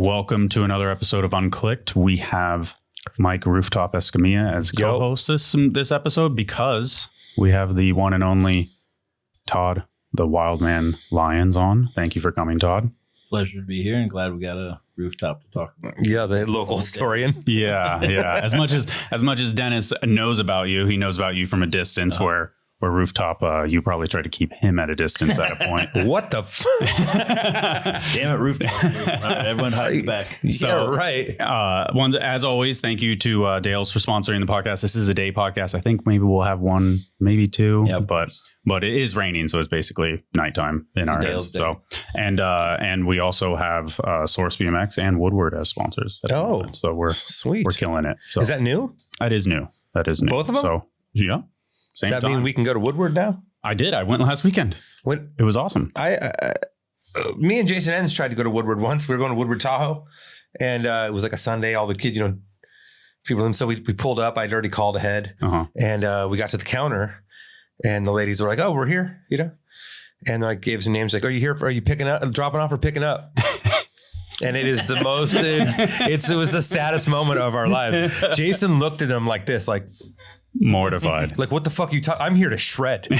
Welcome to another episode of Unclicked. We have Mike Rooftop Escamilla as co-host this episode because we have the one and only Todd, the Wildman Lyons on. Thank you for coming, Todd. Pleasure to be here and glad we got a rooftop to talk about. Yeah, the local historian. Yeah. As much as Dennis knows about you, he knows about you from a distance where Rooftop, you probably try to keep him at a distance at a point. What the Damn it, Rooftop. Everyone hide back. Yeah, right. As always, thank you to Dale's for sponsoring the podcast. This is a day podcast. I think maybe we'll have one, maybe two, but it is raining, so it's basically nighttime in our heads. So, and we also have Source BMX and Woodward as sponsors. So we're sweet. We're killing it. So is that new? That is new. Both of them? So yeah. Does that mean we can go to Woodward now? I did. I went last weekend. It was awesome. Me and Jason Enns tried to go to Woodward once. We were going to Woodward Tahoe, and it was like a Sunday. All the kids, people. And so we pulled up. I'd already called ahead, and we got to the counter, and the ladies were like, "Oh, we're here," and I gave some names like, "Are you here? Are you picking up, dropping off, or picking up?" And it is the most. It was the saddest moment of our lives. Jason looked at him like this, like. Mortified. Like, what the fuck you talking? I'm here to shred. And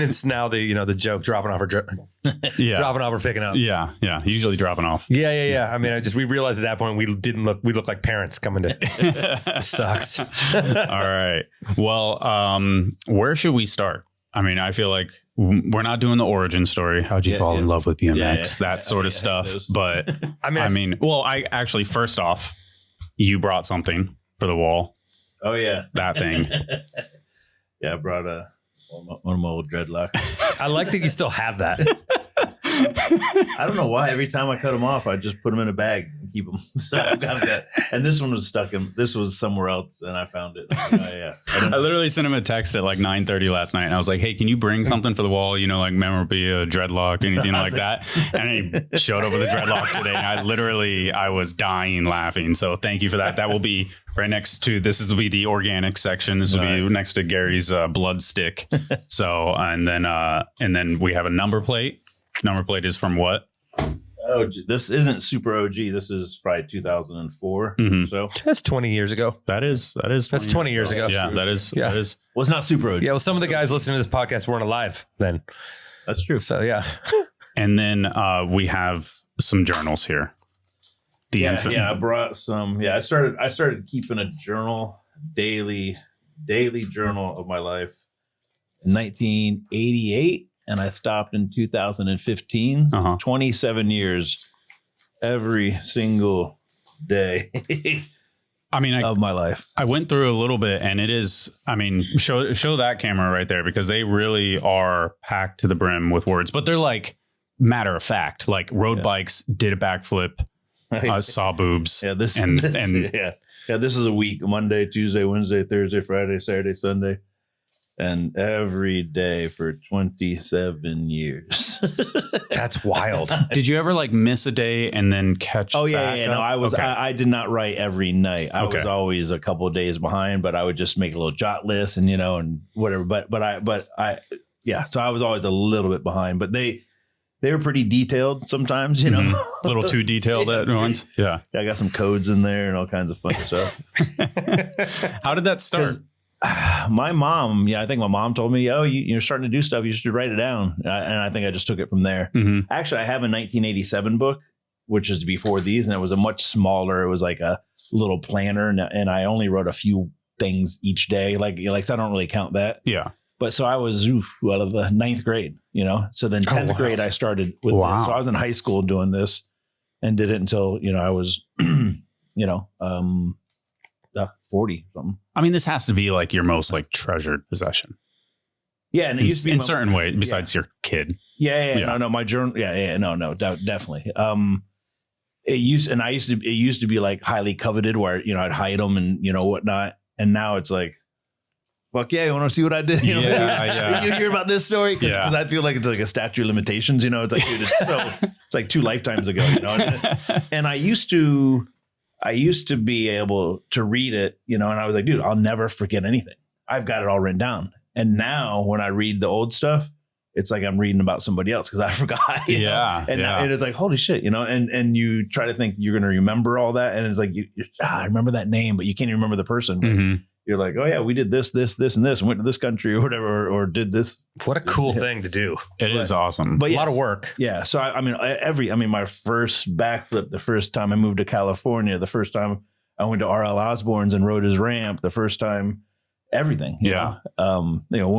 it's now the joke, dropping off or dropping off or picking up. Yeah. Usually dropping off. Yeah. I mean, we realized at that point we looked like parents coming to. Sucks. All right. Well, where should we start? I mean, I feel like we're not doing the origin story. How'd you fall in love with BMX? That sort of stuff. But I mean, I actually, first off, you brought something for the wall. Oh, yeah. That thing. Yeah, I brought one of my old dreadlocks. I like that you still have that. I don't know why. Every time I cut them off, I just put them in a bag and keep them. So I've got that. And this one was stuck in. This was somewhere else, and I found it. I literally sent him a text at like 9:30 last night, and I was like, "Hey, can you bring something for the wall? Like memorabilia, dreadlock, anything like that?" And he showed up with a dreadlock today. And I was dying laughing. So thank you for that. That will be right next to this. Will be the organic section. This will be next to Gary's blood stick. So and then we have a number plate. Number plate is from what? Oh, this isn't super OG. This is probably 2004. So that's 20 years ago. That's 20 years ago. Yeah, that is. Well, it's not super OG. Yeah. Well, some of the guys listening to this podcast weren't alive then. That's true. So yeah. And then we have some journals here. I brought some. Yeah, I started keeping a journal, daily journal of my life in 1988. And I stopped in 2015, 27 years, every single day of my life. I went through a little bit and it is, show that camera right there because they really are packed to the brim with words, but they're like matter of fact, like rode bikes, did a backflip, saw boobs. Yeah, this is a week, Monday, Tuesday, Wednesday, Thursday, Friday, Saturday, Sunday. And every day for 27 years. That's wild. Did you ever miss a day and then catch? Oh yeah. No, I was. Okay. I did not write every night. I was always a couple of days behind, but I would just make a little jot list and and whatever. But I. So I was always a little bit behind, but they were pretty detailed sometimes. A little too detailed at once. Yeah. I got some codes in there and all kinds of fun stuff. How did that start? My mom, I think my mom told me, "Oh, you're starting to do stuff. You should write it down." And I think I just took it from there. Actually, I have a 1987 book, which is before these, and it was a much smaller. It was like a little planner, and I only wrote a few things each day. So I don't really count that. Yeah. But so I was out of the ninth grade, So then 10th grade, I started with this. So I was in high school doing this, and did it until I was, 40 something. This has to be like your most treasured possession. Yeah, and it used to be in certain way besides your kid. Yeah. No, my journal. No, definitely. It used to be like highly coveted, where I'd hide them and whatnot, and now it's like, fuck yeah, you want to see what I did? You hear about this story? Because I feel like it's like a statute of limitations. It's like, dude, it's like 2 lifetimes ago. And I used to be able to read it, and I was like, dude, I'll never forget anything. I've got it all written down. And now when I read the old stuff, it's like I'm reading about somebody else because I forgot. You know? And it's like, holy shit, you know, and you try to think you're going to remember all that. And it's like, I remember that name, but you can't even remember the person. But you're like, oh yeah, we did this, and went to this country or whatever, or did this. What a cool thing to do. It is awesome. But a lot of work. Yeah. So I mean, my first backflip, the first time I moved to California, the first time I went to R.L. Osborne's and rode his ramp, the first time, everything. You know,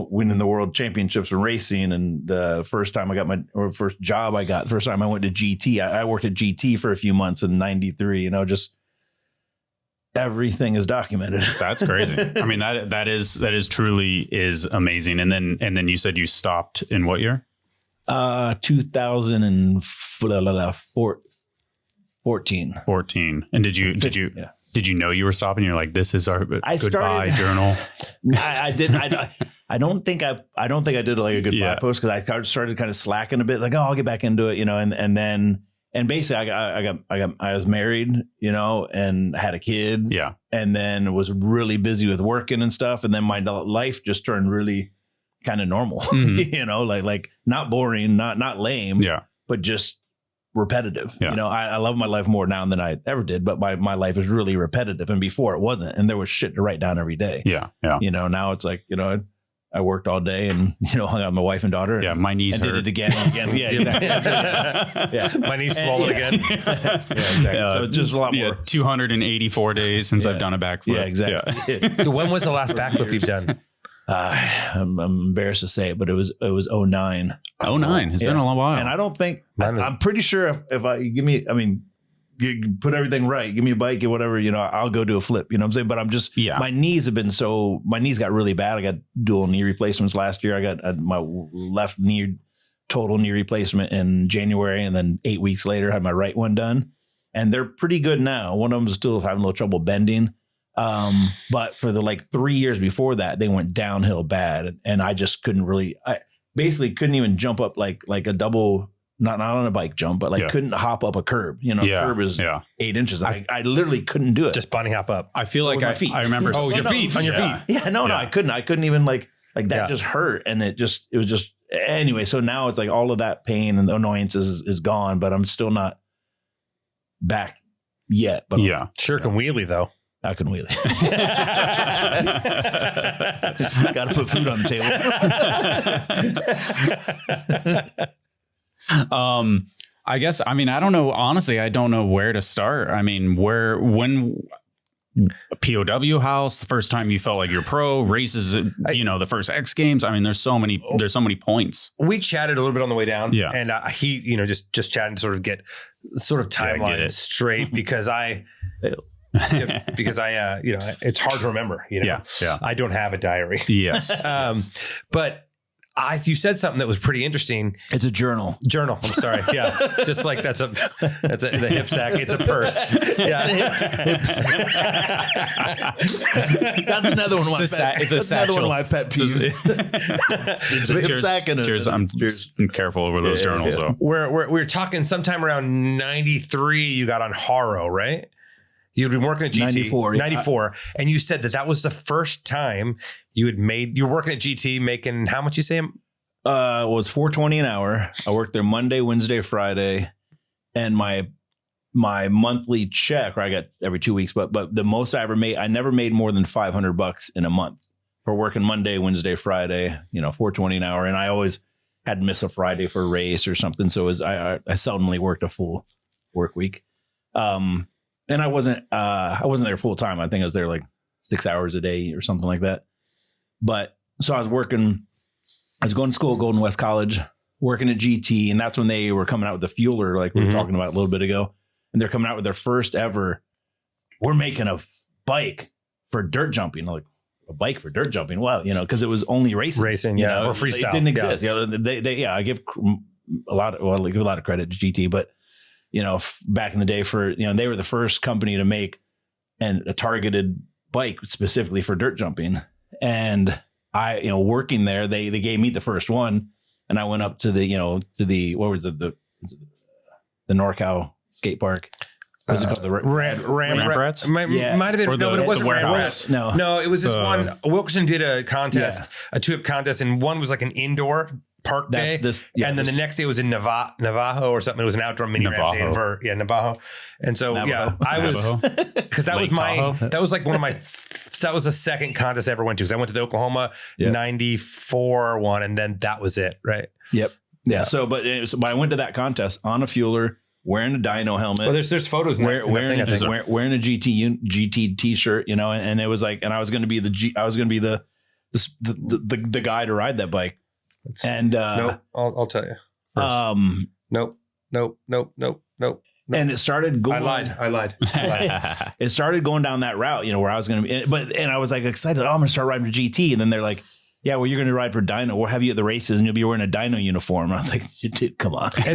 winning the world championships in racing, and the first time I got first job I got, the first time I went to GT, I worked at GT for a few months in '93. You know, just everything is documented. That's crazy. I mean, that is truly is amazing. And then you said you stopped in what year? 2014. 14. And did you know you were stopping? You're like, this is our goodbye journal. I didn't. I don't think I did like a goodbye post, because I started kind of slacking a bit. Like, oh, I'll get back into it, you know. And basically, I was married, you know, and had a kid. Yeah. And then was really busy with working and stuff. And then my life just turned really kind of normal, you know, like not boring, not lame, but just repetitive. You know, I love my life more now than I ever did, but my life is really repetitive. And before it wasn't, and there was shit to write down every day. Yeah. You know, now it's like, you know, I worked all day and, you know, hung out with my wife and daughter. Yeah, my knees hurt. Did it again and again. Yeah, exactly. My knees swollen again. Exactly. So just a lot more. 284 days since I've done a backflip. Yeah, exactly. When was the last backflip you've done? I'm embarrassed to say it, but it was 09. 09. It's been a long while. And I don't think, I'm pretty sure if I put everything right, give me a bike or whatever, you know, I'll go do a flip, you know what I'm saying? But I'm just, my knees got really bad. I got dual knee replacements last year. I got my left knee, total knee replacement in January. And then 8 weeks later, I had my right one done, and they're pretty good now. One of them is still having a little trouble bending. But for the 3 years before that, they went downhill bad. And I just I basically couldn't even jump up like a double, not on a bike jump, but couldn't hop up a curb. You know, curb is 8 inches. I literally couldn't do it. Just bunny hop up. I feel like I remember. Oh, your feet. Yeah, no, I couldn't. I couldn't even like that. Just hurt, and it was just anyway. So now it's like all of that pain and the annoyance is gone, but I'm still not back yet. But sure can wheelie though. I can wheelie. Got to put food on the table. I guess, I mean, I don't know. Honestly, I don't know where to start. I mean, when POW house, the first time you felt like you're pro, races, you know, the first X Games. I mean, there's so many points. We chatted a little bit on the way down. Yeah. And he, you know, just chatting to sort of get sort of timeline straight because you know, it's hard to remember, you know, I don't have a diary. Yes. But you said something that was pretty interesting. It's a journal. I'm sorry. Yeah. Just like that's the hip sack. It's a purse. Yeah. That's another one. It's a satchel. Another one of my pet peeves. It's a hip sack and I'm careful over those journals though. We're talking sometime around 93. You got on Haro, right? You'd been working at GT 94, and you said that was the first time you were working at GT making how much you say? It was $4.20 an hour. I worked there Monday, Wednesday, Friday, and my monthly check, or I got every 2 weeks, but the most I ever made, I never made more than $500 in a month for working Monday, Wednesday, Friday, you know, $4.20 an hour. And I always had to miss a Friday for a race or something. So I seldomly worked a full work week. And I wasn't there full time. I think I was there like 6 hours a day or something like that. But so I was going to school at Golden West College, working at GT. And that's when they were coming out with the fueler, like we were talking about a little bit ago. And they're coming out with their first ever, we're making a bike for dirt jumping. I'm like, a bike for dirt jumping? Wow. You know, because it was only racing, you know, or freestyle. It didn't exist. Yeah. You know, I give a lot of credit to GT, but you know, back in the day they were the first company to make a targeted bike specifically for dirt jumping. And I, you know, working there, they gave me the first one, and I went up to the what was it, the NorCal skate park. Was it called the Ramrats? Might have been, but it wasn't Ramrats. No, it was this one. Wilkerson did a contest, a 2-hip contest, and one was like an indoor Park Day. And then the next day was in Navajo or something. It was an outdoor mini ramp day in Navajo. And so, I was, because that was that was like one of my, that was the second contest I ever went to. Because I went to the Oklahoma 94 one, and then that was it, right? Yep. Yeah. So, but I went to that contest on a fueler, wearing a dyno helmet. Well, there's photos wearing a GT t-shirt, you know, and it was like, and I was going to be the guy to ride that bike. And nope, I'll tell you. Nope. And it started going. I lied. It started going down that route, you know, where I was going to be, and I was like excited. Oh, I'm going to start riding for GT, and then they're like, yeah, well, you're going to ride for dyno. We'll have you at the races, and you'll be wearing a dyno uniform. I was like, dude, come on. Which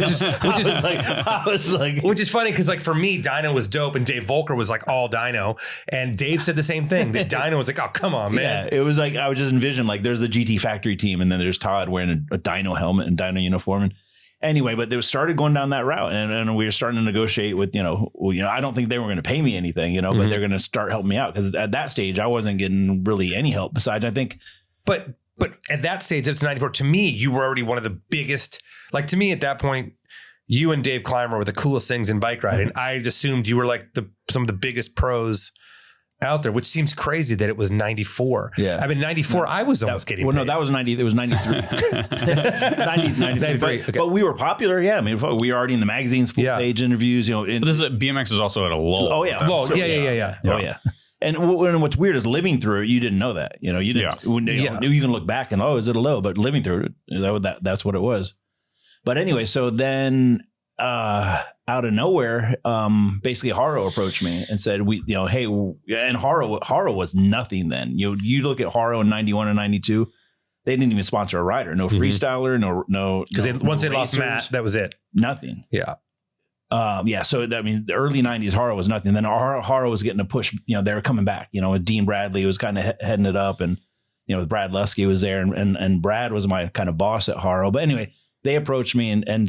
is funny because, like, for me, dyno was dope, and Dave Volker was like all dyno, and Dave said the same thing. That dyno was like, oh, come on, man. Yeah, it was like I would just envision like there's the GT factory team, and then there's Todd wearing a dyno helmet and dyno uniform. And anyway, but they started going down that route, and we were starting to negotiate with, you know, I don't think they were going to pay me anything, you know, but they're going to start helping me out because at that stage I wasn't getting really any help besides, I think. But at that stage, it's 94. To me, you were already one of the biggest. Like, to me, at that point, you and Dave Clymer were the coolest things in bike riding. I just assumed you were like some of the biggest pros out there, which seems crazy that it was 94. Yeah. I mean, 94, I was almost getting paid. No, that was 90. It was 93. 93. Okay. But we were popular. Yeah. I mean, we were already in the magazine's full page interviews, you know. BMX is also at a lull. Oh, yeah. Well, yeah. Oh, yeah. And what's weird is living through it, you didn't know that. You know, you didn't. You can look back and, oh, is it a low? But living through it, that's what it was. But anyway, so then out of nowhere, basically Haro approached me and said, hey, and Haro was nothing then. You look at Haro in 91 and 92, they didn't even sponsor a rider. No freestyler, no. Because once they lost Matt, that was it. Nothing. Yeah. So I mean, the early 90s Haro was nothing. Then Haro was getting a push, you know, they were coming back, you know, with Dean Bradley was kind of heading it up, and, you know, Brad Lusky was there, and Brad was my kind of boss at Haro. But anyway, they approached me and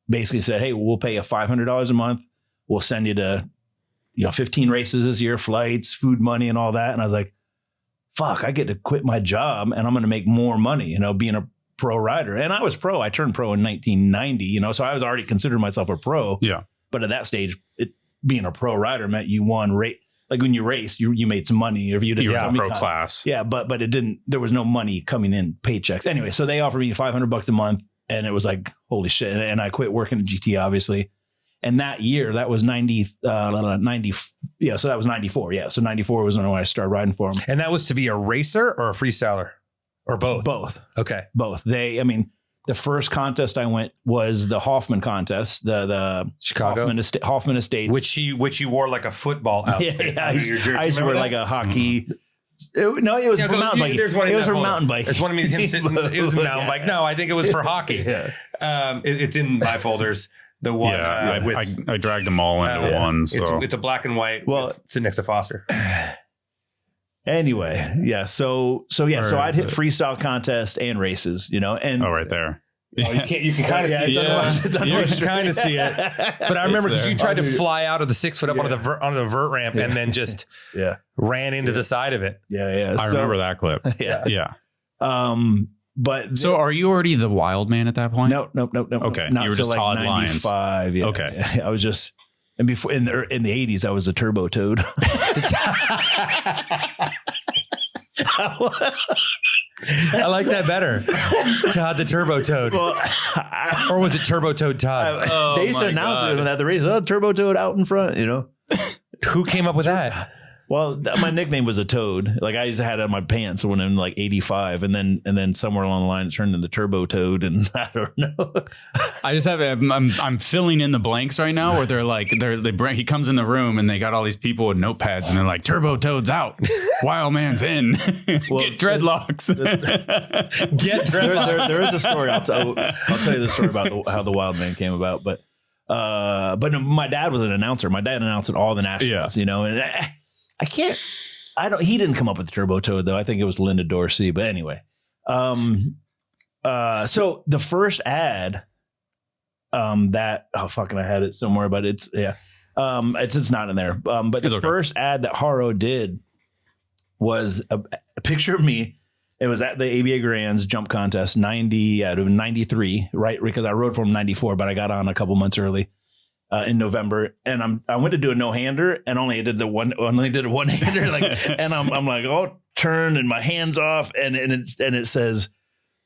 basically said, hey, we'll pay you $500 a month. We'll send you to, 15 races this year, flights, food money, and all that. And I was like, fuck, I get to quit my job and I'm going to make more money, being a pro rider. And I was pro. I turned pro in 1990, so I was already considered myself a pro. Yeah. But at that stage, being a pro rider meant you won rate. Like when you raced, you made some money, or you did pro class. Yeah, but it didn't. There was no money coming in, paychecks. Anyway, so they offered me $500 a month, and it was like, holy shit. And I quit working at GT, obviously. And that year, that was 90. Yeah, so that was 94. Yeah, so 94 was when I started riding for them. And that was to be a racer or a freestyler, or both. Both. Okay. Both. The first contest I went was the Hoffman contest, the Chicago Hoffman Estates, which you wore like a football outfit. I used to wear like a hockey. Mm-hmm. No, it was for mountain bike. It was for mountain bike. There's one of me him sitting. It was a mountain bike. No, I think it was for hockey. Yeah. It's in my folders. The one. I dragged them all into one. So it's a black and white. Well, sitting next to Foster. Anyway, yeah. So I'd hit freestyle contest and races, and right there. You can kind of see it. You can kind of see it. But I remember because you tried to fly out of the 6 foot up onto the vert ramp and then just ran into the side of it. Yeah. I remember that clip. Yeah. But so are you already the wild man at that point? No. Okay. Not you were just like Todd 95. Lyons. Yeah. Okay. I was just, and before in the 80s, I was a turbo toad. I like that better. Todd the Turbo Toad. Well, or was it Turbo Toad Todd? They used to announce it at the race. Oh, Turbo Toad out in front, Who came up with that? Well, my nickname was a toad. Like I used to have it on my pants when I'm like 85, and then somewhere along the line it turned into Turbo Toad, and I don't know. I just have I'm filling in the blanks right now where they're like he comes in the room and they got all these people with notepads and they're like, Turbo Toad's out, Wild Man's in. Get dreadlocks. Get dreadlocks. There is a story. I'll tell you the story about how the Wild Man came about, but no, my dad was an announcer. My dad announced at all the nationals, and he didn't come up with the Turbo Toad though. I think it was Linda Dorsey, but anyway. So the first ad, I had it somewhere, but it's not in there. But the first ad that Haro did was a picture of me. It was at the ABA Grands jump contest, 93, right? Because I rode for him 94, but I got on a couple months early in November. And I went to do a no-hander and only did a one-hander. And I'm like, oh, turn and my hands off. And it says,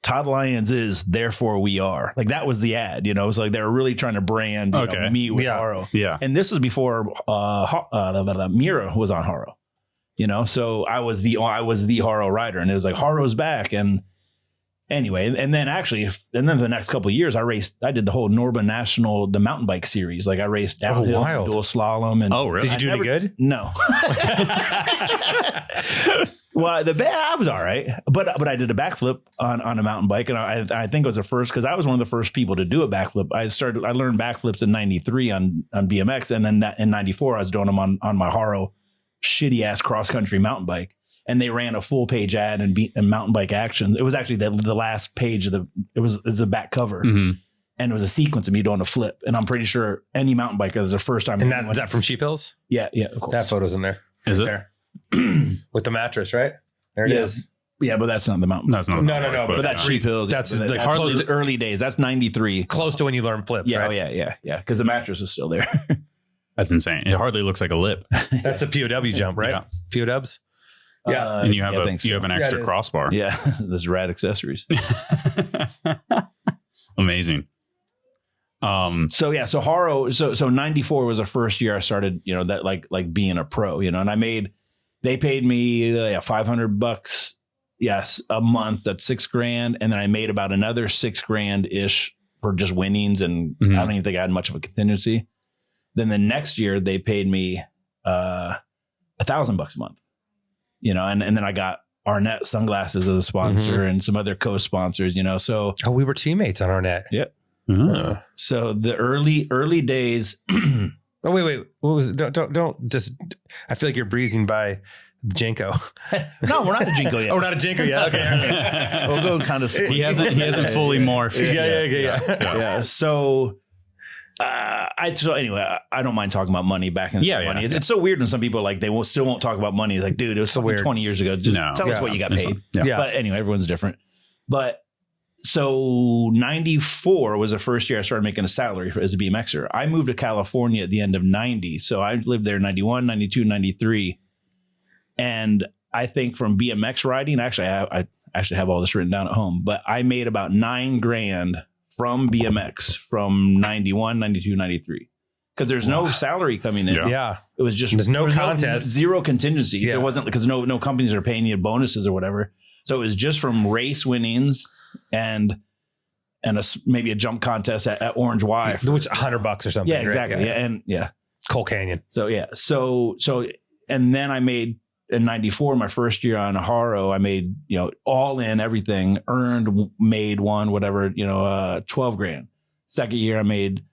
Todd Lyons is, therefore we are. Like that was the ad, it was like they were really trying to brand me with Haro. Yeah. And this was before Mira was on Haro. So I was the Haro rider, and it was like Haro's back. And anyway, and then the next couple of years I did the whole Norba National, the mountain bike series. Like I raced downhill, dual slalom. And really? Did you do any good? No. Well, I was all right, but I did a backflip on a mountain bike, and I think it was the first, because I was one of the first people to do a backflip. I learned backflips in 93 on BMX, and then in 94 I was doing them on my Haro shitty ass cross country mountain bike, and they ran a full page ad and mountain bike action. It was actually the last page of it was a back cover. Mm-hmm. And it was a sequence of me doing a flip, and I'm pretty sure any mountain biker is the first time. And is that from Sheep Hills? Yeah, of course. That photo's in there. Is it? There. With the mattress, right? There it is. Yeah, but that's not the mountain. No, it's not. No. But that's Sheep Hills. That's like close to early days. That's 93. Close to when you learn flips, Yeah, right? Yeah. Because the mattress is still there. That's insane. It hardly looks like a lip. That's a POW jump, right? Yeah. POWs? Yeah. And you have an extra crossbar. Yeah. Those rad accessories. Amazing. So Haro, so 94 was the first year I started, that like being a pro, and they paid me $500, yes, a month. That's $6,000. And then I made about another $6,000 ish for just winnings. And I don't even think I had much of a contingency. Then the next year they paid me $1,000 a month, and then I got Arnett sunglasses as a sponsor and some other co-sponsors, so. Oh, we were teammates on Arnett. Yep. So the early days. Oh, wait. What was it? Don't just, I feel like you're breezing by the JNCO. No, we're not the JNCO yet. Oh, we're not a JNCO yet. Okay. We'll go kind of. He hasn't fully morphed. Yeah. So, anyway, I don't mind talking about money back in the money. Yeah. It's so weird when some people still won't talk about money. It's like, dude, it was so weird 20 years ago. Just tell us what you got paid. Yeah. But anyway, everyone's different. But so 94 was the first year I started making a salary as a BMXer. I moved to California at the end of 90. So I lived there 91, 92, 93. And I think from BMX riding, I actually have all this written down at home, but I made about $9,000 from BMX from 91, 92, 93. Because there's no salary coming in. Yeah. It was just, there's no contest. Zero contingency. Yeah. So it wasn't because no companies are paying you bonuses or whatever. So it was just from race winnings and maybe a jump contest at Orange Y. Which $100 or something. Yeah, exactly. Right? Yeah. And yeah. Coal Canyon. So, yeah. So, and then I made in 94, my first year on Haro, I made, all in everything, earned, made, won, whatever, $12,000. Second year I made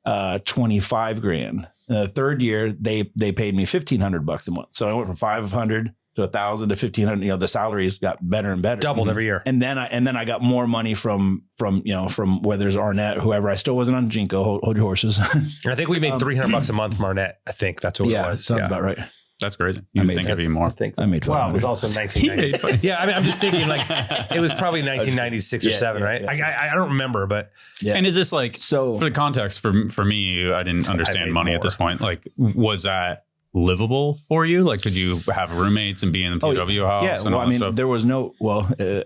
$25,000. The third year they paid me $1,500 a month. So I went from 500 to 1,000 to 1,500. The salaries got better and better. Doubled every year. And then I got more money from whether it's Arnett, whoever. I still wasn't on JNCO. Hold your horses. I think we made $300 a month from Arnett. I think that's what it was. Sounds about right. That's crazy. You would think it'd be more. I think I made it was also 1990. Yeah, I mean, I'm just thinking it was probably 1996 or 7, right? Yeah. I don't remember, but And is this for the context for me? I didn't understand money at this point. Was that livable for you? Could you have roommates and be in the PW house? Yeah, and all that stuff? There was no. I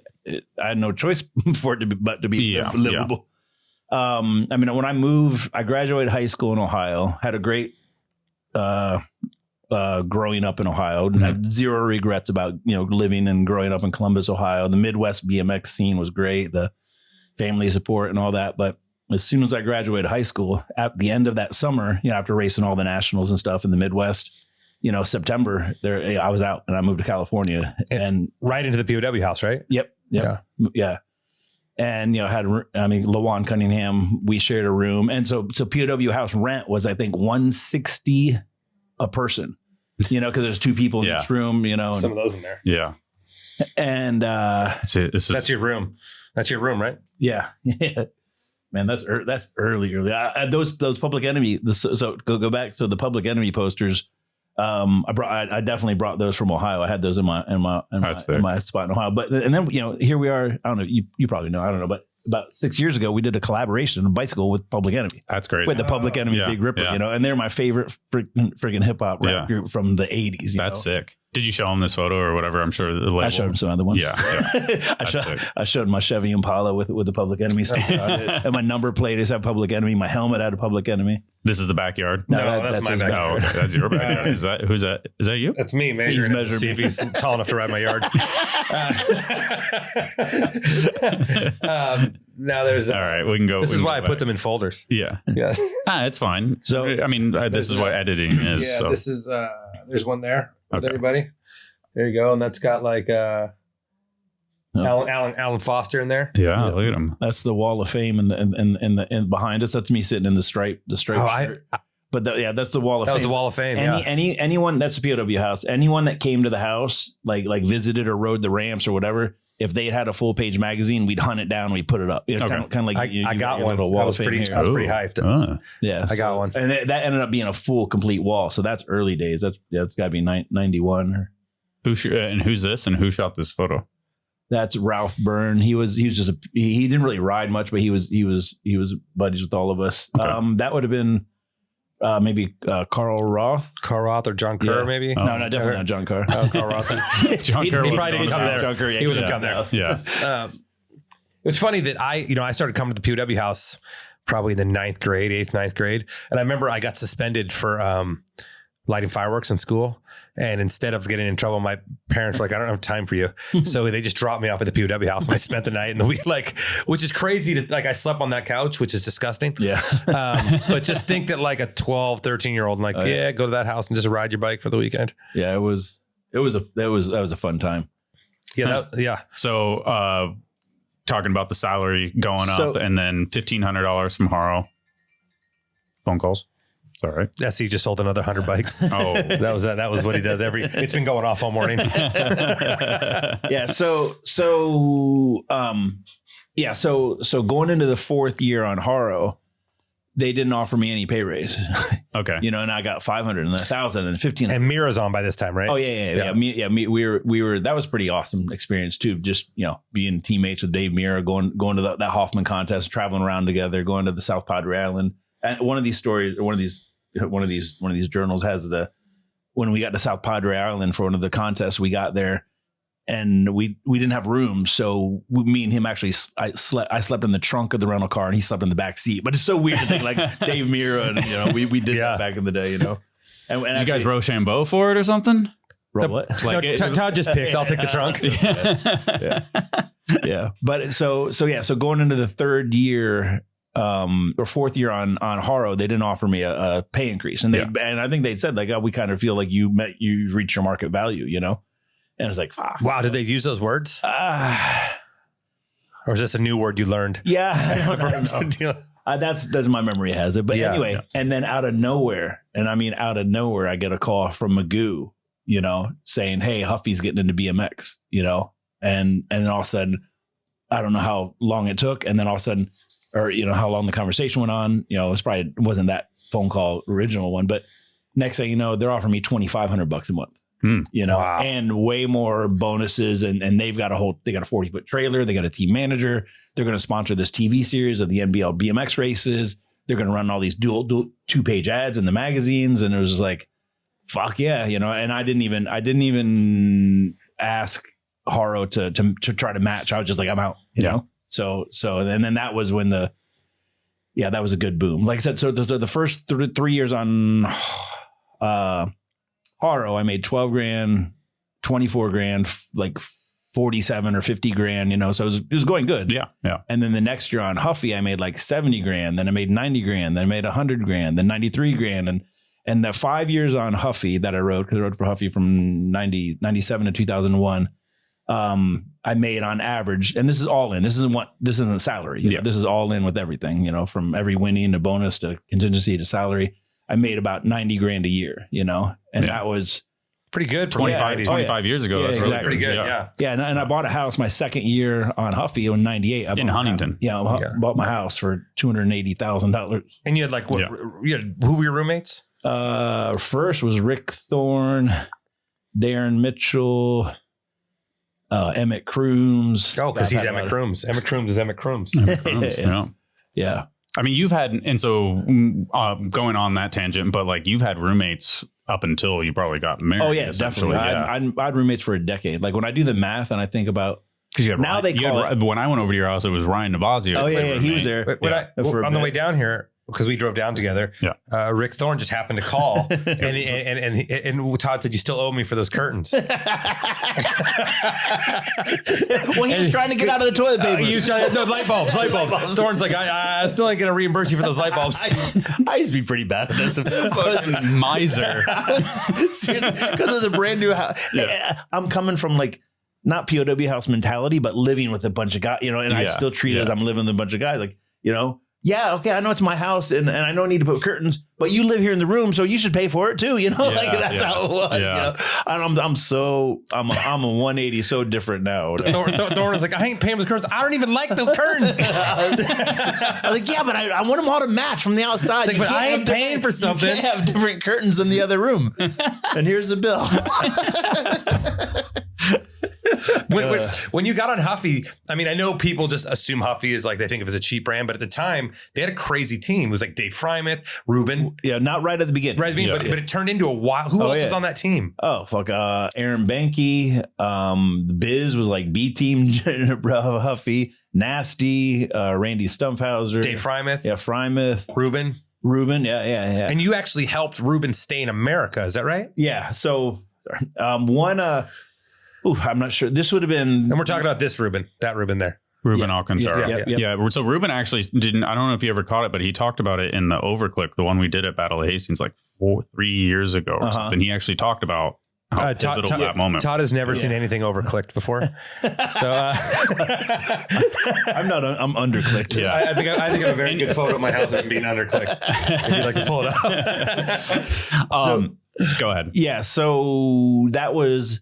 had no choice for it to be livable. Yeah. When I moved, I graduated high school in Ohio. Had a great. Growing up in Ohio, I had zero regrets about living and growing up in Columbus, Ohio. The Midwest BMX scene was great, the family support and all that. But as soon as I graduated high school, at the end of that summer, after racing all the nationals and stuff in the Midwest, September, I was out and I moved to California and right into the POW house, right? Yep. Yeah. And had LaJuan Cunningham, we shared a room, and so POW house rent was I think $160 a person. Because there's two people in each room, and some of those in there. Yeah. And that's your room. That's your room, right? Yeah. Man, that's early. Those Public Enemy. So go back to the Public Enemy posters. I definitely brought those from Ohio. I had those in my spot in Ohio. But and then here we are. I don't know. You probably know. I don't know. But about 6 years ago, we did a collaboration on a bicycle with Public Enemy. That's great. With the Public Enemy Big Ripper, and they're my favorite freaking hip hop rap group from the 80s. That's sick. Did you show them this photo or whatever? I'm sure the label. I showed him some other ones. Yeah. I showed my Chevy Impala with the Public Enemy stuff on it. And my number plate is at Public Enemy. My helmet had a Public Enemy. This is the backyard. No, that's my backyard. Oh, okay. That's your backyard. Is that you? That's me measuring. He's see if he's tall enough to ride my yard. Now there's all right. We can go. This is why I put them in folders. Yeah. It's fine. So I mean, this is what editing is. Yeah. So. This is there's one there with everybody. There you go, and that's got like Alan Foster in there. Yeah, look at him. That's the Wall of Fame, and behind us, that's me sitting in the stripe shirt. But that's the Wall of Fame. That was the Wall of Fame. Anyone that's the POW house. Anyone that came to the house, like visited or rode the ramps or whatever. If they had a full page magazine, we'd hunt it down. We'd put it up. Kind of like I got one. Wall I was pretty hyped. Yeah, I got one, and that ended up being a full complete wall. So that's early days. That's got to be 91. And who's this? And who shot this photo? That's Ralph Byrne. He didn't really ride much, but he was buddies with all of us. Okay. That would have been maybe Carl Roth or John Kerr, maybe. No, definitely not John Kerr. Carl Roth. John Kerr. He probably didn't come there. John Kerr, he wouldn't come there. Yeah. It's funny that I started coming to the POW house probably in the 9th grade, and I remember I got suspended for lighting fireworks in school. And instead of getting in trouble, my parents were like, I don't have time for you. So they just dropped me off at the POW house and I spent the night and the week, which is crazy to I slept on that couch, which is disgusting. Yeah. But just think that like a 12, 13-year-old and go to that house and just ride your bike for the weekend. Yeah, that was a fun time. Yeah. So talking about the salary going up and then $1,500 from Haro. Phone calls. All right. Yes, he just sold another 100 bikes. Oh, that was what he does it's been going off all morning. Yeah. So going into the 4th year on Haro, they didn't offer me any pay raise. Okay. And I got 500 and 1,000 and 1,500. And Mira's on by this time, right? Oh yeah. We were, that was pretty awesome experience too. Just, being teammates with Dave Mira, going to that Hoffman contest, traveling around together, going to the South Padre Island. And one of these stories, one of these journals has when we got to South Padre Island for one of the contests, we got there and we didn't have room. So me and him actually, I slept in the trunk of the rental car and he slept in the back seat. But it's so weird to think like Dave Mira and, we did that back in the day, And did you guys Rochambeau for it or something? What? Todd just picked. I'll take the trunk. Yeah. But so going into the 3rd year, or 4th year on Haro, they didn't offer me a pay increase, and I think they said we kind of feel like you've reached your market value, and it's like, fuck. Wow, did they use those words? Or is this a new word you learned? Yeah, I don't know. That's my memory has it, but anyway, and then out of nowhere, I get a call from Magoo, saying, "Hey, Huffy's getting into BMX," and then all of a sudden, I don't know how long it took, and then all of a sudden. Or, how long the conversation went on, it wasn't that phone call original one, but next thing you know, they're offering me $2,500 a month, wow. And way more bonuses. And they've got a 40-foot trailer. They got a team manager. They're going to sponsor this TV series of the NBL BMX races. They're going to run all these dual 2-page ads in the magazines. And it was just like, fuck yeah. And I didn't even ask Haro to try to match. I was just like, I'm out, you know? So, and then that was when that was a good boom. Like I said, so the first 3 years on Haro, I made 12 grand, 24 grand, like 47 or 50 grand, so it was going good. Yeah. Yeah. And then the next year on Huffy, I made like 70 grand, then I made 90 grand, then I made 100 grand, then 93 grand. And the 5 years on Huffy that I rode, because I rode for Huffy from 97 to 2001, I made on average, and this is all in. This isn't salary. This is all in with everything. From every winning to bonus to contingency to salary. I made about 90 grand a year. And that was pretty good. 25 years ago. That's exactly. Pretty good. Yeah. Yeah, and I bought a house my second year on Huffy in '98 in Huntington. I bought my house for $280,000. And you had who were your roommates? First was Rick Thorne, Darren Mitchell, Emmett Crooms. Oh, because he's Emmett Crooms. Emmett Crooms is Emmett Crooms. Yeah. I mean, you've had, and so going on that tangent, but like you've had roommates up until you probably got married. Oh yeah, definitely. I had roommates for a decade. Like when I do the math and I think about, because you had now they call it, when I went over to your house, it was Ryan Nastazio. Oh yeah, he was there. On the way down here, because we drove down together. Yeah. Rick Thorne just happened to call, and Todd said, "You still owe me for those curtains." Well, he was trying to get out of the toilet paper. He was trying to light bulbs. Thorne's like, I still ain't gonna reimburse you for those light bulbs. I used to be pretty bad at this. Miser. Seriously, because it's a brand new house. Yeah. I'm coming from like not POW house mentality, but living with a bunch of guys, and I still treat it as I'm living with a bunch of guys, like, yeah, okay, I know it's my house and I don't need to put curtains, but you live here in the room, so you should pay for it too, that's how it was. Yeah. And I'm a 180 so different now. Thorne was like, I ain't paying for the curtains. I don't even like the curtains. I was like, yeah, but I want them all to match from the outside. It's like, but I ain't paying for something. You can't have different curtains in the other room. And here's the bill. When you got on Huffy, I mean, I know people just assume Huffy is like, they think of it as a cheap brand, but at the time they had a crazy team. It was like Dave Frymouth, Ruben. Yeah, not right at the beginning. Right at the beginning, but it turned into a wild. Who else was on that team? Oh, fuck. Aaron Banky. The Biz was like B team, Huffy, Nasty, Randy Stumphauser. Dave Frymouth. Yeah, Frymouth. Ruben. Yeah. And you actually helped Ruben stay in America. Is that right? Yeah. So I'm not sure. This would have been. And we're talking about this Ruben, that Ruben there. Ruben Alcantara. Yeah. So Ruben actually didn't, I don't know if you ever caught it, but he talked about it in the Overclick, the one we did at Battle of Hastings like 3 years ago or something. He actually talked about how pivotal that moment. Todd has never seen anything overclicked before. So I'm underclicked. Yeah. I think I have a very good photo of my house of being underclicked. If you'd like to pull it up. Go ahead. Yeah. So that was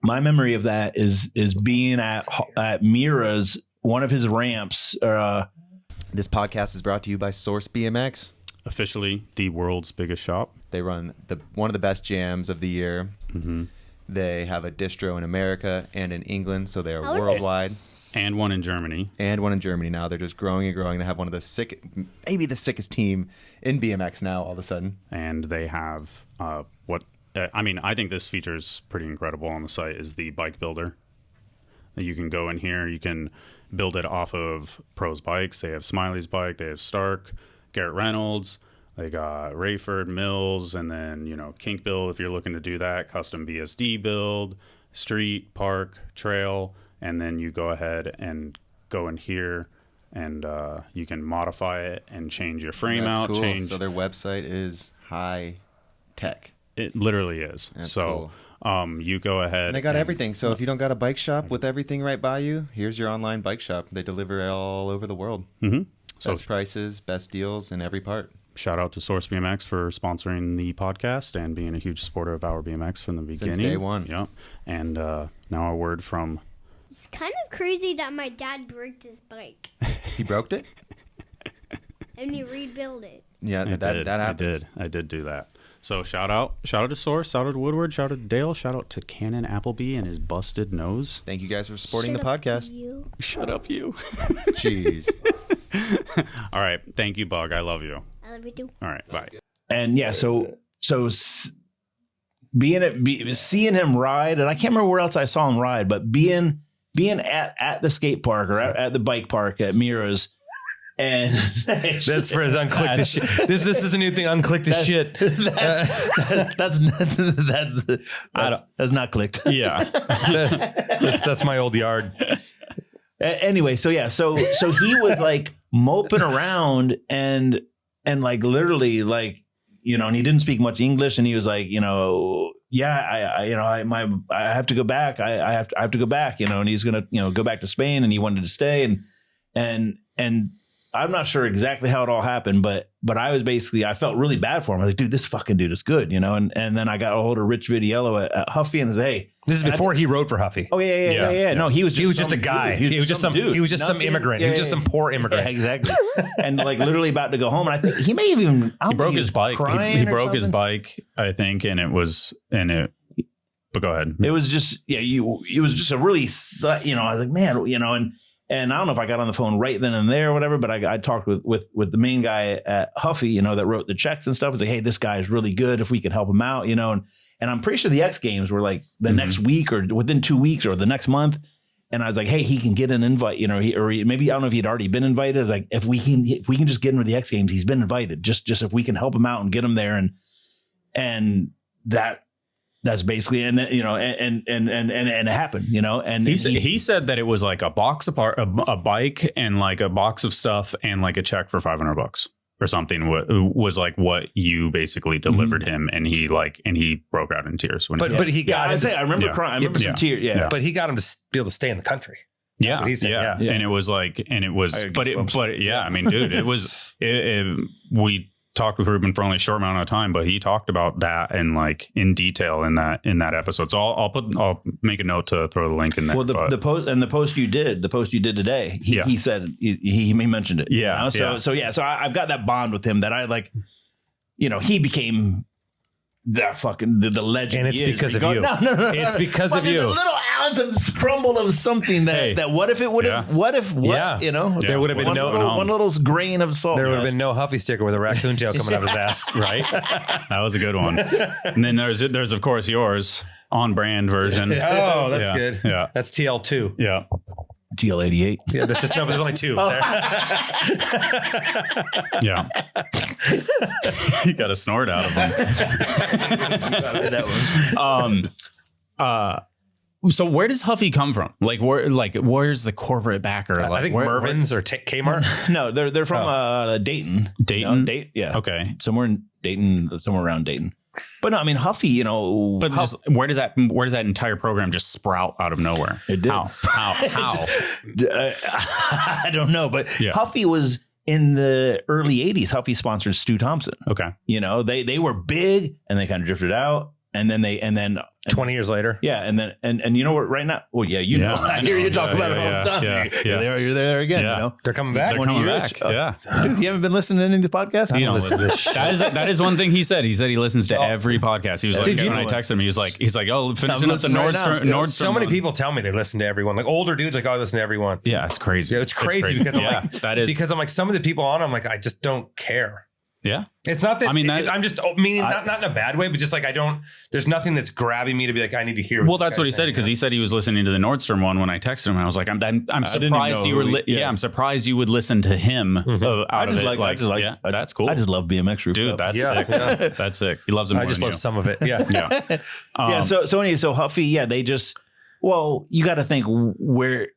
my memory of that is being at Mira's, one of his ramps. This podcast is brought to you by Source BMX. Officially the world's biggest shop. They run one of the best jams of the year. Mm-hmm. They have a distro in America and in England, so they are worldwide. And one in Germany. And one in Germany now. They're just growing and growing. They have one of the maybe the sickest team in BMX now all of a sudden. And they have I think this feature is pretty incredible on the site is the bike builder. You can go in here, you can build it off of pros bikes. They have Smiley's bike, they have Stark, Garrett Reynolds, they got Rayford, Mills, and then, kink build if you're looking to do that, custom BSD build, street, park, trail, and then you go ahead and go in here and you can modify it and change your frame out. Cool. So their website is high tech. It literally is. That's so cool. You go ahead. And they got everything. So if you don't got a bike shop with everything right by you, here's your online bike shop. They deliver all over the world. Mm-hmm. Best prices, best deals in every part. Shout out to Source BMX for sponsoring the podcast and being a huge supporter of our BMX from the beginning. Since day one. Yeah. And now a word from... It's kind of crazy that my dad broke his bike. He broke it? And he rebuilt it. Yeah, that happens. I did do that. So shout out to Source, shout out to Woodward, shout out to Dale, shout out to Cannon Appleby and his busted nose. Thank you guys for supporting the podcast. Shut up, you. Jeez. All right. Thank you, Bug. I love you. I love you too. All right. Bye. And yeah, so seeing him ride, and I can't remember where else I saw him ride, but being at the skate park or at the bike park at Mira's. And that's for his unclicked as shit. This is the new thing, unclicked as shit. That's not clicked. Yeah. that's my old yard. Anyway, so he was like moping around and like literally like, and he didn't speak much English, and he was like, I have to go back. I have to go back, and he's gonna, go back to Spain, and he wanted to stay, and I'm not sure exactly how it all happened, but I was basically, I felt really bad for him. I was like, dude, this fucking dude is good, you know? And then I got a hold of Rich Vidiello at Huffy and said, hey. This is before he wrote for Huffy. Oh, yeah. No, he was just a guy. He was just some immigrant. He was just some poor immigrant. Yeah, exactly. And like literally about to go home. And I think he may have even, he broke his bike. He broke his bike, I think. But go ahead. It was just, it was just a really, you know, I was like, man, you know, and I don't know if I got on the phone right then and there or whatever, but I talked with the main guy at Huffy, you know, that wrote the checks and stuff. I was like, hey, this guy is really good. If we could help him out, you know, and I'm pretty sure the X Games were like the next week or within 2 weeks or the next month. And I was like, hey, he can get an invite, you know, maybe I don't know if he'd already been invited. I was like, if we can just get him to the X Games, he's been invited. Just if we can help him out and get him there, and that's basically, and you know, and it happened, you know, and he said that it was like a box of a bike and like a box of stuff and like a check for $500 or something was like what you basically delivered him, and he broke out in tears when but he got I remember crying. I remember some tears. Yeah, but he got him to be able to stay in the country. Yeah, and it was like, and it was, but yeah, I mean, dude, it was we talked with Ruben for only a short amount of time, but he talked about that and like in detail in that episode. So I'll make a note to throw the link in there. Well, the post you did today, he said he mentioned it. Yeah. You know? So I've got that bond with him that I like, you know, he became that fucking the legend. And it's because of you. No. It's because of you. A little ounce of crumble of something that what if it would have, you know, there would have been one little grain of salt. There would have been no Huffy sticker with a raccoon tail coming out of his ass. Right. That was a good one. And then there's of course yours on brand version. Oh, that's good. Yeah. That's TL2. Yeah. TL88. Yeah, there's only two there. Yeah. You got a snort out of him. That one. So where does Huffy come from? Where's the corporate backer? I think Mervyn's or Kmart. No, they're from Dayton. Dayton? Yeah. Okay. Somewhere in Dayton, somewhere around Dayton. But no, I mean Huffy, you know. But where does that entire program just sprout out of nowhere? It did. How? I don't know, but Huffy was in the early 80s. Huffy sponsored Stu Thompson. Okay. You know, they were big and they kind of drifted out. And then 20 years later. Yeah. And then you know what, right now? Well, yeah, you know, I hear you talk about it all the time. You're there again. You know, they're coming back. They're coming back. Yeah. Dude, you haven't been listening to any of the podcasts? You don't listen to this. That is one thing he said. He said he listens to every podcast. He was like, when I texted him, he's like, oh, finishing up the Nordstrom. So many people tell me they listen to everyone. Like older dudes, like, oh, I listen to everyone. Yeah, it's crazy. Yeah, it's crazy because I'm like, that is because I'm like, some of the people on, I'm like, I just don't care. Yeah. It's not that, I mean, I'm just meaning not in a bad way, but just like, there's nothing that's grabbing me to be like, I need to hear. Well, that's what he said, because he said he was listening to the Nordstrom one when I texted him. And I was like, I'm surprised you were, I'm surprised you would listen to him out of it. That's cool. I just love BMX Roof. Dude, that's sick. Yeah. That's sick. He loves him. I just love some of it. Yeah. Yeah. So Huffy, they just, well, you got to think where.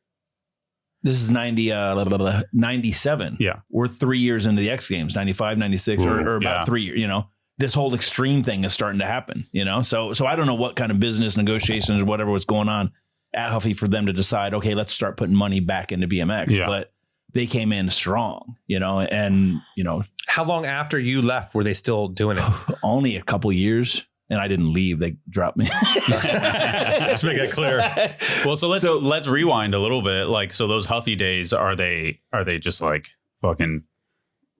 This is 97. Yeah. We're 3 years into the X Games, 95, 96, or about 3 years, you know. This whole extreme thing is starting to happen, you know. So I don't know what kind of business negotiations or whatever was going on at Huffy for them to decide, okay, let's start putting money back into BMX. Yeah. But they came in strong, you know, and, you know. How long after you left were they still doing it? Only a couple years. And I didn't leave. They dropped me. Let's make that clear. Well, so let's rewind a little bit. Like, so those Huffy days, are they just like fucking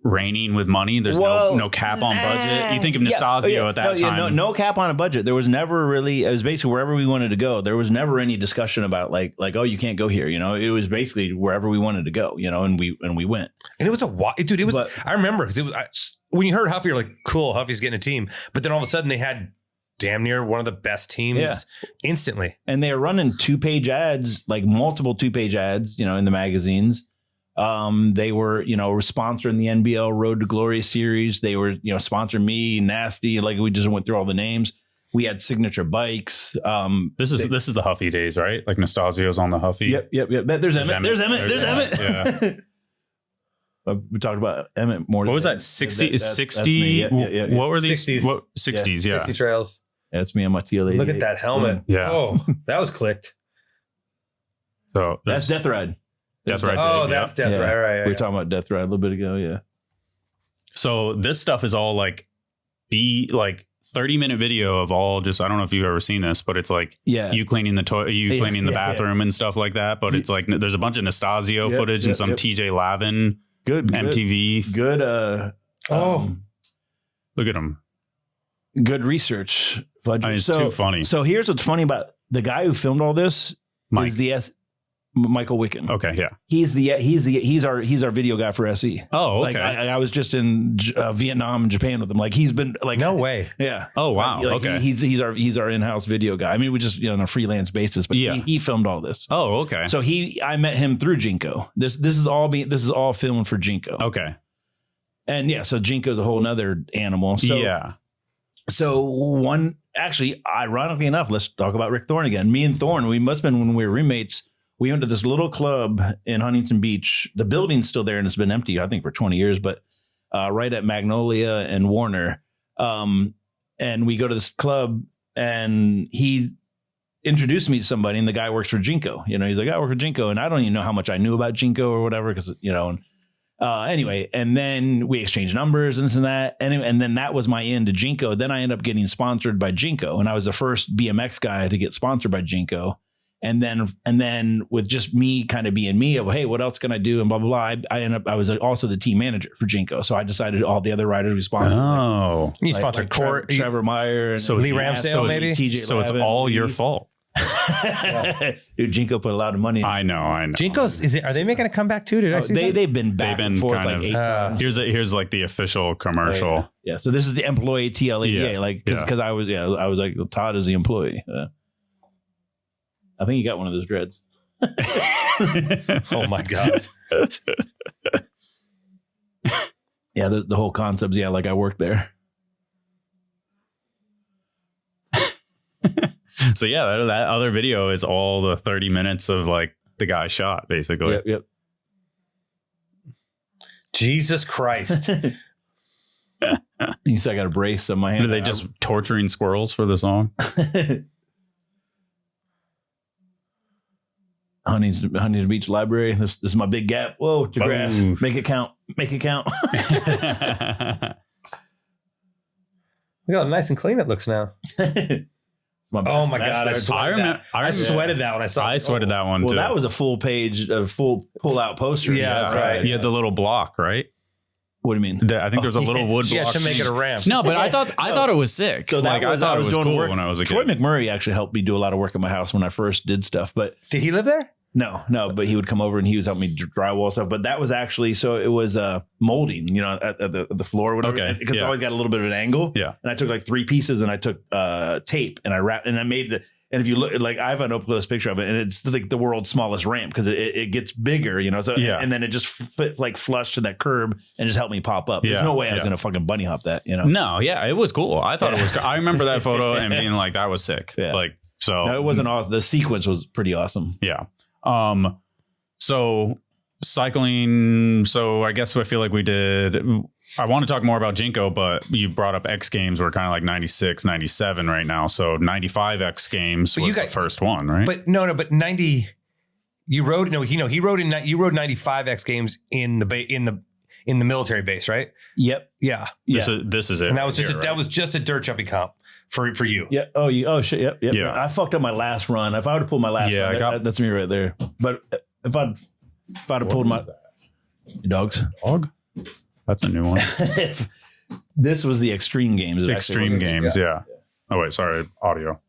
raining with money? There's no cap on budget. You think of Nastazio at that time. No cap on a budget. There was never really, it was basically wherever we wanted to go. There was never any discussion about like, oh, you can't go here. You know, it was basically wherever we wanted to go, you know, and we went. And it was dude, it was, I remember because it was, when you heard Huffy, you're like, cool, Huffy's getting a team. But then all of a sudden they had damn near one of the best teams instantly. And they were running 2-page ads, like multiple 2-page ads, you know, in the magazines. They were, you know, sponsoring the NBL Road to Glory series. They were, you know, sponsoring me, Nasty. Like we just went through all the names. We had signature bikes. This is the Huffy days, right? Like Nastasio's on the Huffy. Yep. There's Emmett. There's Emmett. Yeah. We talked about Emmett more. What was that? 60? 60? What were these? 60s. 60s, yeah. 60 trails. That's me on my TL88. Look at that helmet. Yeah. Oh, that was clicked. So that's Death Ride. Death Ride. Oh, Dave, that's yeah. Death Ride. Right. We were talking about Death Ride a little bit ago. Yeah. So this stuff is all like 30-minute video of all just, I don't know if you've ever seen this, but it's like you cleaning the cleaning the bathroom and stuff like that. But it's like there's a bunch of Nastasio footage and some TJ Lavin MTV. Good. Look at him. Good research. It's too funny. So here's what's funny about the guy who filmed all this is Michael Wicken. Okay, yeah. He's our video guy for SE. Oh, okay. Like I was just in Vietnam and Japan with him. Like he's been like no way. Yeah. Oh wow. Like, okay. He's our in-house video guy. I mean, we just on a freelance basis, but he filmed all this. Oh, okay. So I met him through JNCO. This is all filmed for JNCO. Okay. And so JNCO is a whole nother animal. So So actually, ironically enough, let's talk about Rick Thorne again. Me and Thorne, we must have been when we were roommates. We went to this little club in Huntington Beach. The building's still there and it's been empty, I think, for 20 years, but right at Magnolia and Warner. And we go to this club and he introduced me to somebody and the guy works for JNCO. He's like, I work for JNCO. And I don't even know how much I knew about JNCO or whatever, because, anyway, and then we exchanged numbers and this and that. And then that was my end to JNCO. Then I ended up getting sponsored by JNCO. And I was the first BMX guy to get sponsored by JNCO. And then with just me kind of being me of, hey, what else can I do? And blah, blah, blah. I was also the team manager for JNCO. So I decided all the other riders we sponsored. Oh, you sponsored Trevor Meyer. And Lee Ramsdale, maybe? TJ so it's all your fault. Dude, JNCO put a lot of money. I know. JNCO's, are they making a comeback too? Did I see they've been back and forth kind like of, 8 times. Here's like the official commercial. Yeah. So this is the employee TLEA. Because I was like, well, Todd is the employee. I think he got one of those dreads. Oh my God. Yeah, the whole concept. Yeah, like I worked there. So that other video is all the 30 minutes of like the guy shot, basically. Yep. Jesus Christ. You said I got a brace on my hand. Are they just torturing squirrels for the song? Huntington Beach Library. This is my big gap. Whoa, to grass. Make it count. Make it count. Look how nice and clean it looks now. Oh my God. I sweated that when I saw it. I sweated that one too. Well, that was a full page, a full pull out poster. Yeah, that's right. You had the little block, right? What do you mean? I think there's a little wood block. Yeah, to make it a ramp. No, but I thought it was sick. So I thought it was cool work. when I was a kid. Troy McMurray actually helped me do a lot of work at my house when I first did stuff. But did he live there? No, but he would come over and he was helping me drywall stuff. But that was actually, so it was molding, at the floor or whatever. Okay. Because it's always got a little bit of an angle. Yeah. And I took like 3 pieces and I took tape and I wrapped and I made and if you look, like I have an up close picture of it and it's like the world's smallest ramp because it gets bigger, So and then it just fit like flush to that curb and just helped me pop up. There's no way I was going to fucking bunny hop that, No, yeah, it was cool. I thought it was. I remember that photo and being like, that was sick. Yeah. Like, so no, it wasn't awesome. The sequence was pretty awesome. Yeah. So cycling. So I guess I feel like we did. I want to talk more about JNCO, but you brought up X Games. We're kind of like 96, 97 right now. So 95 X Games was the first one, right? But but 90. You rode he rode in. You rode 95 X Games in the military base, right? Yep. Yeah. This is it. And that was that was just a dirt jumping comp for you. Yeah. Oh shit. Yep. Yeah. I fucked up my last run. If I would have pulled my last run, that's me right there. But if I'd have pulled my dogs. Dog? That's a new one. This was the Extreme Games. Extreme Games, yeah. Oh, wait, sorry. Audio.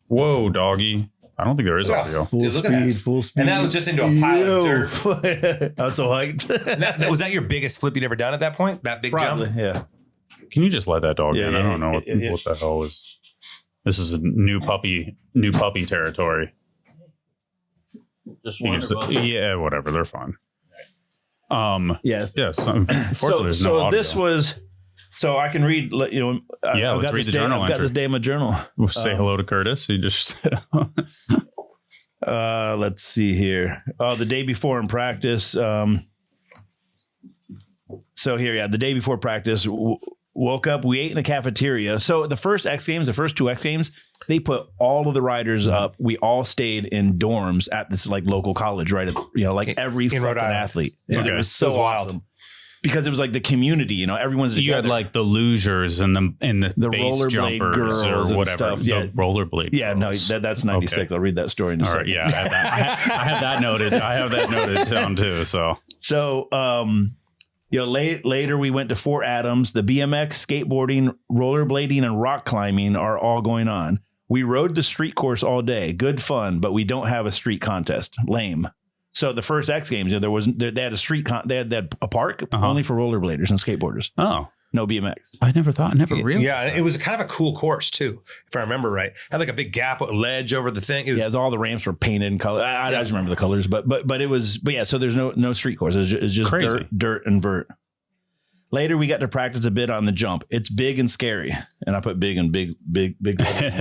Whoa, doggy. I don't think there is audio. Full speed. And that was just into a pile of dirt. I was so hyped. Was that your biggest flip you'd ever done at that point? That big Probably, jump? Yeah. Can you just let that dog in? Yeah, I don't know what the hell is. This is a new puppy territory. Just yeah, whatever. They're fine. Yeah. Yes. Unfortunately, there's no audio. This was. So I can read. Let's read the journal. I've got this day in my journal. We'll say hello to Curtis. He just. Let's see here. The day before in practice. So here, the day before practice, woke up. We ate in the cafeteria. So the first two X Games, they put all of the riders up. We all stayed in dorms at this like local college, right? Like every fucking athlete. And it was so awesome. Because it was like the community, everyone's together. You had like the losers and the base rollerblade jumpers girls or whatever. and stuff. Yeah. The rollerblade. Yeah, girls. no, that's 96. Okay. I'll read that story in a second. Right, yeah, I have that noted. I have that noted down too. So, later we went to Fort Adams. The BMX, skateboarding, rollerblading, and rock climbing are all going on. We rode the street course all day. Good fun, but we don't have a street contest. Lame. So the first X Games, they had a street they had a park only for rollerbladers and skateboarders. Oh, no BMX. I never realized. Yeah, it was kind of a cool course too, if I remember right. Had like a big gap, ledge over the thing. All the ramps were painted in color. I just remember the colors, but yeah. So there's no street course. It's just dirt and vert. Later, we got to practice a bit on the jump. It's big and scary, and I put big and big.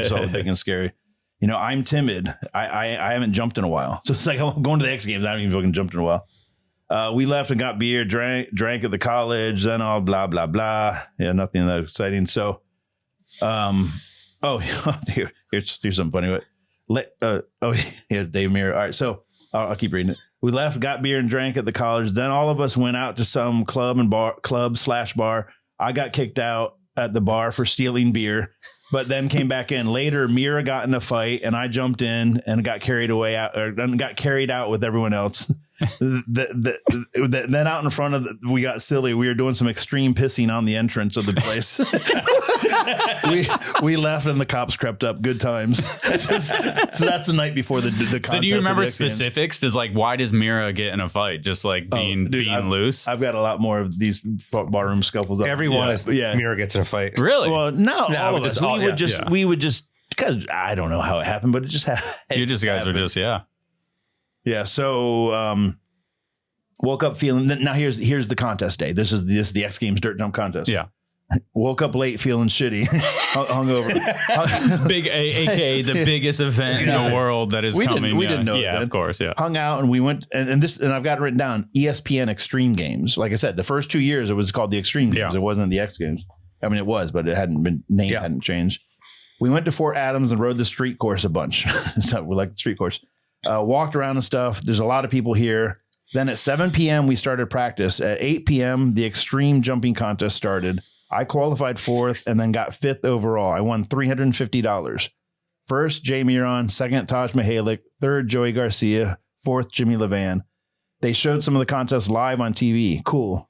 So big and scary. I'm timid. I haven't jumped in a while. So it's like I'm going to the X Games. I haven't even fucking jumped in a while. We left and got beer, drank at the college, then all blah, blah, blah. Yeah, nothing that exciting. So, here's something funny. Dave Mirror. All right. So I'll keep reading it. We left, got beer and drank at the college. Then all of us went out to some club/bar. I got kicked out at the bar for stealing beer, but then came back in. Later, Mira got in a fight, and I jumped in and got carried out with everyone else. Then out in front we got silly. We were doing some extreme pissing on the entrance of the place. we left and the cops crept up. Good times. So that's the night before the contest. So do you remember specifics? Why does Mira get in a fight? Just like being loose? I've got a lot more of these barroom scuffles. Everyone Mira gets in a fight. Really? Well, no, all of us. We would just because I don't know how it happened, but it just happened. You guys were just Yeah. So, woke up feeling. Now here's the contest day. This is the X Games dirt jump contest. Yeah. Woke up late feeling shitty, hungover. Big AKA the biggest event in the world that is coming. We didn't know. Yeah, of course. Yeah. Hung out and we went and I've got it written down. ESPN Extreme Games. Like I said, the first 2 years it was called the Extreme Games. It wasn't the X Games. I mean, it was, but it hadn't changed. We went to Fort Adams and rode the street course a bunch. So we like the street course. Walked around and stuff. There's a lot of people here. Then at 7 p.m. we started practice. At 8 p.m. the extreme jumping contest started. I qualified 4th and then got 5th overall. I won $350. First, Jay Miron. Second, Taj Mihalik. Third, Joey Garcia. Fourth, Jimmy Levan. They showed some of the contests live on TV. Cool.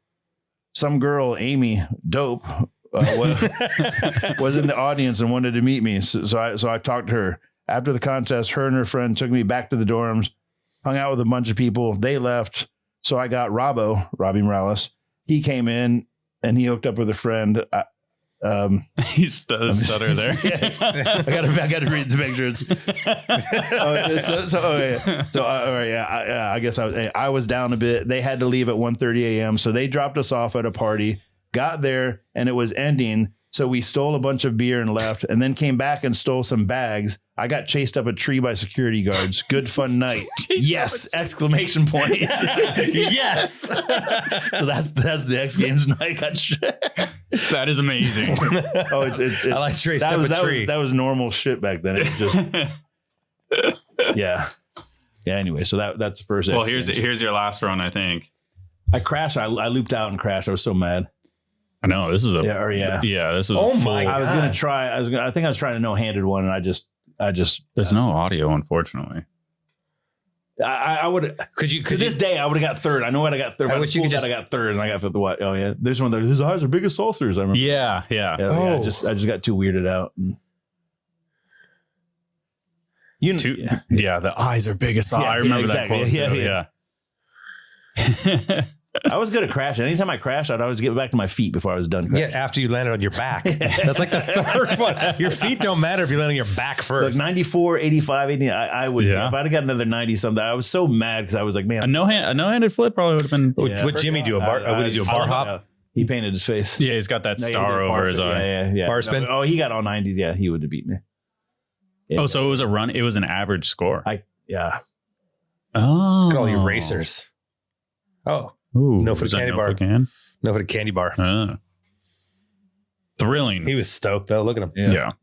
Some girl, Amy, dope, was in the audience and wanted to meet me. So I talked to her. After the contest, her and her friend took me back to the dorms, hung out with a bunch of people. They left. So I got Robbie Morales. He came in and he hooked up with a friend. He's stutter there. I gotta read to make sure it's. I guess I was down a bit. They had to leave at 1:30 a.m. So they dropped us off at a party. Got there and it was ending. So we stole a bunch of beer and left, and then came back and stole some bags. I got chased up a tree by security guards. Good fun night. Yes! Exclamation point. Yes. So that's the X Games night. That is amazing. Oh, it's I like chased up a tree. That was normal shit back then. It was just yeah. Anyway, so that's the first. Well, here's your last run, I think. I crashed. I looped out and crashed. I was so mad. I know this is a this is oh my God. I was gonna try. I think I was trying a no-handed one, and I just there's no audio, unfortunately. I would to this day I would have got third. I know what I got third. I wish you could I got third and I got fifth. What? Oh yeah, there's one there. His eyes are big as saucers. I remember. Yeah. I just got too weirded out. The eyes are big as saucers. I remember that quote. Yeah. I was good at crashing. Anytime I crashed, I'd always get back to my feet before I was done crashing. Yeah, after you landed on your back. That's like the third one. Your feet don't matter if you land on your back first. Like 94, 85, 80, I would. Yeah. If I'd have got another 90 something, I was so mad because I was like, man. A no-handed flip probably would have been. Yeah. Would Jimmy do a bar? Would he do a bar hop? He painted his face. Yeah, he's got that star over his eye. Yeah. Bar spin? No, he got all 90s. Yeah, he would have beat me. Yeah. Oh, so it was a run. It was an average score. Yeah. Oh. Look at all you racers. Oh. Ooh, no for the candy bar. No for the candy bar. Thrilling. He was stoked though. Look at him. Yeah.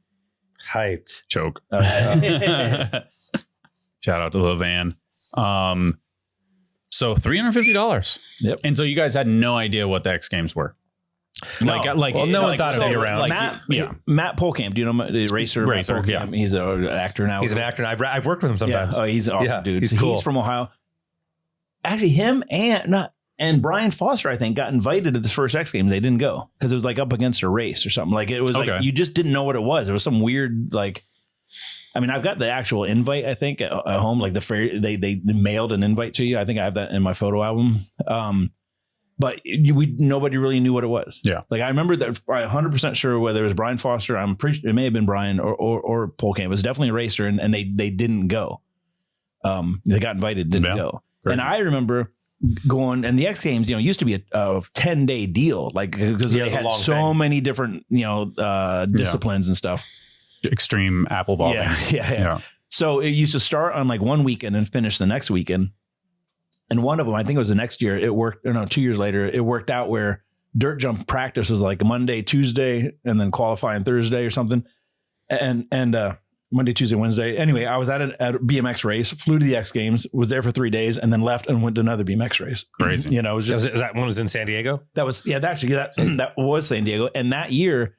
Hyped. Choke. Shout out to Lil Van. So $350. Yep. And so you guys had no idea what the X Games were. No one thought it'd be around. Matt Polkamp, do you know the racer? Racer, Matt Polkamp? yeah. He's an actor now. He's an actor, and I've worked with him sometimes. Yeah. Oh, he's an awesome dude. He's cool. He's from Ohio. Actually, him and Brian Foster, I think, got invited to this first X Games. They didn't go because it was like up against a race or something. Like it was like you just didn't know what it was. It was some weird like. I mean, I've got the actual invite. I think at home, like they mailed an invite to you. I think I have that in my photo album. But nobody really knew what it was. Yeah, like I remember that. I'm 100% sure whether it was Brian Foster. I'm pretty sure it may have been Brian or Polkamp. It was definitely a racer, and they didn't go. They got invited, didn't go. Great. And I remember going, and the X Games, used to be a 10-day deal, like because they had so many different, disciplines and stuff. Extreme apple ball. Yeah. So it used to start on like one weekend and finish the next weekend. And one of them, I think it was the next year, it worked, 2 years later, it worked out where dirt jump practice was like Monday, Tuesday, and then qualifying Thursday or something. And Monday, Tuesday, Wednesday. Anyway, I was at a BMX race, flew to the X Games, was there for 3 days, and then left and went to another BMX race. Crazy. It was just. Is that one was in San Diego? That was, that was San Diego. And that year,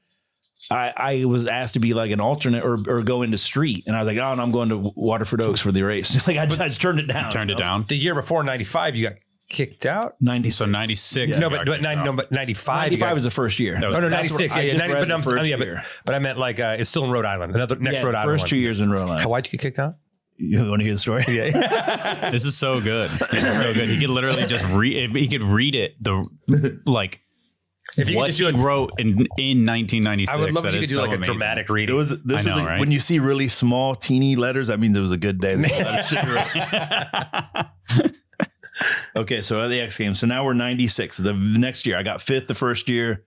I was asked to be like an alternate or go into street. And I was like, oh, no, I'm going to Waterford Oaks for the race. Like I just turned it down. Turned it down. The year before 95, you got kicked out. 96. So 96. Yeah. No, but 95. 95 was the first year. Oh, no, 96. But I meant like it's still in Rhode Island. Next Rhode Island. First 2 years in Rhode Island. Why'd you get kicked out? You want to hear the story? Yeah. This is so good. It's so good. He could literally just he could read it. If you what he wrote in 1996. I would love if you could do like a dramatic reading. This was right? When you see really small, teeny letters, that means it was a good day. Okay, so at the X Games. So now we're 96. The next year, I got 5th the first year.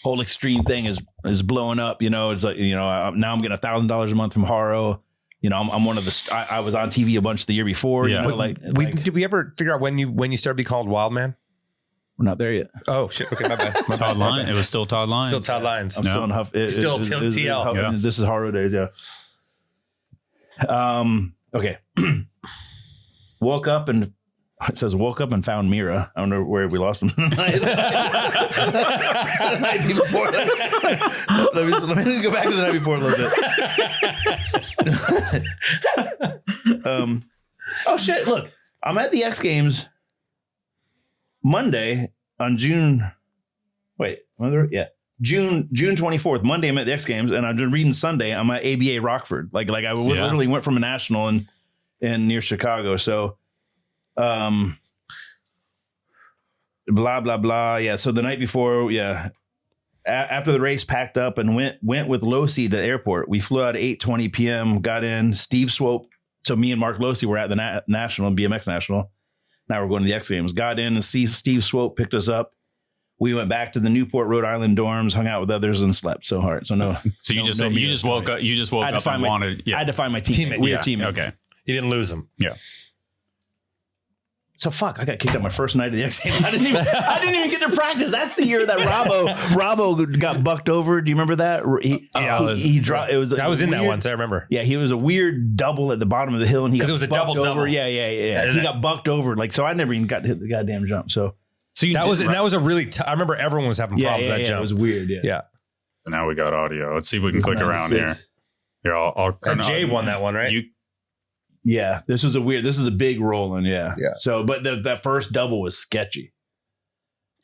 Whole extreme thing is blowing up. It's like, now I'm getting $1,000 a month from Haro. I'm one of the. I was on TV a bunch the year before. Yeah. Did we ever figure out when you started being called Wildman? We're not there yet. Oh shit! Okay, my bad. Todd Lyons. It was still Todd Lyons. Still Todd Lyons. I'm still in Huff. Still TL. This is Haro days. Yeah. Okay. Woke up and found Mira. I don't know where we lost him. The night before. Let me go back to the night before a little bit. Oh shit! Look, I'm at the X Games Monday on June 24th. Monday I'm at the X Games, and I'm just reading Sunday. I'm at ABA Rockford. Like I literally went from a national in near Chicago. So. Blah blah blah. Yeah. So the night before, after the race, packed up and went with Losi to the airport. We flew out at 8:20 p.m. Got in. Steve Swope. So me and Mark Losi were at the national BMX national. Now we're going to the X Games. Got in and Steve Swope picked us up. We went back to the Newport, Rhode Island dorms, hung out with others, and slept so hard. So no. So you just woke up. You just woke up and wanted. Yeah. I had to find my teammate. We were teammates. Okay. You didn't lose them. Yeah. So fuck, I got kicked out my first night of the X Games. I didn't even get to practice. That's the year that Robbo got bucked over. Do you remember that? He dropped. It was. I was in that once. I remember. Yeah, he was a weird double at the bottom of the hill, and he got it was a bucked double. over. Yeah. He got bucked over. So I never even got to hit the goddamn jump. So that was a really. I remember everyone was having problems with that jump. It was weird. Yeah. So now we got audio. Let's see if we can click around here. Here, I'll Jay won that one, right? Yeah, this is a big rolling. Yeah. So, but that first double was sketchy.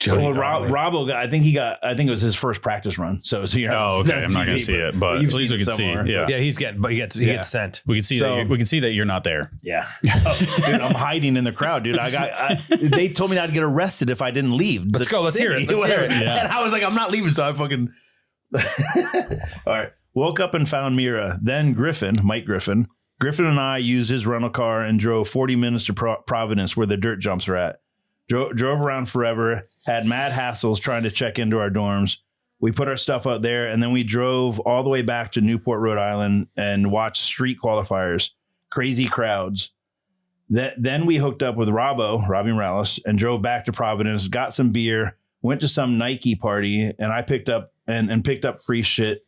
Well, Robbo got, I think it was his first practice run. So okay. I'm not going to see it, but at least we can see. Yeah. He gets sent. We can see that you're not there. Yeah. Dude, I'm hiding in the crowd, dude. They told me I'd get arrested if I didn't leave. Let's go. Let's hear it. Yeah. And I was like, I'm not leaving. So I fucking, all right. Woke up and found Mira. Then Mike Griffin and I used his rental car and drove 40 minutes to Providence where the dirt jumps are at. Drove around forever, had mad hassles trying to check into our dorms. We put our stuff out there, and then we drove all the way back to Newport, Rhode Island, and watched street qualifiers, crazy crowds. Then we hooked up with Robbie Morales, and drove back to Providence, got some beer, went to some Nike party, and I picked up and picked up free shit.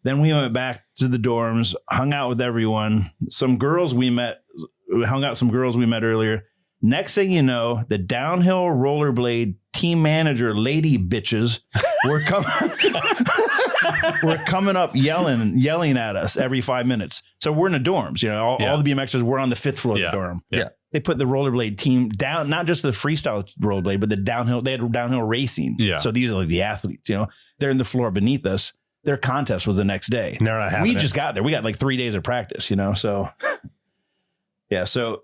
Then we went back to the dorms, hung out with everyone. Some girls we met earlier. Next thing you know, the downhill rollerblade team manager lady bitches were coming up yelling at us every 5 minutes. So we're in the dorms, all the BMXers were on the 5th floor of the dorm. Yeah. They put the rollerblade team down, not just the freestyle rollerblade, but the downhill. They had downhill racing. Yeah. So these are like the athletes, they're in the floor beneath us. Their contest was the next day. They're not having we just got there. We got like 3 days of practice, so yeah. So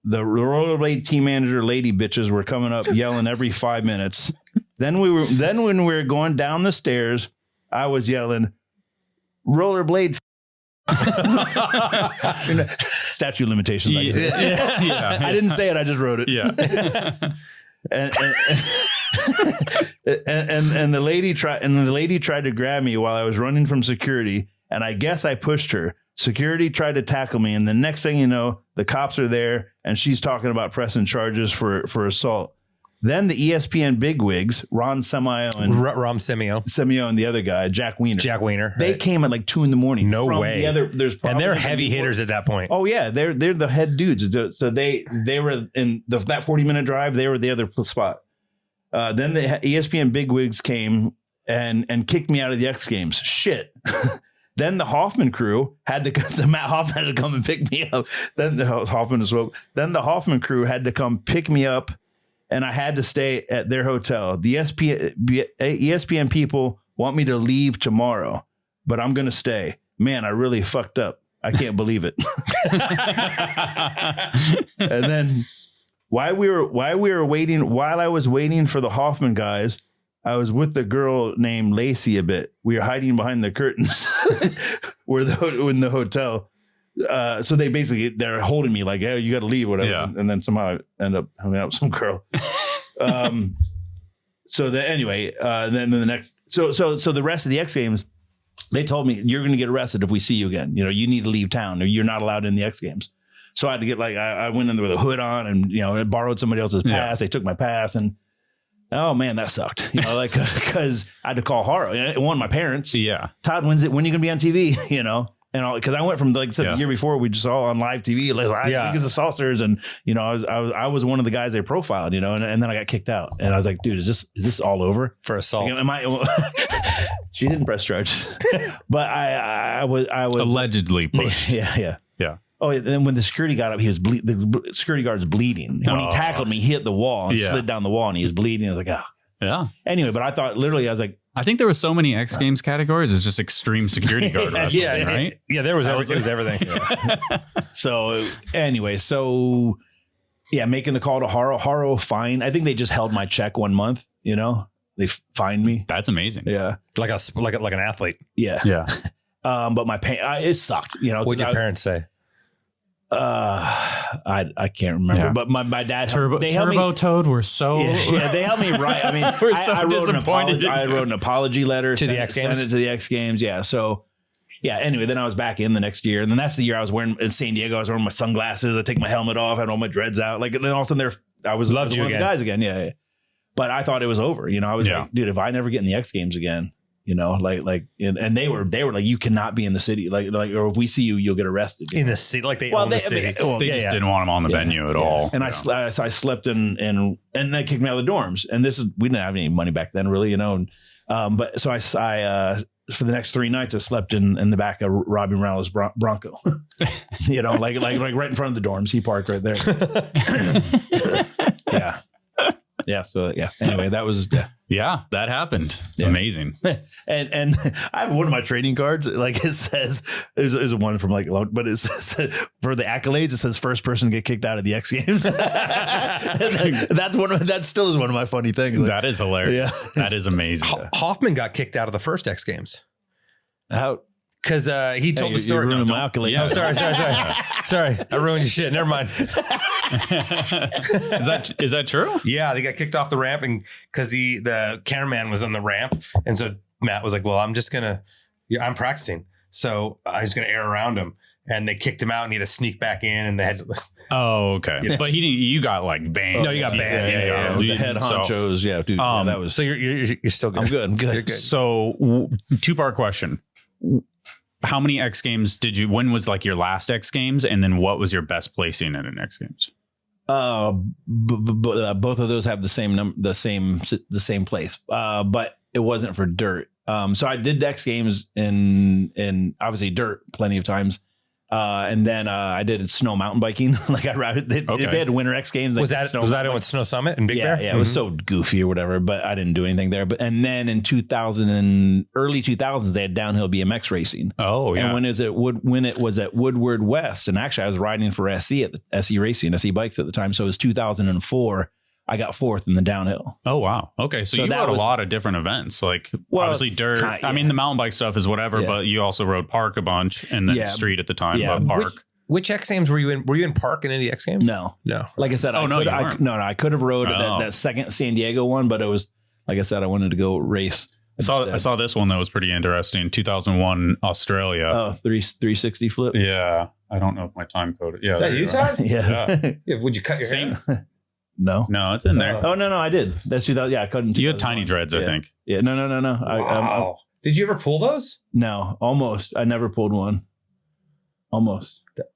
the rollerblade team manager lady bitches were coming up yelling every 5 minutes. Then when we were going down the stairs, I was yelling, rollerblade. Statute of limitations. Yeah. I didn't say it. I just wrote it. Yeah. and the lady tried to grab me while I was running from security, and I guess I pushed her. Security tried to tackle me, and the next thing you know, the cops are there, and she's talking about pressing charges for assault. Then the ESPN bigwigs, Ron Semio and the other guy, Jack Weiner. They came at like 2 a.m. No way. And they're heavy hitters at that point. Oh yeah, they're the head dudes. So they were in that 40-minute drive. They were the other spot. Then the ESPN bigwigs came and kicked me out of the X Games. Shit. Then the Hoffman crew Matt Hoffman had to come and pick me up. Then the Hoffman crew had to come pick me up, and I had to stay at their hotel. The ESPN people want me to leave tomorrow, but I'm going to stay. Man, I really fucked up. I can't believe it. And then while I was waiting for the Hoffman guys, I was with the girl named Lacey a bit. We were hiding behind the curtains in the hotel. So they're holding me like, hey, you got to leave, whatever. Yeah. And then somehow I end up hanging out with some girl. So then the next, so the rest of the X Games, they told me, you're going to get arrested if we see you again. You need to leave town, or you're not allowed in the X Games. So I had to get I went in there with a hood on, and I borrowed somebody else's pass. They took my pass, and oh man, that sucked. Because I had to call Haro. One, my parents. Yeah. Todd, when are you going to be on TV? And all, because I went from the year before, we just saw on live TV, I think it's the Saucers, and I was one of the guys they profiled, and then I got kicked out, and I was like, dude, is this all over for assault? She didn't press charges, but I was allegedly pushed. Yeah. Oh, and then when the security got up, the security guard was bleeding. When he tackled me, he hit the wall and slid down the wall, and he was bleeding. I was like, oh. Yeah. Anyway, but I thought literally, I was like, I think there were so many X Games categories. It's just extreme security guard wrestling, right? Yeah, it was everything. So anyway, making the call to Haro fine. I think they just held my check 1 month. They fined me. That's amazing. Yeah, like an athlete. Yeah. But my it sucked. What'd your parents say? I can't remember, but my dad Turbo Toad were so they helped me write. I mean, we're so disappointed. I wrote an apology letter to the X Games. Sent it to the X Games. Yeah. So anyway, then I was back in the next year, and then that's the year I was wearing in San Diego. I was wearing my sunglasses. I take my helmet off. I had all my dreads out. And then all of a sudden I was one of the guys again. Yeah. But I thought it was over. I was like, dude, if I never get in the X Games again. And they were like, you cannot be in the city, or if we see you, you'll get arrested. In the city, they own the city. They just didn't want him on the venue at all. And I slept in, and they kicked me out of the dorms. And we didn't have any money back then, really, but so I for the next 3 nights, I slept in the back of Robbie Morales' Bronco, like right in front of the dorms. He parked right there. Yeah. Yeah. So anyway, that was that happened. Amazing. And I have one of my trading cards. Like it says, there's one from but it says for the accolades, it says first person to get kicked out of the X Games. That still is one of my funny things. That is hilarious. Yeah. That is amazing. Hoffman got kicked out of the first X Games. How? Because he told the story. My accolade. Yeah. Oh, sorry. I ruined your shit. Never mind. Is that true? Yeah, they got kicked off the ramp, and because the cameraman was on the ramp, and so Matt was like, "Well, I'm practicing." So I was going to air around him, and they kicked him out, and he had to sneak back in, and they had to. Oh, okay. But he didn't. You got like banned. No, you got banned. Yeah. The head honchos. Yeah, dude. That was. So you're still good. I'm good. I'm good. You're good. So 2-part question. How many X Games did you? When was like your last X Games, and then what was your best placing at an X Games? Both of those have the same place, but it wasn't for dirt. So I did X Games in obviously dirt plenty of times. And then I did snow mountain biking. Like I routed. They had Winter X Games. Was that on Snow Summit in Big Bear? Yeah, it was so goofy or whatever. But I didn't do anything there. But and then in early 2000s, they had downhill BMX racing. Oh yeah. And when it was at Woodward West, and actually I was riding for SE Bikes at the time. So it was 2004. I got 4th in the downhill. Oh, wow. Okay. So you rode a lot of different events, like obviously dirt. I mean, the mountain bike stuff is whatever, but you also rode park a bunch and then street at the time, but park. Which X Games were you in? Were you in park in any of the X Games? No. Like I said, I could have rode that second San Diego one, but it was, like I said, I wanted to go race. I saw this one that was pretty interesting. 2001 Australia. Oh, 360 flip. Yeah. I don't know if my time code. Yeah. Is that you, Todd? Yeah. Would you cut your hair? No, it's in there. Oh no, I did. That's 2000. Yeah, I couldn't. You had tiny dreads, I think. Yeah, no. Wow. Did you ever pull those? No, almost. I never pulled one. Almost. It's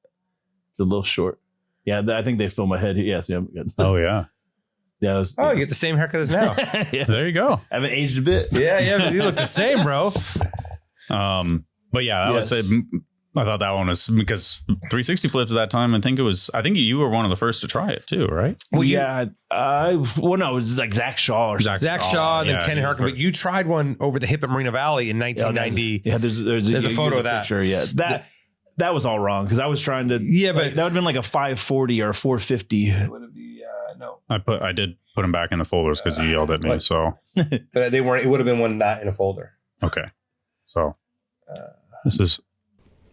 a little short. Yeah, I think they filmed my head. Yes, yeah, I'm good. Oh yeah. Yeah. You get the same haircut as now. There you go. I haven't aged a bit. Yeah, you look the same, bro. But yeah, I thought that one was because 360 flips at that time. I think you were one of the first to try it too, right? Well, yeah. No, it was like Zach Shaw or something. Zach Shaw and then Kenny Harkin. But you tried one over the hip at Marina Valley in 1990. Yeah, there's a photo of that. Sure, yeah. That was all wrong because I was trying to. Yeah, but that would have been like a 540 or a 450. Would it be? No. I did put them back in the folders because you yelled at me. So, but they weren't. It would have been one not in a folder. Okay, so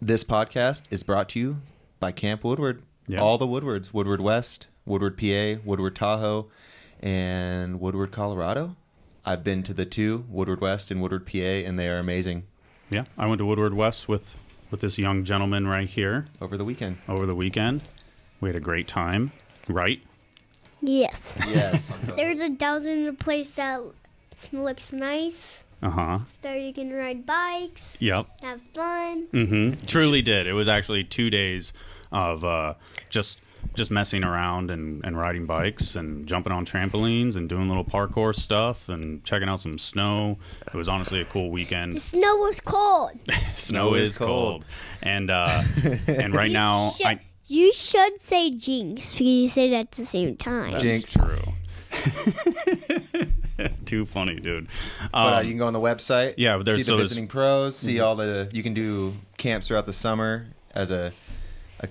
This podcast is brought to you by Camp Woodward. Yeah. All the Woodwards, Woodward West, Woodward PA, Woodward Tahoe, and Woodward, Colorado. I've been to the 2, Woodward West and Woodward PA, and they are amazing. Yeah, I went to Woodward West with this young gentleman right here. Over the weekend. We had a great time, right? Yes. Yes. There's a dozen in a place that looks nice. There you can ride bikes. Yep. Have fun. Mm-hmm. Truly did. It was actually 2 days of just messing around and riding bikes and jumping on trampolines and doing little parkour stuff and checking out some snow. It was honestly a cool weekend. The snow was cold. Snow is cold. And right now you should say jinx because you say it at the same time. That's jinx. True. Too funny, dude. But you can go on the website. Yeah, see the visiting pros. See all the. You can do camps throughout the summer as a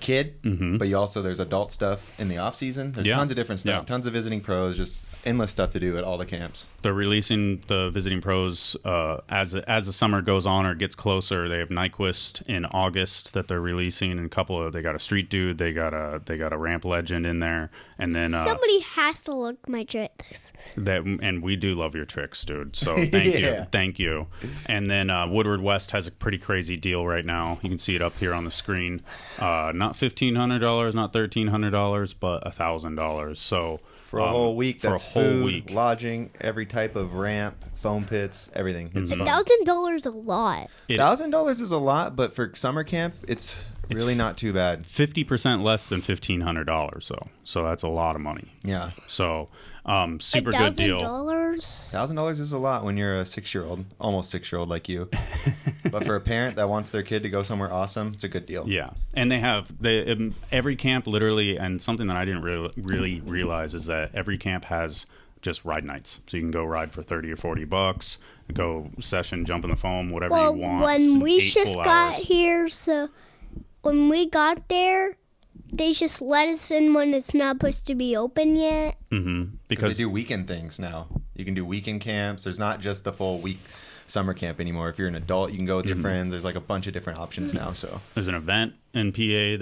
kid, but you also there's adult stuff in the off season. There's tons of different stuff. Tons of visiting pros. Just endless stuff to do at all the camps. They're releasing the visiting pros as the summer goes on or gets closer. They have Nyquist in August that they're releasing, and they got a street dude, they got a ramp legend in there, and then somebody has to look my tricks. And we do love your tricks, dude. So thank you. And then Woodward West has a pretty crazy deal right now. You can see it up here on the screen. Not $1,500, not $1,300, but $1,000. So. For a whole week, that's food, lodging, every type of ramp, foam pits, everything. It's $1,000 a lot. $1,000 is a lot, but for summer camp, it's really not too bad. 50% less than $1,500, so that's a lot of money. Yeah. So super good deal. $1,000 is a lot when you're a 6-year-old, almost 6-year-old like you. But for a parent that wants their kid to go somewhere awesome, it's a good deal. Yeah, and they have every camp literally, and something that I didn't really realize is that every camp has just ride nights, so you can go ride for $30 or $40, go session, jump in the foam, whatever you want. When we just got here, so when we got there, they just let us in when it's not supposed to be open yet. Mm-hmm. Because they do weekend things now. You can do weekend camps. There's not just the full week summer camp anymore. If you're an adult, you can go with your friends. There's like a bunch of different options now. So there's an event in PA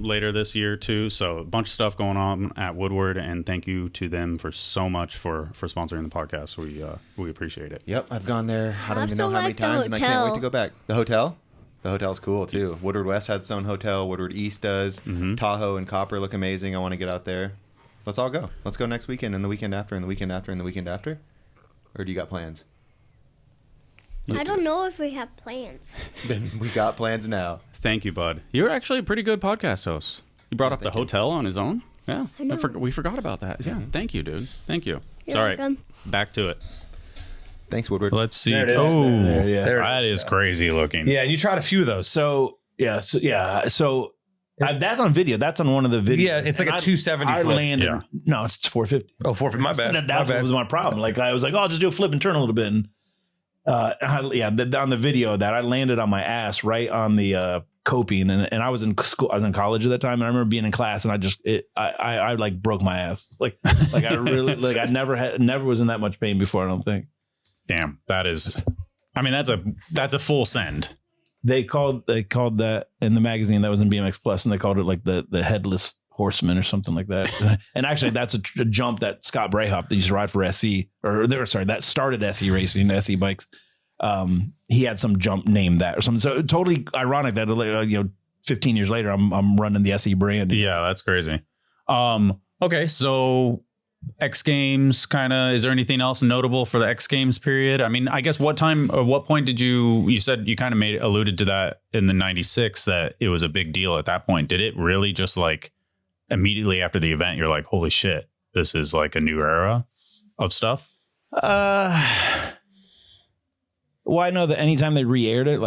later this year too. So a bunch of stuff going on at Woodward, and thank you to them for so much for sponsoring the podcast. We appreciate it. Yep, I've gone there. I don't even know how many times, and I can't wait to go back. The hotel? The hotel's cool too. Woodward West has its own hotel. Woodward East does. Tahoe and Copper look amazing. I want to get out there. Let's all go. Let's go next weekend and the weekend after and the weekend after and the weekend after. Or do you got plans? I don't know if we have plans. Then we got plans now. Thank you, bud. You're actually a pretty good podcast host. You brought up the hotel on his own. Yeah, we forgot about that. Yeah, thank you, dude. Thank you. You're All right, welcome. back to it. Thanks, Woodward. Let's see. There it is. Oh, There it that is crazy looking. Yeah, and you tried a few of those. So that's on video. That's on one of the videos. Yeah, it's like And a 270 I flip. landed. Yeah. No, it's 450. Oh, 450. My bad. That's what was my problem. Like I was like, oh, I'll just do a flip and turn a little bit. And on the video that I landed on my ass right on the coping, and I was in school. I was in college at that time, and I remember being in class, and I like broke my ass. Like I really like I never was in that much pain before. I don't think. Damn, that is. I mean, that's a full send. They called that in the magazine that was in BMX Plus, and they called it like the headless horseman or something like that. And actually, that's a jump that Scott Brayhop that used to ride for SE that started SE racing, SE bikes. He had some jump named that or something. So totally ironic that 15 years later, I'm running the SE brand. Yeah, that's crazy. Okay, so X Games kind of. Is there anything else notable for the X Games period? I mean, I guess what point did you said you kind of alluded to that in the 96 that it was a big deal at that point. Did it really just like immediately after the event, you're like, holy shit, this is like a new era of stuff? Well, I know that anytime they re-aired it,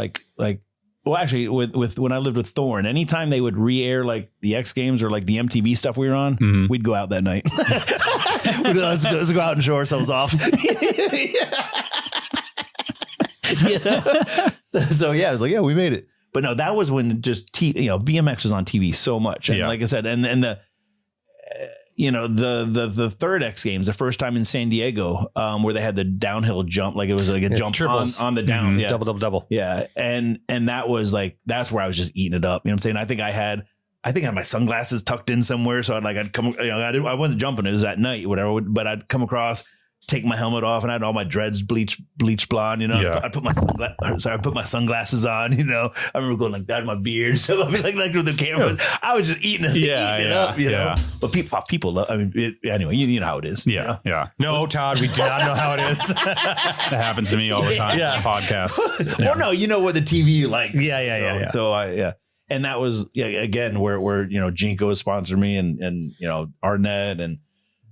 well, actually, with when I lived with Thorne, anytime they would re-air like the X Games or like the MTV stuff we were on, we'd go out that night. let's go out and show ourselves off. So yeah, I was like, yeah, we made it. But no, that was when just BMX was on TV so much, and like I said, and the. The third X Games, the first time in San Diego, where they had the downhill jump, like it was like a jump on the down, double. Yeah. And that was like, that's where I was just eating it up. You know what I'm saying? I think I had my sunglasses tucked in somewhere. So I'd come, I wasn't jumping. It was at night, whatever, but I'd come across, take my helmet off, and I had all my dreads bleach blonde, I put my sunglasses on, I remember going like that in my beard. So I'd be like with the camera, I was just eating it up, know. But people love, anyway, you know how it is. Yeah. Yeah. No, Todd, we do not know how it is. That happens to me all the time. Yeah. Podcast. Or no, you know what the TV like. Yeah. So and that was again where JNCO has sponsored me and Arnett and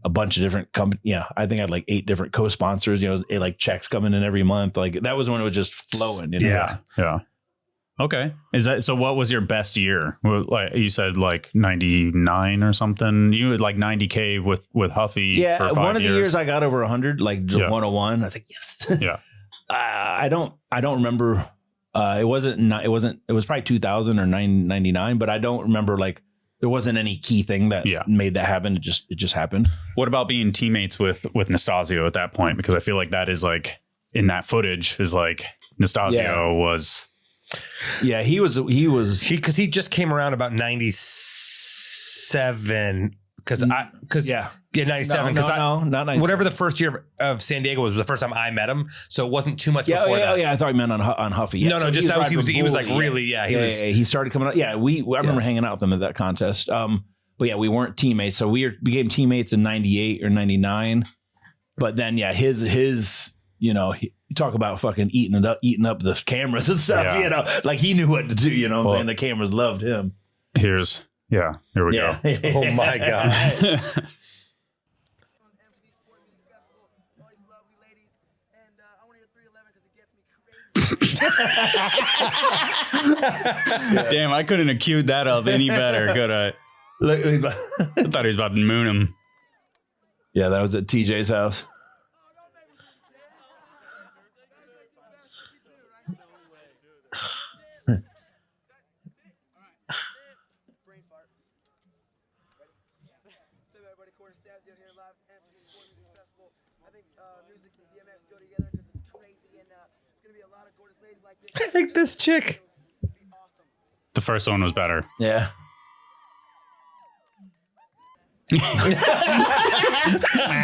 a bunch of different companies. Yeah, I think I had like 8 different co-sponsors, like checks coming in every month. Like that was when it was just flowing. Yeah. Okay. So what was your best year? Like you said, like 99 or something. You had like 90K with Huffy. Yeah. For 5 one of the years I got over 100, like 101. I was like, yes. Yeah. I don't remember. It was probably 2000 or 999, but I don't remember like, there wasn't any key thing that made that happen. It just happened. What about being teammates with Nastazio at that point? Because I feel like that is like in that footage is like Nastazio was. Yeah, he was because he just came around about 97. Because 97. Not 97. Whatever the first year of San Diego was the first time I met him. So it wasn't too much before that. Yeah, I thought he meant on Huffy. Yeah. No, just that he was like really, he started coming out. Yeah, I remember hanging out with him at that contest. But yeah, we weren't teammates. So we became teammates in 98 or 99. But then, his you talk about fucking eating up the cameras and stuff, like he knew what to do, what I'm saying? The cameras loved him. Here we go. Oh my God. Damn, I couldn't have queued that up any better, could I? I thought he was about to moon him. Yeah, that was at TJ's house. Nastazio here live at Music Festival. I think music and BMX go together because it's crazy and it's going to be a lot of gorgeous ladies like this. Like this chick. The first one was better. Yeah.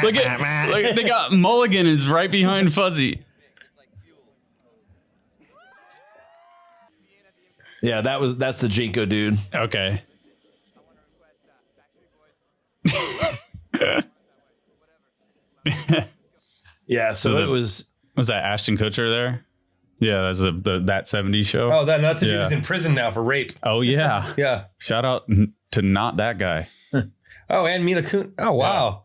Look, they got Mulligan is right behind Fuzzy. Yeah, that's the JNCO dude. Okay. Yeah, so it was that Ashton Kutcher there? Yeah, that's that 70s show. Oh, that's a dude who's in prison now for rape. Oh yeah. Yeah. Shout out to not that guy. Oh, and Mila Kunis. Oh, wow.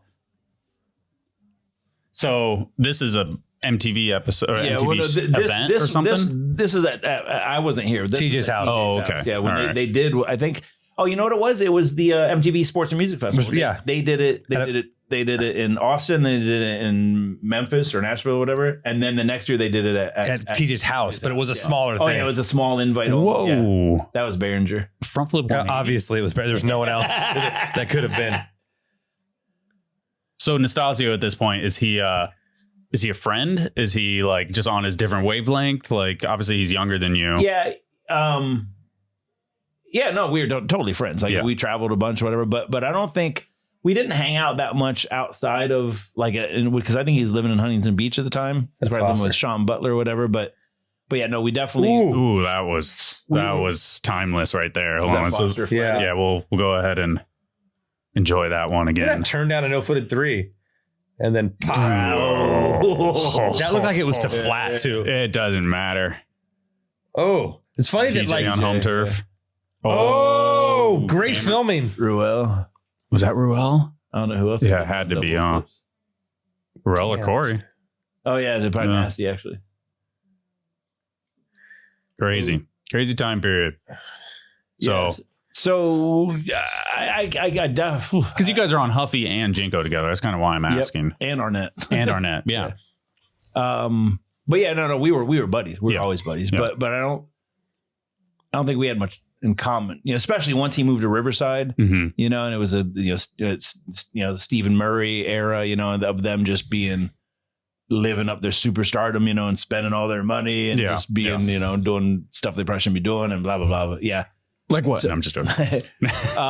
So this is a MTV episode or MTV event or something? This is I wasn't here. This TJ's is at house. Oh, TJ's okay. house. Yeah, when All right. they did, I think. Oh, you know what it was? It was the MTV Sports and Music Festival. Yeah. They did it. They did it in Austin. They did it in Memphis or Nashville or whatever. And then the next year they did it at TJ's house, but it was a smaller thing. Oh, yeah, it was a small invite. Whoa. Yeah, that was Behringer. Front flip. Yeah, obviously, it was better. There was no one else that could have been. So Nastazio at this point, is he a friend? Is he like just on his different wavelength? Like obviously he's younger than you. Yeah. Yeah, no, we were totally friends. Like we traveled a bunch or whatever, but I don't think we didn't hang out that much outside of like because I think he's living in Huntington Beach at the time. That's probably living with Sean Butler or whatever. But yeah, no, we definitely. Ooh, that was timeless right there. Hold on. So, yeah, we'll go ahead and enjoy that one again. Turn down a no-footed 3. And then that looked like it was to flat too. It doesn't matter. Oh, it's funny TJ that like on home turf. Oh, great filming. Ruel. Was that Ruel? I don't know who else. Yeah, it had to be on. Ruel or Corey. Oh yeah, they're probably nasty actually. Crazy time period. So I because you guys are on Huffy and JNCO together. That's kind of why I'm asking. And Arnett. Yeah. But yeah, no, we were buddies. We were always buddies. Yeah. But I don't think we had much in common. You know, especially once he moved to Riverside. Mm-hmm. You know, and it was the Stephen Murray era. You know, of them just living up their superstardom. You know, and spending all their money and just being doing stuff they probably shouldn't be doing and blah blah blah. But yeah. Like what? No, I'm just joking. But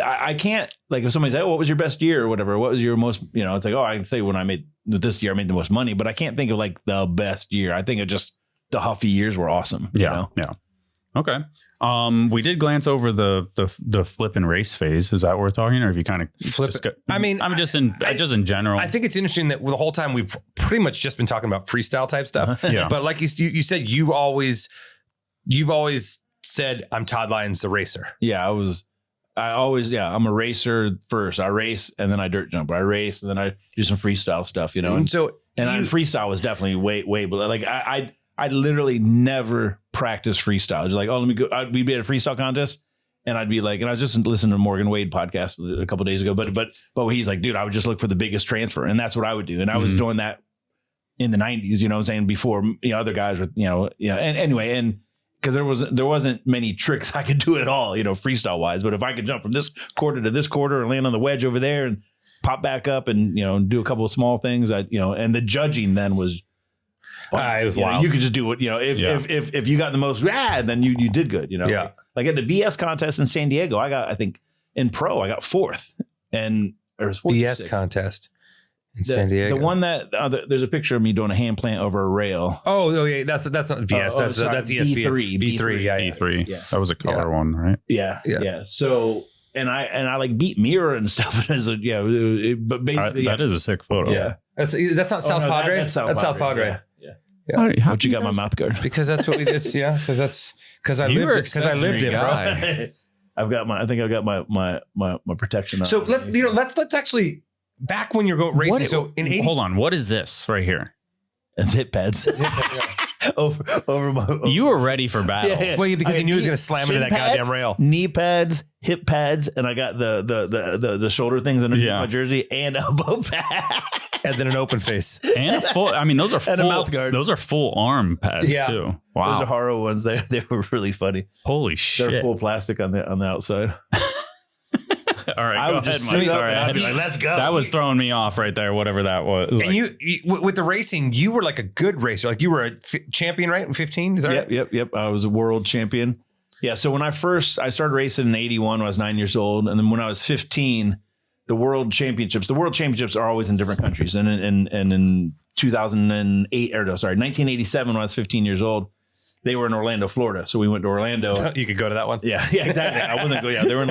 I can't, like, if somebody says, oh, what was your best year or whatever? What was your most, it's like, oh, I can say when I made this year, I made the most money, but I can't think of like the best year. I think of just the Huffy years were awesome. Yeah. Okay. We did glance over the flip and race phase. Is that what we're talking, or have you kind of flip? I mean, I'm just in general. I think it's interesting that the whole time we've pretty much just been talking about freestyle type stuff. Yeah. But like you said, you've always said, I'm Todd Lyons, the racer. Yeah, I'm a racer first. I race and then I dirt jump. I race and then I do some freestyle stuff, And freestyle was definitely way below. Like I literally never practiced freestyle. Just like, oh, let me go. We'd be at a freestyle contest and I'd be like, and I was just listening to Morgan Wade podcast a couple of days ago, but he's like, dude, I would just look for the biggest transfer. And that's what I would do. And I was doing that in the 90s, you know what I'm saying? Before, other guys were, and anyway, and because there wasn't many tricks I could do at all, freestyle wise. But if I could jump from this quarter to this quarter and land on the wedge over there and pop back up and do a couple of small things, and the judging then was it was wild. You could just do it. If you got the most, then you did good. Yeah. Like at the BS contest in San Diego, I got, I think in pro I got 4th, and there was BS contest. In San Diego. The one that there's a picture of me doing a hand plant over a rail. Oh yeah, that's not BS. That's ESPN. B3. Yeah, B3. Yeah. That was a color one, right? Yeah. So and I like beat Mirror and stuff. But basically that is a sick photo. Yeah, that's not South Padre. That's South Padre. Yeah. How you got my mouth guard? Because that's what we did. Yeah, because I lived it, bro. I've got my protection on. So let's actually. Back when you're going racing, so in 80, hold on, what is this right here? It's hip pads. over my. You were ready for battle. Yeah. Well, because he knew he was going to slam into that goddamn rail. Knee pads, hip pads, and I got the shoulder things underneath my jersey and elbow pad, and then an open face and a full. I mean, those are full, and a mouth guard. Those are full arm pads too. Wow, those are horror ones. They were really funny. Holy shit! They're full plastic on the outside. All right, I would just suit up and I'd be like, let's go. That was throwing me off right there, whatever that was. And you with the racing, you were like a good racer. Like you were a champion, right? In 15? Is that right? Yep. I was a world champion. Yeah. So when I started racing in 81 when I was 9 years old. And then when I was 15, the world championships are always in different countries. And in 1987, when I was 15 years old, they were in Orlando, Florida. So we went to Orlando. You could go to that one. Yeah, exactly. I wasn't going. Yeah, they were in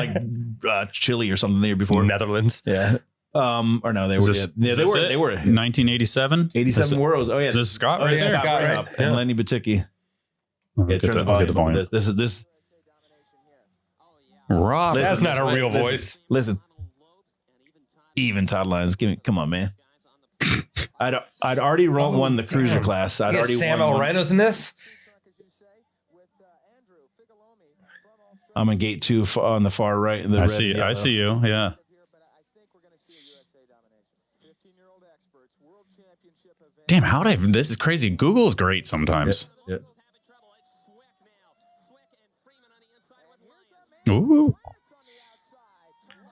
like Chile or something the year before. Netherlands. Yeah. Or no, they were. They were 1987. 87 Worlds. Oh yeah, Is this Scott Oh right yeah, there? Scott, right? Yeah. And Lenny Batiki. I'll Yeah, get turn the I'll get the volume. volume. This is this. Rock. That's Listen, not a real voice. Listen. Even Todd Lyons. Come on, man. I'd already won the cruiser class. I'd You got already Sam won one. Reynolds in this. I'm in gate 2 on the far right. The I red see. and yellow. I see you. Yeah. Damn, how did I? This is crazy. Google is great sometimes. Yeah. Ooh,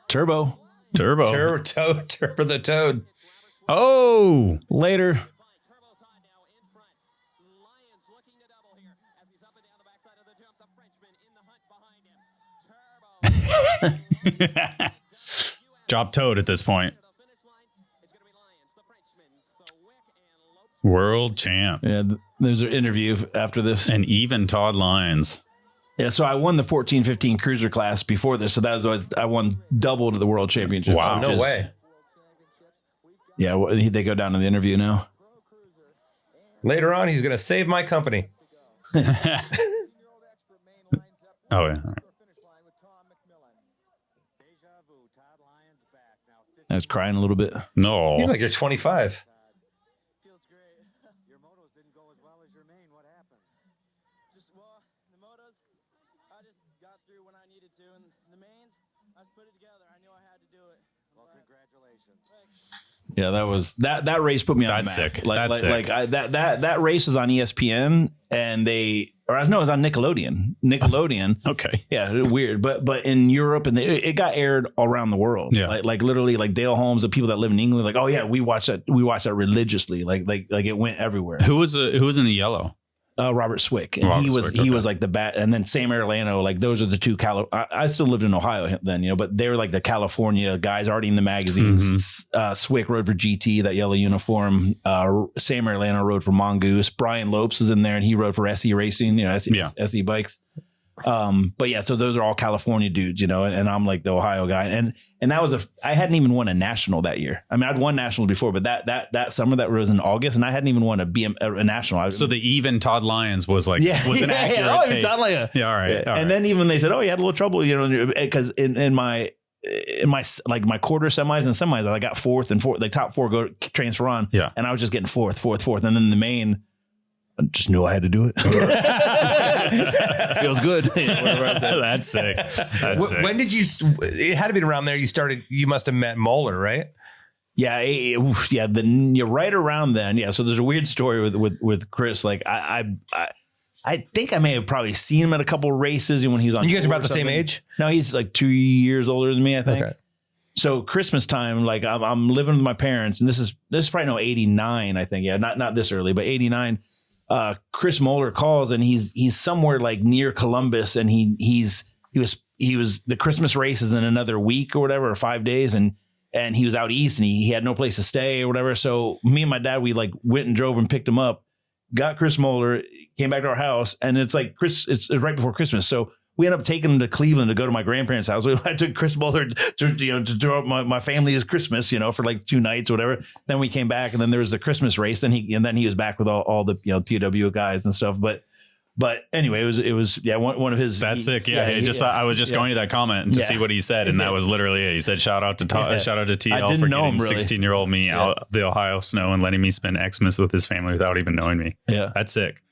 Turbo. turbo. Turbo the Toad. Oh, Later. drop Toad at this point. World champ. Yeah, there's an interview after this. And even Todd Lyons. Yeah, so I won the 14-15 cruiser class before this. So that was I won double to the world championship. Wow. which No is- way. Yeah, they go down to the interview now. Later on, he's going to save my company. Oh, yeah. I was crying a little bit. No. You're like you're 25. Feels great. Your motos didn't go as well as your main. What happened? The motos, I just got through when I needed to, and the mains, I just put it together. I knew I had to do it. Well, congratulations. Yeah, that was that race put me on That's the map. sick. Like, That's like, sick. like that race was on ESPN, and it was on Nickelodeon. Okay. Yeah, weird, but in Europe and it got aired all around the world. Yeah. like literally, like Dale Holmes, the people that live in England, like, oh yeah, we watched that religiously. Like it went everywhere. Who was in the yellow? Robert Swick, and Robert he was Swick, he okay. was like the bat, and then Sam Erlano, like those are the two. I still lived in Ohio then, but they were like the California guys already in the magazines. Swick rode for GT, that yellow uniform. Sam Erlano rode for Mongoose. Brian Lopes was in there, and he rode for SE Racing, SE bikes. But yeah, so those are all California dudes, and I'm like the Ohio guy, and that was I hadn't even won a national that year. I mean, I'd won nationals before, but that summer that was in August, and I hadn't even won a national. So the even Todd Lyons was like, was an accurate Oh, take. Todd Lyons. Yeah, all right. All right. And then even they said, oh, you had a little trouble, because in my like my quarter semis and semis, I got fourth, like top four go transfer on. Yeah. And I was just getting fourth. And then the main, I just knew I had to do it. Feels good. Whatever I said. That's sick. That's sick. When did you? It had to be around there. You started. You must have met Moeller, right? Yeah, you're right around then. Yeah, so there's a weird story with Chris. Like I think I may have probably seen him at a couple races when he was on. You guys are tour about or the same something. age? No, he's like 2 years older than me, I think. Okay. So Christmas time, like I'm living with my parents, and this is probably 89, I think. Yeah, not this early, but 89. Chris Moeller calls, and he's somewhere like near Columbus, and he was the Christmas race is in another week or whatever, or 5 days, and he was out east, and he had no place to stay or whatever. So me and my dad, we like went and drove and picked him up, got Chris Moeller, came back to our house, and it's like it's right before Christmas, so we ended up taking him to Cleveland to go to my grandparents' house. I took Chris Moeller to throw up my family's Christmas, for like 2 nights or whatever. Then we came back, and then there was the Christmas race. Then he was back with all the PW guys and stuff. But anyway, it was one of his. That's sick. Yeah, I was just going to that comment to see what he said, and that was literally it. He said, "Shout out to shout out to TL for getting 16-year-old me out the Ohio snow and letting me spend Xmas with his family without even knowing me." Yeah, that's sick.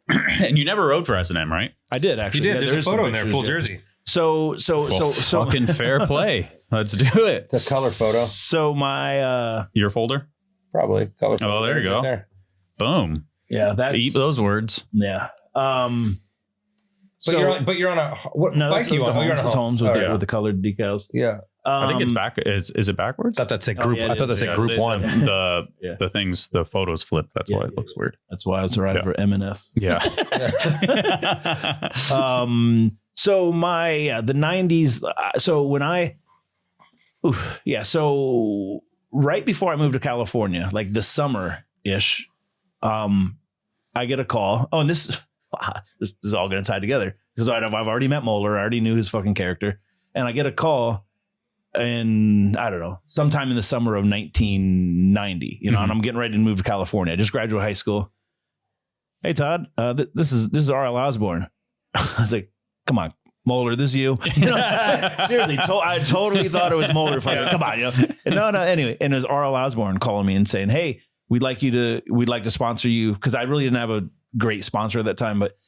And you never rode for S&M, right? I did actually. You did. Yeah, There's a photo in there, pictures, full yeah. jersey. So fucking fair play. Let's do it. It's a color photo. So my your folder, probably color photo. Oh, there you go. There. Boom. Yeah, that eat those words. Yeah. But you're on a what no, bike you on? It's Holmes with the colored decals. Yeah. I think it's back. Is it backwards? I thought that's a group. yeah, I thought that's a group one. The things, the photos flip. That's why it looks weird. That's why it's right for M&S. Yeah. So my the 90s. So when so right before I moved to California, like the summer ish, I get a call. Oh, and this. this is all going to tie together. Because I've already met Moeller. I already knew his fucking character. And I get a call in, I don't know, sometime in the summer of 1990, you know, and I'm getting ready to move to California. I just graduated high school. Hey, Todd, this is R.L. Osborne. I was like, come on, Moeller, this is you. You know, seriously, I totally thought it was Moeller. Come on, you know. No, anyway. And it was R.L. Osborne calling me and saying, hey, we'd like to sponsor you. Because I really didn't have a great sponsor at that time. But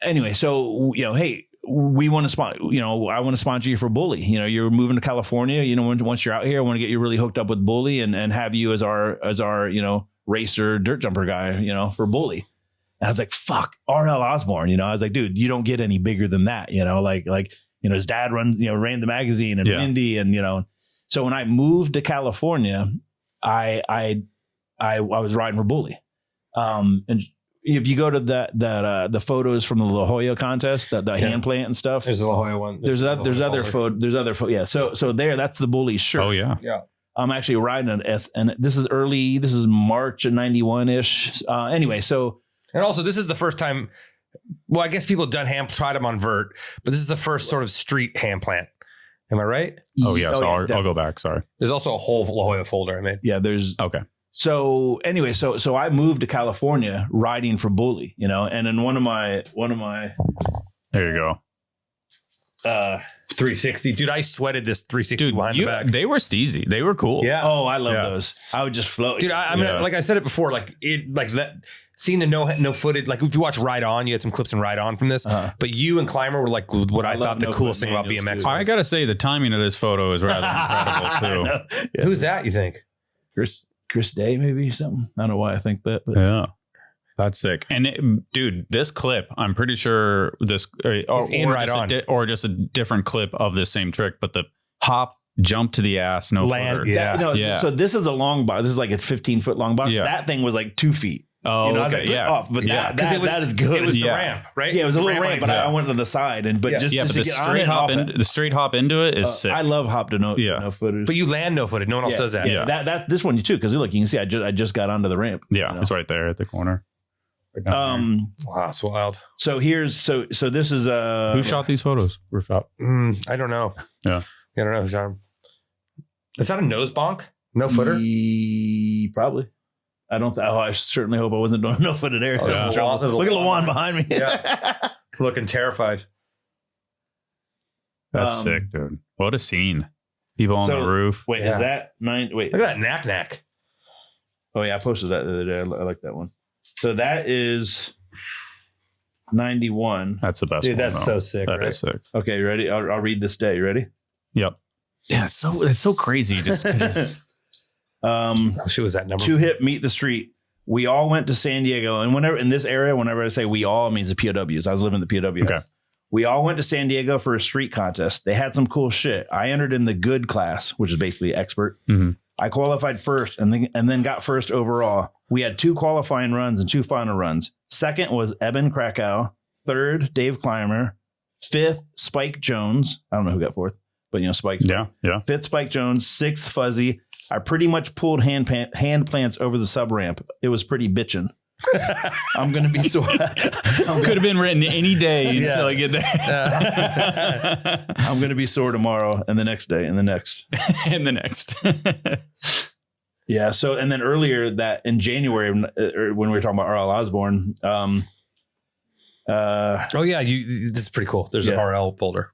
anyway, so, you know, hey, we want to sponsor, you know, I want to sponsor you for Bully. You know, you're moving to California. You know, once you're out here, I want to get you really hooked up with Bully and have you as our, you know, racer dirt jumper guy, you know, for Bully. And I was like, fuck, R.L. Osborne. You know, I was like, dude, you don't get any bigger than that. You know, like, you know, his dad ran the magazine and Windy and, you know, so when I moved to California, I was riding for Bully. And if you go to the photos from the La Jolla contest, the hand plant and stuff, There's a La Jolla one. there's other photos. Yeah. So there, that's the Bully shirt. Oh yeah. Yeah. I'm actually riding an S, and this is March of 91 ish. Anyway, so. And also, this is the first time. Well, I guess people have done tried them on vert, but this is the first sort of street hand plant. Am I right? Oh yeah. So I'll go back. Sorry. There's also a whole La Jolla folder I made. Yeah. There's. Okay. So anyway, so I moved to California riding for Bully, you know, and then one of my There you go. 360. Dude, I sweated this 360 Dude, behind the back. they were steezy. They were cool. Yeah. Oh, I love those. I would just float. Dude, I mean, like I said it before, like that. Seeing the no footed, like if you watch Ride On, you had some clips in Ride On from this, but you and Climber were like what I thought the coolest thing about BMX. I gotta say the timing of this photo is rather incredible too. Yeah. Who's that? You think? Chris Day, maybe something. I don't know why I think that, but Yeah. That's sick. And dude, this clip, I'm pretty sure this or just a different clip of this same trick, but the hop, jump to the ass, no footer. Yeah. So this is a long box. This is like a 15-foot long box. Yeah. That thing was like 2 feet. Oh, you know, okay. I was like, off, but that is good. It was the ramp, right? Yeah, it was a little ramp, but I went to the side but but the straight hop the straight hop into it is sick. I love hop to no footers. But you land no footed. No one else does that. Yeah. That this one too, because look, you can see I just got onto the ramp. Yeah, you know? it's right there at the corner. Right wow, it's wild. So here's so this is who shot these photos? Rooftop. I don't know. Yeah, I don't know who shot them. Is that a nose bonk? No footer? Probably. I don't. I certainly hope I wasn't doing no footed air. Look at Lawan behind me. Yeah, looking terrified. That's sick, dude. What a scene! People on the roof. Wait, is that 9? Wait, look at that knack. Oh yeah, I posted that the other day. I like that one. So that is 91. That's the best. Dude, one, that's though. so sick. That right? is sick. Okay, you ready? I'll read this day. You ready? Yep. Yeah, it's so crazy. Just she was that number. 2 hip meet the street. We all went to San Diego, and whenever in this area, whenever I say we all, it means the POWs. I was living in the POWs. Okay. We all went to San Diego for a street contest. They had some cool shit. I entered in the good class, which is basically expert. Mm-hmm. I qualified first and then got first overall. We had 2 qualifying runs and 2 final runs. Second was Eben Krakow. Third, Dave Clymer. 5th, Spike Jones. I don't know who got 4th, but Spike's. Yeah. 5th, Spike Jones. 6th, Fuzzy. I pretty much pulled hand plants over the sub ramp. It was pretty bitchin'. I'm going to be sore. Could have been written any day until I get there. I'm going to be sore tomorrow and the next day and the next. And the next. Yeah. So, and then earlier that in January, when we were talking about R.L. Osborne. Oh yeah. This is pretty cool. There's an RL folder.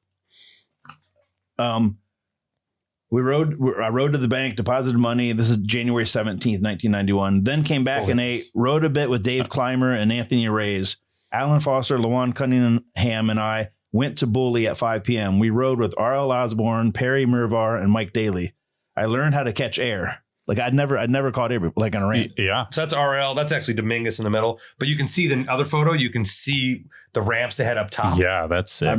I rode to the bank, deposited money. This is January 17th, 1991. Then came back and ate, rode a bit with Dave Clymer and Anthony Reyes. Alan Foster, Lawan Cunningham, and I went to Bully at 5 p.m. We rode with R.L. Osborne, Perry Mervar, and Mike Daly. I learned how to catch air. Like I'd never caught air like on a ramp. Yeah. So that's RL. That's actually Dominguez in the middle. But you can see the other photo. You can see the ramps they had up top. Yeah, that's sick.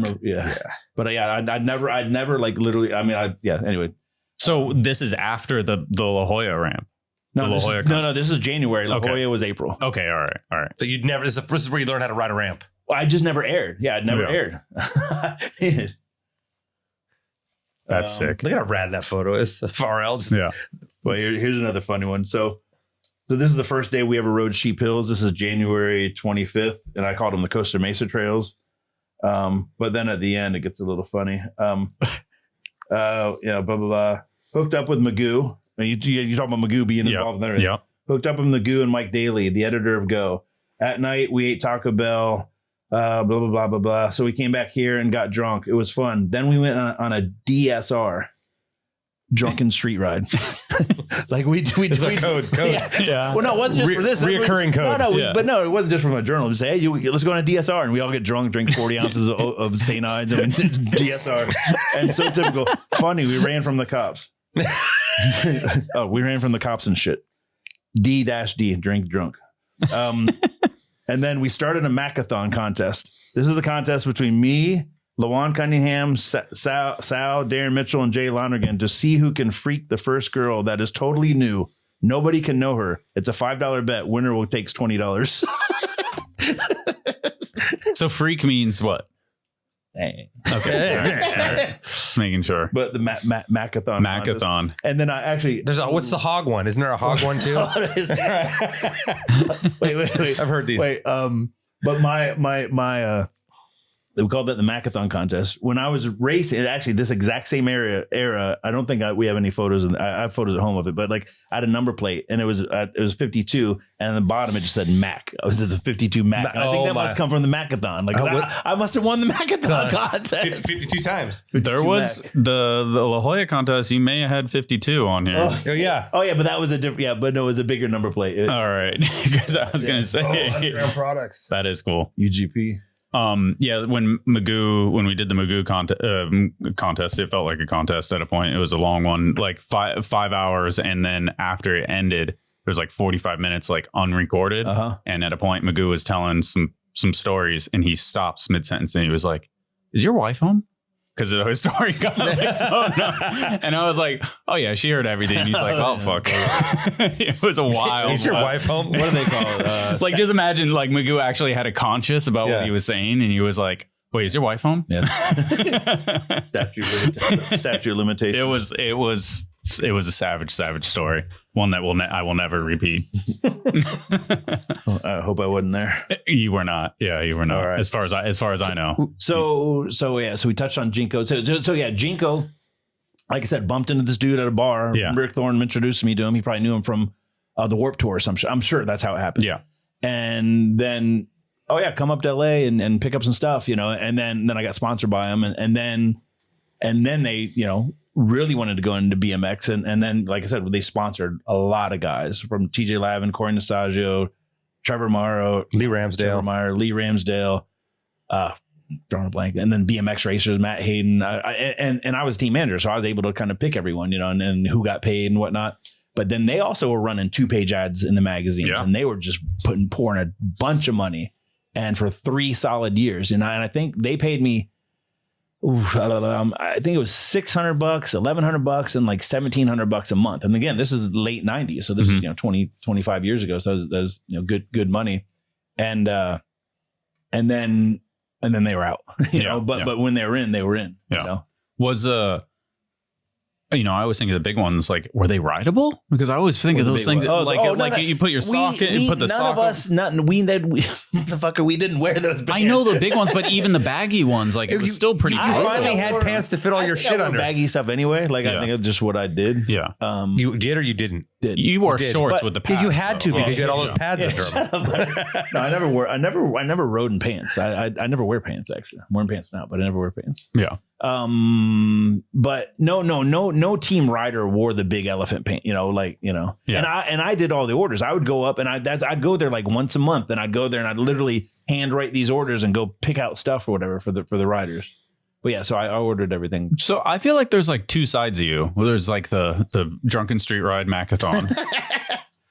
But I'd never like literally. I mean, anyway. So this is after the La Jolla ramp. No, this is January. La Jolla was April. Okay, all right. So you'd never. This is where you learn how to ride a ramp. Well, I just never aired. Yeah, I'd never aired. That's sick. Look at how rad that photo is. RL. Well, here's another funny one. So So this is the first day we ever rode Sheep Hills. This is January 25th, and I called them the Costa Mesa Trails. But then at the end, it gets a little funny. Blah, blah, blah. Hooked up with Magoo. You talking about Magoo being involved in everything. Yeah. Hooked up with Magoo and Mike Daly, the editor of Go. At night, we ate Taco Bell, blah, blah, blah, blah, blah. So we came back here and got drunk. It was fun. Then we went on a DSR. Drunken street ride. Like we It's a code. Yeah. Well, no, it wasn't just for this. Reoccurring code. No, but no, it wasn't just from a journal. We say, hey, let's go on a DSR, and we all get drunk, drink 40 ounces of St. Ides and DSR. And so typical. Funny, we ran from the cops. We ran from the cops and shit. D, drink drunk. And then we started a Macathon contest. This is the contest between me, LaJuan Cunningham, Sal, Darren Mitchell, and Jay Lonergan to see who can freak the first girl that is totally new. Nobody can know her. It's a $5 bet. Winner will takes $20. So freak means what? Hey. Okay. All right. Just making sure. But the Macathon. Macathon. And then I actually... What's the hog one? Isn't there a hog one too? Wait. I've heard these. Wait, but my we called that the Macathon contest. When I was racing, actually this exact same era, I don't think we have any photos. I have photos at home of it, but like I had a number plate and it was 52, and at the bottom it just said Mac. It was just a 52 Mac. And I think that must come from the Macathon. Like I must have won the Macathon contest 52 times. There was the La Jolla contest. You may have had 52 on here. Oh yeah. Oh yeah, but that was a different. Yeah, but no, it was a bigger number plate. All right, because I was gonna say products. that is cool. UGP. When we did the Magoo contest, it felt like a contest at a point. It was a long one, like 5 hours, and then after it ended, there was like 45 minutes like unrecorded. And at a point, Magoo was telling some stories, and he stopped mid sentence, and he was like, "Is your wife home?" Because the story got like so and I was like, "Oh yeah, she heard everything." And he's like, "Oh fuck." It was a wild. Is your wife home? What do they call it? Like, just imagine like Magoo actually had a conscience about what he was saying, and he was like, "Wait, is your wife home?" Yeah. Statute of limitation. It was a savage story. One that I will never repeat. I hope I wasn't there. You were not. Yeah, you were not. Right. As far as I know. So we touched on JNCO. So JNCO, like I said, bumped into this dude at a bar. Yeah. Rick Thorne introduced me to him. He probably knew him from the Warped Tour. So I'm sure that's how it happened. Yeah. And then, come up to LA and pick up some stuff, and then I got sponsored by him. And then they, really wanted to go into BMX. And then, like I said, they sponsored a lot of guys from TJ Lavin, Corey Nastazio, Trevor Morrow, Lee Ramsdale, drawing a blank, and then BMX racers, Matt Hayden. And I was team manager, so I was able to kind of pick everyone, and who got paid and whatnot. But then they also were running 2-page ads in the magazine, and they were just pouring a bunch of money, and for 3 solid years. And I think they paid me, I think it was $600, $1,100, and like $1,700 a month. And again, this is late 90s, so this is 20, 25 years ago. So that was good money. And then they were out. But when they were in, they were in. Yeah. Was I always think of the big ones, like, were they rideable? Because I always think of those things you put your sock in, put the sock. None of us, motherfucker, we didn't wear those pants. I know the big ones, but even the baggy ones, like, it was still pretty You cool. finally had pants to fit all your shit under. Baggy stuff anyway. Like, I think it's just what I did. Yeah. You did or you didn't? You wore shorts with the pads. You had to because you had all those pads under them. No, I never rode in pants. I never wear pants, actually. I'm wearing pants now, but I never wear pants. Yeah. But no team rider wore the big elephant pant, Yeah. And I did all the orders. I would go up and I'd go there like once a month, and I'd go there and I'd literally hand write these orders and go pick out stuff or whatever for the riders. But yeah, so I ordered everything. So I feel like there's like two sides of you. Well, there's like the drunken street ride Macathon.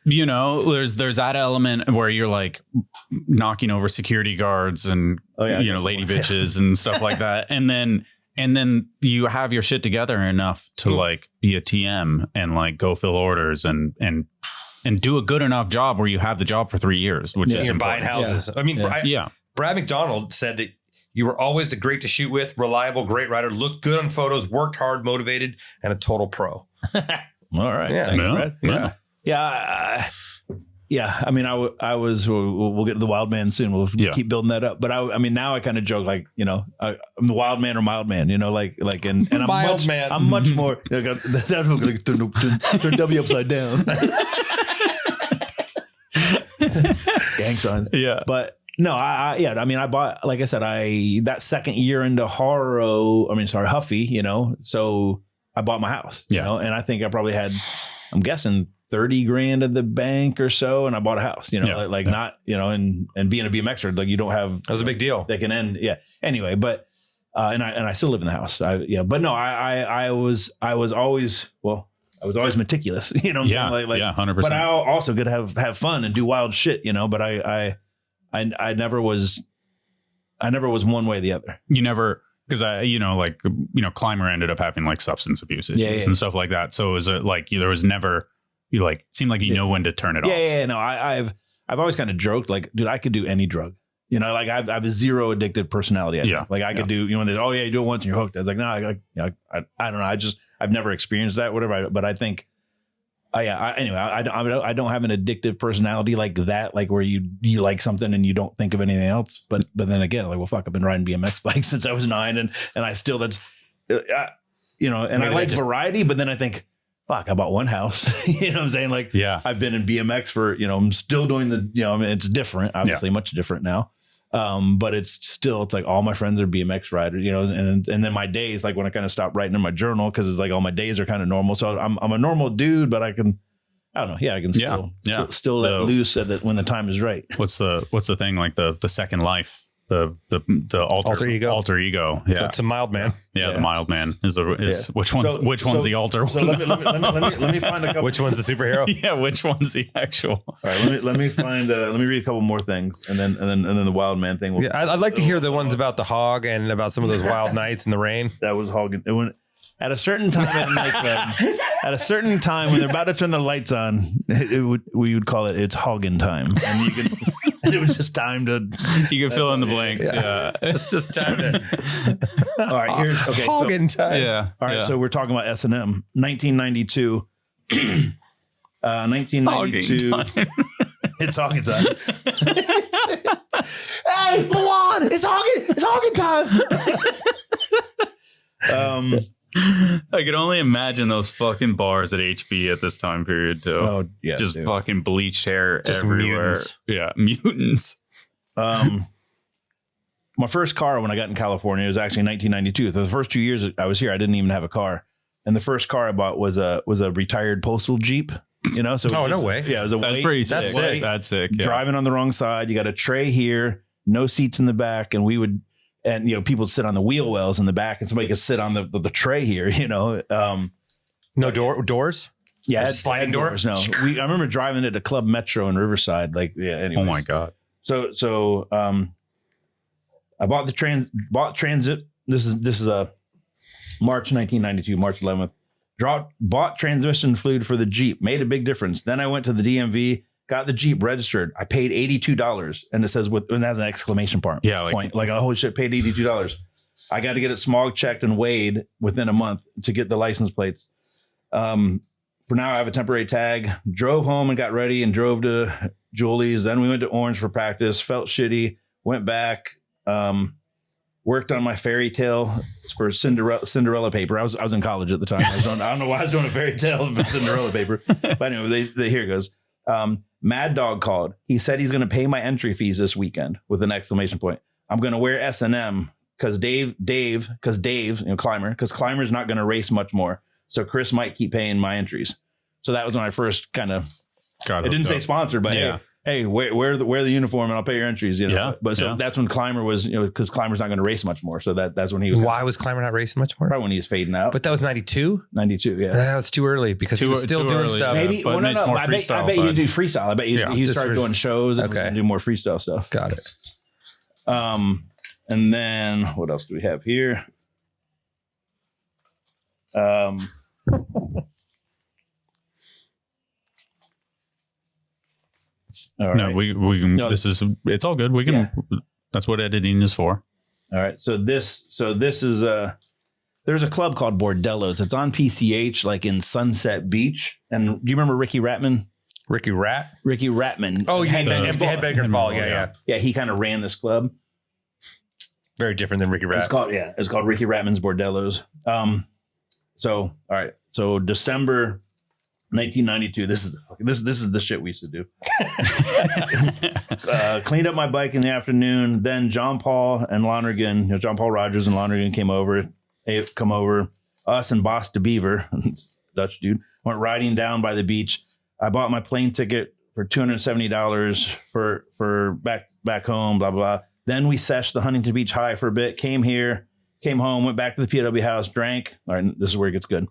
There's that element where you're like knocking over security guards and lady bitches and stuff like that. And then you have your shit together enough to like be a TM and like go fill orders and do a good enough job where you have the job for 3 years, which is you're buying houses. Yeah. I mean, Brad McDonald said that you were always a great to shoot with, reliable, great rider, looked good on photos, worked hard, motivated, and a total pro. All right. Yeah. Thanks, Brad. Yeah. Yeah. Yeah, I mean, I was. We'll get to the wild man soon. We'll keep building that up. But I mean, now I kind of joke like, I'm the wild man or mild man. And I'm Mild much, man. I'm much more. That's like turn W upside down. Gang signs. Yeah, but no, I mean, I bought, like I said, that second year into Huffy. So I bought my house. And I think I probably had, I'm guessing, 30 grand at the bank or so, and I bought a house, not, and being a BMXer, like you don't have, that was a big deal. That can end. Yeah. Anyway, but, and I still live in the house. But no, I was always meticulous, you know what I'm saying? Like 100%. But I also could have fun and do wild shit, but I never was one way or the other. You never, because Climber ended up having like substance abuse issues and stuff like that. So it was there was never, seemed like when to turn it off. Yeah. No, I've always kind of joked like, dude, I could do any drug. I have a zero addictive personality. I could do, when they, you do it once and you're hooked. I was like, no, I don't know. I've never experienced that, whatever. But I think, anyway, I don't have an addictive personality like that, like where you like something and you don't think of anything else. But then again, like, well, fuck, I've been riding BMX bikes since I was 9, and I still, that's, and I like variety. But then I think, fuck, I bought one house. You know what I'm saying? Like, I've been in BMX for, I'm still doing the, it's different, obviously much different now. But it's like all my friends are BMX riders, and then my days, like when I kind of stopped writing in my journal, cause it's like all my days are kind of normal. So I'm a normal dude, but I can still let loose when the time is right. What's the thing, like the second life? The alter ego. Yeah, that's a mild man. Yeah, the mild man is which one's the alter? So let me find a couple. Which one's the superhero? Yeah, which one's the actual? All right, let me find. Let me read a couple more things, and then the wild man thing. I'd like to hear the ones about the hog and about some of those wild nights in the rain. That was hog. It went at a certain time at nightclub. At a certain time when they're about to turn the lights on, we would call it's hogging time, and you could. And it was just time to. You can fill in the blanks. Yeah. It's just time to. All right, here's okay. Hogging time. Yeah. All right, so we're talking about S&M, 1992. 1992. It's hogging time. Hey, go on! It's hogging time. I could only imagine those fucking bars at HB at this time period too. Oh yeah, just fucking bleached hair just everywhere. Mutants. Yeah, mutants. My first car when I got in California was actually in 1992. The first 2 years I was here, I didn't even have a car, and the first car I bought was a retired postal Jeep. So no way. Yeah, it was that's pretty sick. That's sick. Yeah. Driving on the wrong side, you got a tray here, no seats in the back, and we would. And, people would sit on the wheel wells in the back, and somebody could sit on the tray here, No doors? Yeah. Sliding doors? No. I remember driving it to Club Metro in Riverside. Anyways. Oh my God. So I bought transit. This is a March 1992, March 11th. Bought transmission fluid for the Jeep. Made a big difference. Then I went to the DMV. Got the Jeep registered. I paid $82, and it says and that's an exclamation point. Yeah, point. Like, holy shit, paid $82. I got to get it smog checked and weighed within a month to get the license plates. For now, I have a temporary tag. Drove home and got ready and drove to Julie's. Then we went to Orange for practice. Felt shitty. Went back. Worked on my fairy tale for Cinderella paper. I was in college at the time. I don't know why I was doing a fairy tale for Cinderella paper. But anyway, here it goes. Mad Dog called. He said he's going to pay my entry fees this weekend with an exclamation point. I'm going to wear S&M because Dave, Climber, because Climber's not going to race much more. So Chris might keep paying my entries. So that was when I first kind of, it didn't say sponsored, but hey, wear the uniform and I'll pay your entries, Yeah. But that's when Climber was, because Climber's not going to race much more. So that's when he was. Why was Climber not racing much more? Probably when he was fading out. But that was 92? 92, yeah. That was too early because he was still doing early, stuff. Maybe, but no. I bet you do freestyle. I bet you start doing shows and do more freestyle stuff. Got it. And then what else do we have here? All right. No, we can. No, it's all good. We can. Yeah. That's what editing is for. All right. So this is there's a club called Bordellos. It's on PCH, like in Sunset Beach. And do you remember Ricky Ratman? Ricky Ratman. Oh, yeah, Headbanger's Ball. Yeah. Yeah, he kind of ran this club. Very different than Ricky Rat. It's called Ricky Ratman's Bordellos. So all right. So December 1992. This is the shit we used to do. Cleaned up my bike in the afternoon. Then John Paul Rogers and Lonergan came over. Us and Boss de Beaver, Dutch dude, went riding down by the beach. I bought my plane ticket for $270 for back home. Blah blah. Then we seshed the Huntington Beach High for a bit. Came home, went back to the PW house, drank. All right, this is where it gets good.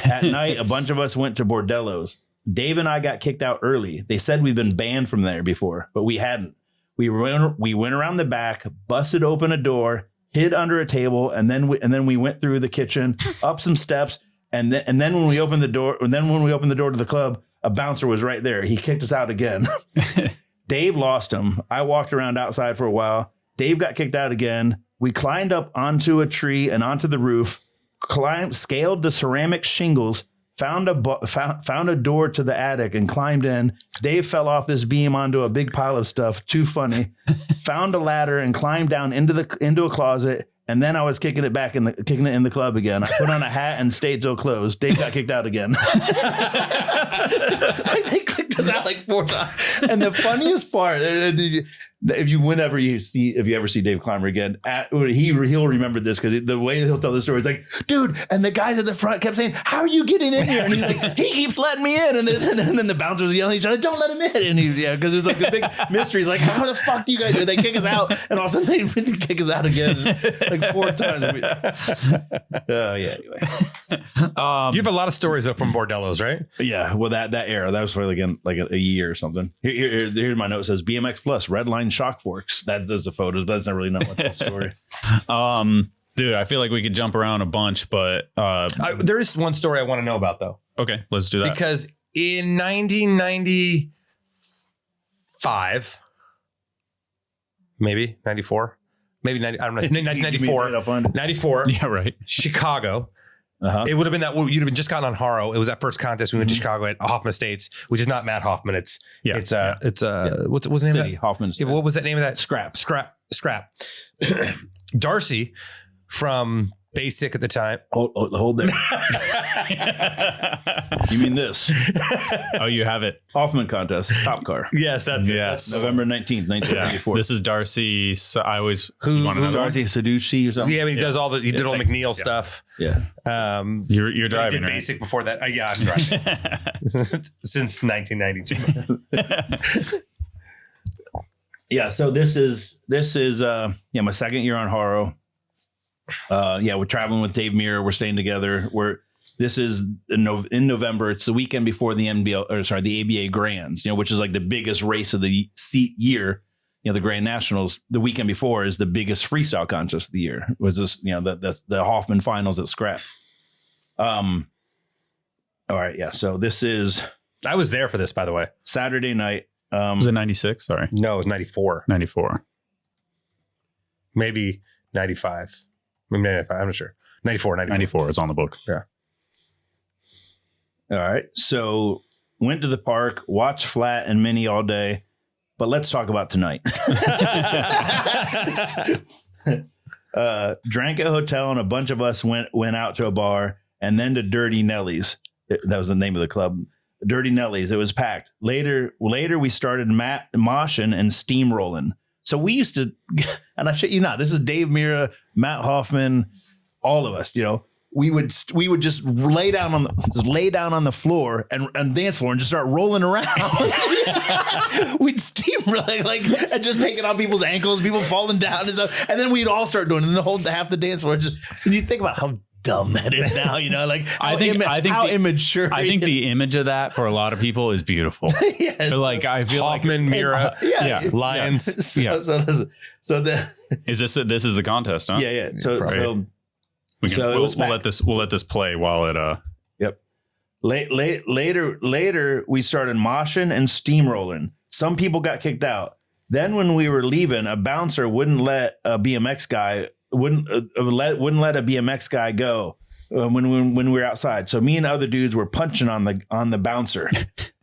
At night, a bunch of us went to Bordellos. Dave and I got kicked out early. They said we'd been banned from there before, but we hadn't. We went around the back, busted open a door, hid under a table, and then we went through the kitchen, up some steps, and then when we opened the door, to the club, a bouncer was right there. He kicked us out again. Dave lost him. I walked around outside for a while. Dave got kicked out again. We climbed up onto a tree and onto the roof, scaled the ceramic shingles, found a door to the attic and climbed in. Dave fell off this beam onto a big pile of stuff. Too funny. Found a ladder and climbed down into a closet. And then I was kicking it in the club again. I put on a hat and stayed till closed. Dave got kicked out again. They kicked us out like 4 times. And the funniest part, if you ever see Dave Clymer again, he'll remember this because the way he'll tell the story is like, dude, and the guys at the front kept saying, how are you getting in here? And he's like, he keeps letting me in. And then the bouncers yelling at each other, don't let him in. And because it was like a big mystery, like, how the fuck do you guys do? They kick us out, and all of a sudden they kick us out again like 4 times. Anyway. You have a lot of stories though from Bordellos, right? Yeah, well, that era, that was for like a year or something. Here's my note. It says BMX Plus, Red Line Shock Forks. That does the photos, but that's not really not much story. Dude, I feel like we could jump around a bunch, but there is one story I want to know about though. Okay, let's do that. Because in 1995, maybe 94, maybe 90, I don't know, 94, yeah, right. Chicago. It would have been that you'd have been just gotten on Haro. It was that first contest we went to Chicago at Hoffman Estates, which is not Matt Hoffman. What's the name City, of that? Hoffman. What was that name of that? Scrap. Darcy from Basic at the time. Hold there. You mean this? Oh, you have it. Hoffman contest, top car. Yes, that's yes. November 19th, 1994. This is Darcy. So I always Darcy Seducsi or something. Yeah, I mean, he does all the McNeil stuff. Yeah. You're driving, did right? Basic before that. Yeah, I'm driving since 1992. Yeah. So this is my second year on Haro. We're traveling with Dave Mirra. We're staying together. This is in November. It's the weekend before the the ABA Grands, which is like the biggest race of the year. The Grand Nationals. The weekend before is the biggest freestyle contest of the year. It was this, the Hoffman finals at Scrap. All right. Yeah. So this is. I was there for this, by the way. Saturday night. Was it 96? Sorry. No, it was 94. 94. Maybe 95. Maybe 95. I'm not sure. 94. 94. It's on the book. Yeah. All right. So went to the park, watched Flat and Mini all day, but let's talk about tonight. Drank at a hotel, and a bunch of us went out to a bar and then to Dirty Nelly's. That was the name of the club. Dirty Nelly's. It was packed. Later we started moshing and steamrolling. So we used to, and I shit you not, this is Dave Mirra, Matt Hoffman, all of us, we would just lay down on the floor and dance floor and just start rolling around. We'd steam and just taking on people's ankles, people falling down and stuff. And then we'd all start doing it, and half the dance floor and you think about how dumb that is now, I think how immature. I think the image of that for a lot of people is beautiful. Yes. I feel Hoffman, Mirra, Lyons. Is this is the contest, huh? Yeah. So we'll let this play while it Yep. Later we started moshing and steamrolling. Some people got kicked out. Then when we were leaving, a bouncer wouldn't let a BMX guy wouldn't let a BMX guy go when we were outside. So me and other dudes were punching on the bouncer.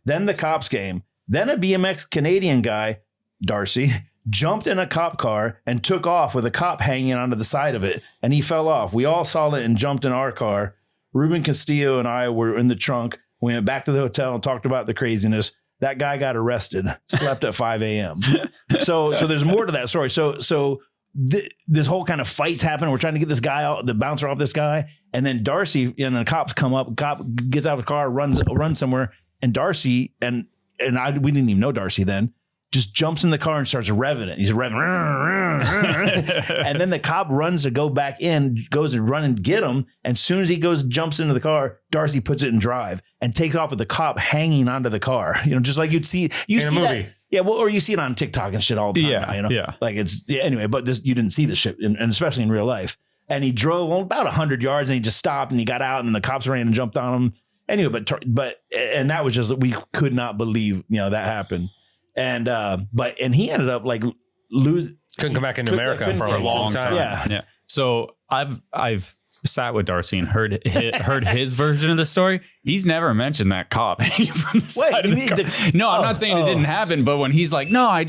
Then the cops came. Then a BMX Canadian guy, Darcy, jumped in a cop car and took off with a cop hanging onto the side of it. And he fell off. We all saw it and jumped in our car. Ruben Castillo and I were in the trunk. We went back to the hotel and talked about the craziness. That guy got arrested, slept at 5 a.m. So there's more to that story. So this whole kind of fight's happening. We're trying to get this guy out, the bouncer off this guy. And then Darcy and the cops come up, cop gets out of the car, runs somewhere. And Darcy we didn't even know Darcy then, just jumps in the car and starts revving it. He's revving. And then the cop runs to go back in, goes to run and get him. And as soon as he jumps into the car, Darcy puts it in drive and takes off with the cop hanging onto the car. just like you'd see in a movie. That, yeah, well, or you see it on TikTok and shit all the time. Yeah. Like anyway, but you didn't see this shit, and especially in real life. And he drove about 100 yards and he just stopped and he got out and the cops ran and jumped on him. Anyway, and that was just, we could not believe, that happened. And he ended up like couldn't come back into America for a long time. Yeah. So I've sat with Darcy and heard his version of the story. He's never mentioned that cop hanging from the side of the car. No, I'm not saying it didn't happen, but when he's like, no,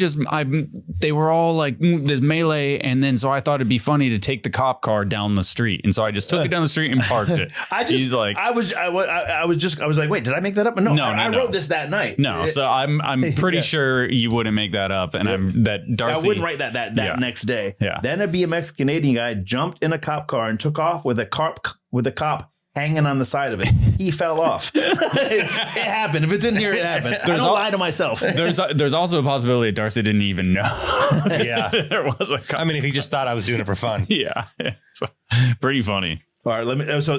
they were all like this melee, and then so I thought it'd be funny to take the cop car down the street, and so I just took it down the street and parked it. I was like, wait, did I make that up? No, I wrote this that night. No, so I'm pretty sure you wouldn't make that up, and that Darcy. I wouldn't write that next day. Yeah. Then a BMX Canadian guy jumped in a cop car and took off with a cop hanging on the side of it. He fell off. It happened. If it's in here, it happened. I don't lie to myself. There's also a possibility that Darcy didn't even know. Yeah. There was a cop. I mean, if he just thought I was doing it for fun. Yeah. So, pretty funny. All right, let me. So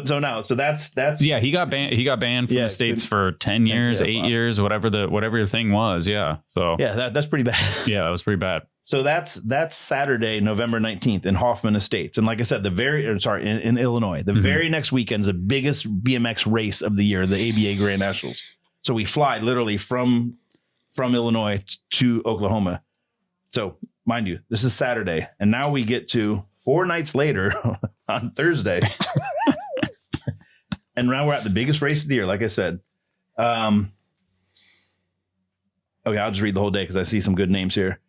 that's yeah. He got banned from the States for 10 years, 8 years, whatever the thing was. Yeah. So yeah, that's pretty bad. Yeah, that was pretty bad. So that's Saturday, November 19th in Hoffman Estates. And like I said, in Illinois, the very next weekend is the biggest BMX race of the year, the ABA Grand Nationals. So we fly literally from Illinois to Oklahoma. So mind you, this is Saturday. And now we get to 4 nights later on Thursday. And now we're at the biggest race of the year, like I said. Okay, I'll just read the whole day because I see some good names here.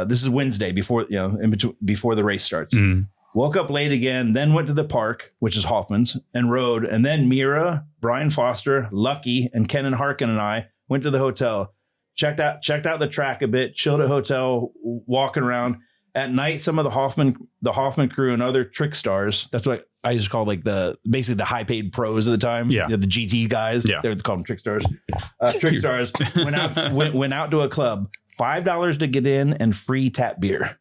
This is Wednesday before the race starts. Woke up late again, then went to the park, which is Hoffman's, and rode. And then Mira, Brian Foster, Lucky, and Kenan Harkin and I went to the hotel, checked out the track a bit, chilled at hotel, walking around. At night, some of the Hoffman crew and other trick stars, that's what I used to call like basically the high paid pros of the time. Yeah. The GT guys. Yeah. They call them trick stars. Trick stars went out to a club. $5 to get in and free tap beer.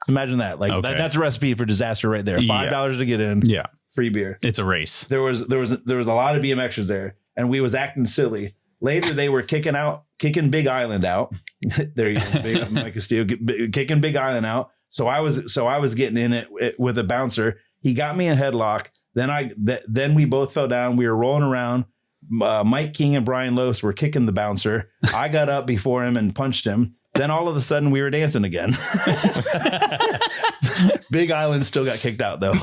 Imagine that. Like that's a recipe for disaster right there. $5 to get in. Yeah. Free beer. It's a race. There was a lot of BMXers there, and we was acting silly. Later, they were kicking Big Island out. There you go. Mike Castillo kicking Big Island out. So I was getting in it with a bouncer. He got me in headlock. Then we both fell down. We were rolling around. Mike King and Brian Lose were kicking the bouncer. I got up before him and punched him. Then all of a sudden we were dancing again. Big Island still got kicked out though.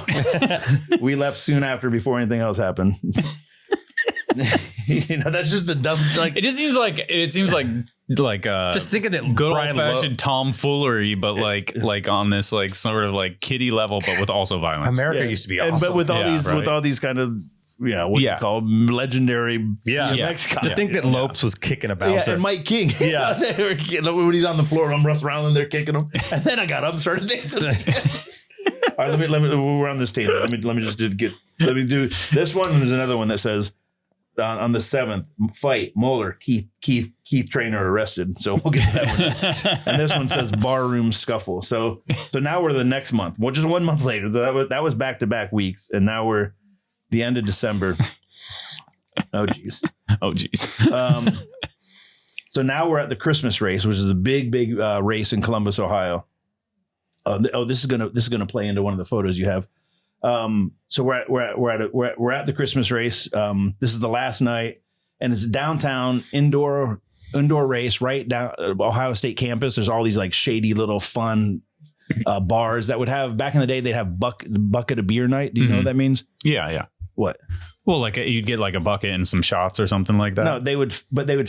We left soon after before anything else happened. That's just a dumb it just seems like just thinking that good old fashioned tomfoolery, but like on this like sort of like kiddie level, but with also violence. America used to be awesome. But with all these kind of what you call legendary BMX guys. To think that Lopes was kicking a bouncer. And Mike King. Yeah. They were when he's on the floor, I'm Russ Rowland, they're kicking him. And then I got up and started dancing. All right, let me we're on this table. Let me do this one, and there's another one that says on the 7th, fight, Moeller, Keith Trainer arrested. So we'll get to that one. And this one says barroom scuffle. So now we're the next month. Well, just 1 month later. So that was back-to-back weeks. And now we're the end of December. Oh, geez. So now we're at the Christmas race, which is a big race in Columbus, Ohio. This is gonna play into one of the photos you have. So we're at the Christmas race. This is the last night, and it's downtown indoor race right down Ohio State campus. There's all these like shady little fun bars that would have back in the day. They'd have bucket of beer night. Do you know what that means? Yeah. What? Well, like you'd get like a bucket and some shots or something like that. No, they would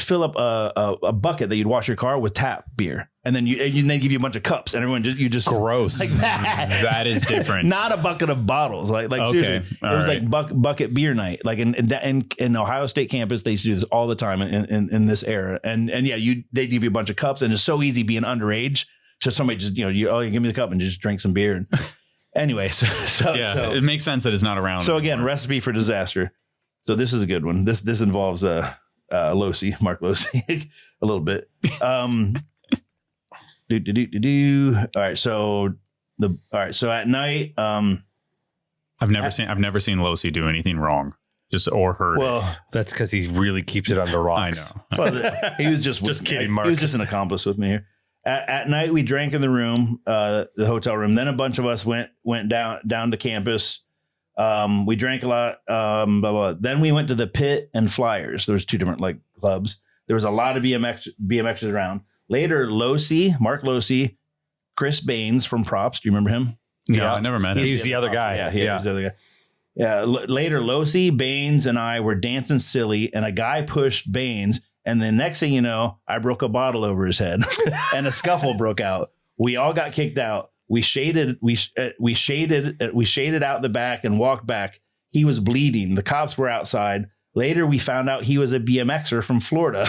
fill up a bucket that you'd wash your car with tap beer, and then they give you a bunch of cups, and everyone just gross. like that. That is different. Not a bucket of bottles. Like Okay. seriously, All it was right. like bucket beer night. Like in Ohio State campus, they used to do this all the time in this era. And yeah, they give you a bunch of cups, and it's so easy being underage. So somebody just you give me the cup and just drink some beer. And anyway, so it makes sense that it's not around. So again, recipe for disaster. So this is a good one. This involves Losi, Mark Losi, a little bit. All right, so at night, I've never seen Losi do anything wrong, or heard. Well, That's because he really keeps it under rocks. I know. well, he was just kidding, Mark. He was just an accomplice with me here. At night, we drank in the room, the hotel room. Then a bunch of us went down to campus. We drank a lot. Blah, blah. Then we went to the Pit and Flyers. There was two different like clubs. There was a lot of BMXers around. Later, Mark Losi, Chris Baines from Props. Do you remember him? No, I never met him. He's the other guy. Yeah, he was the other guy. Yeah. Later, Losi, Baines, and I were dancing silly, and a guy pushed Baines. And the next thing you know, I broke a bottle over his head, and a scuffle broke out. We all got kicked out. We shaded out the back and walked back. He was bleeding. The cops were outside. Later, we found out he was a BMXer from Florida.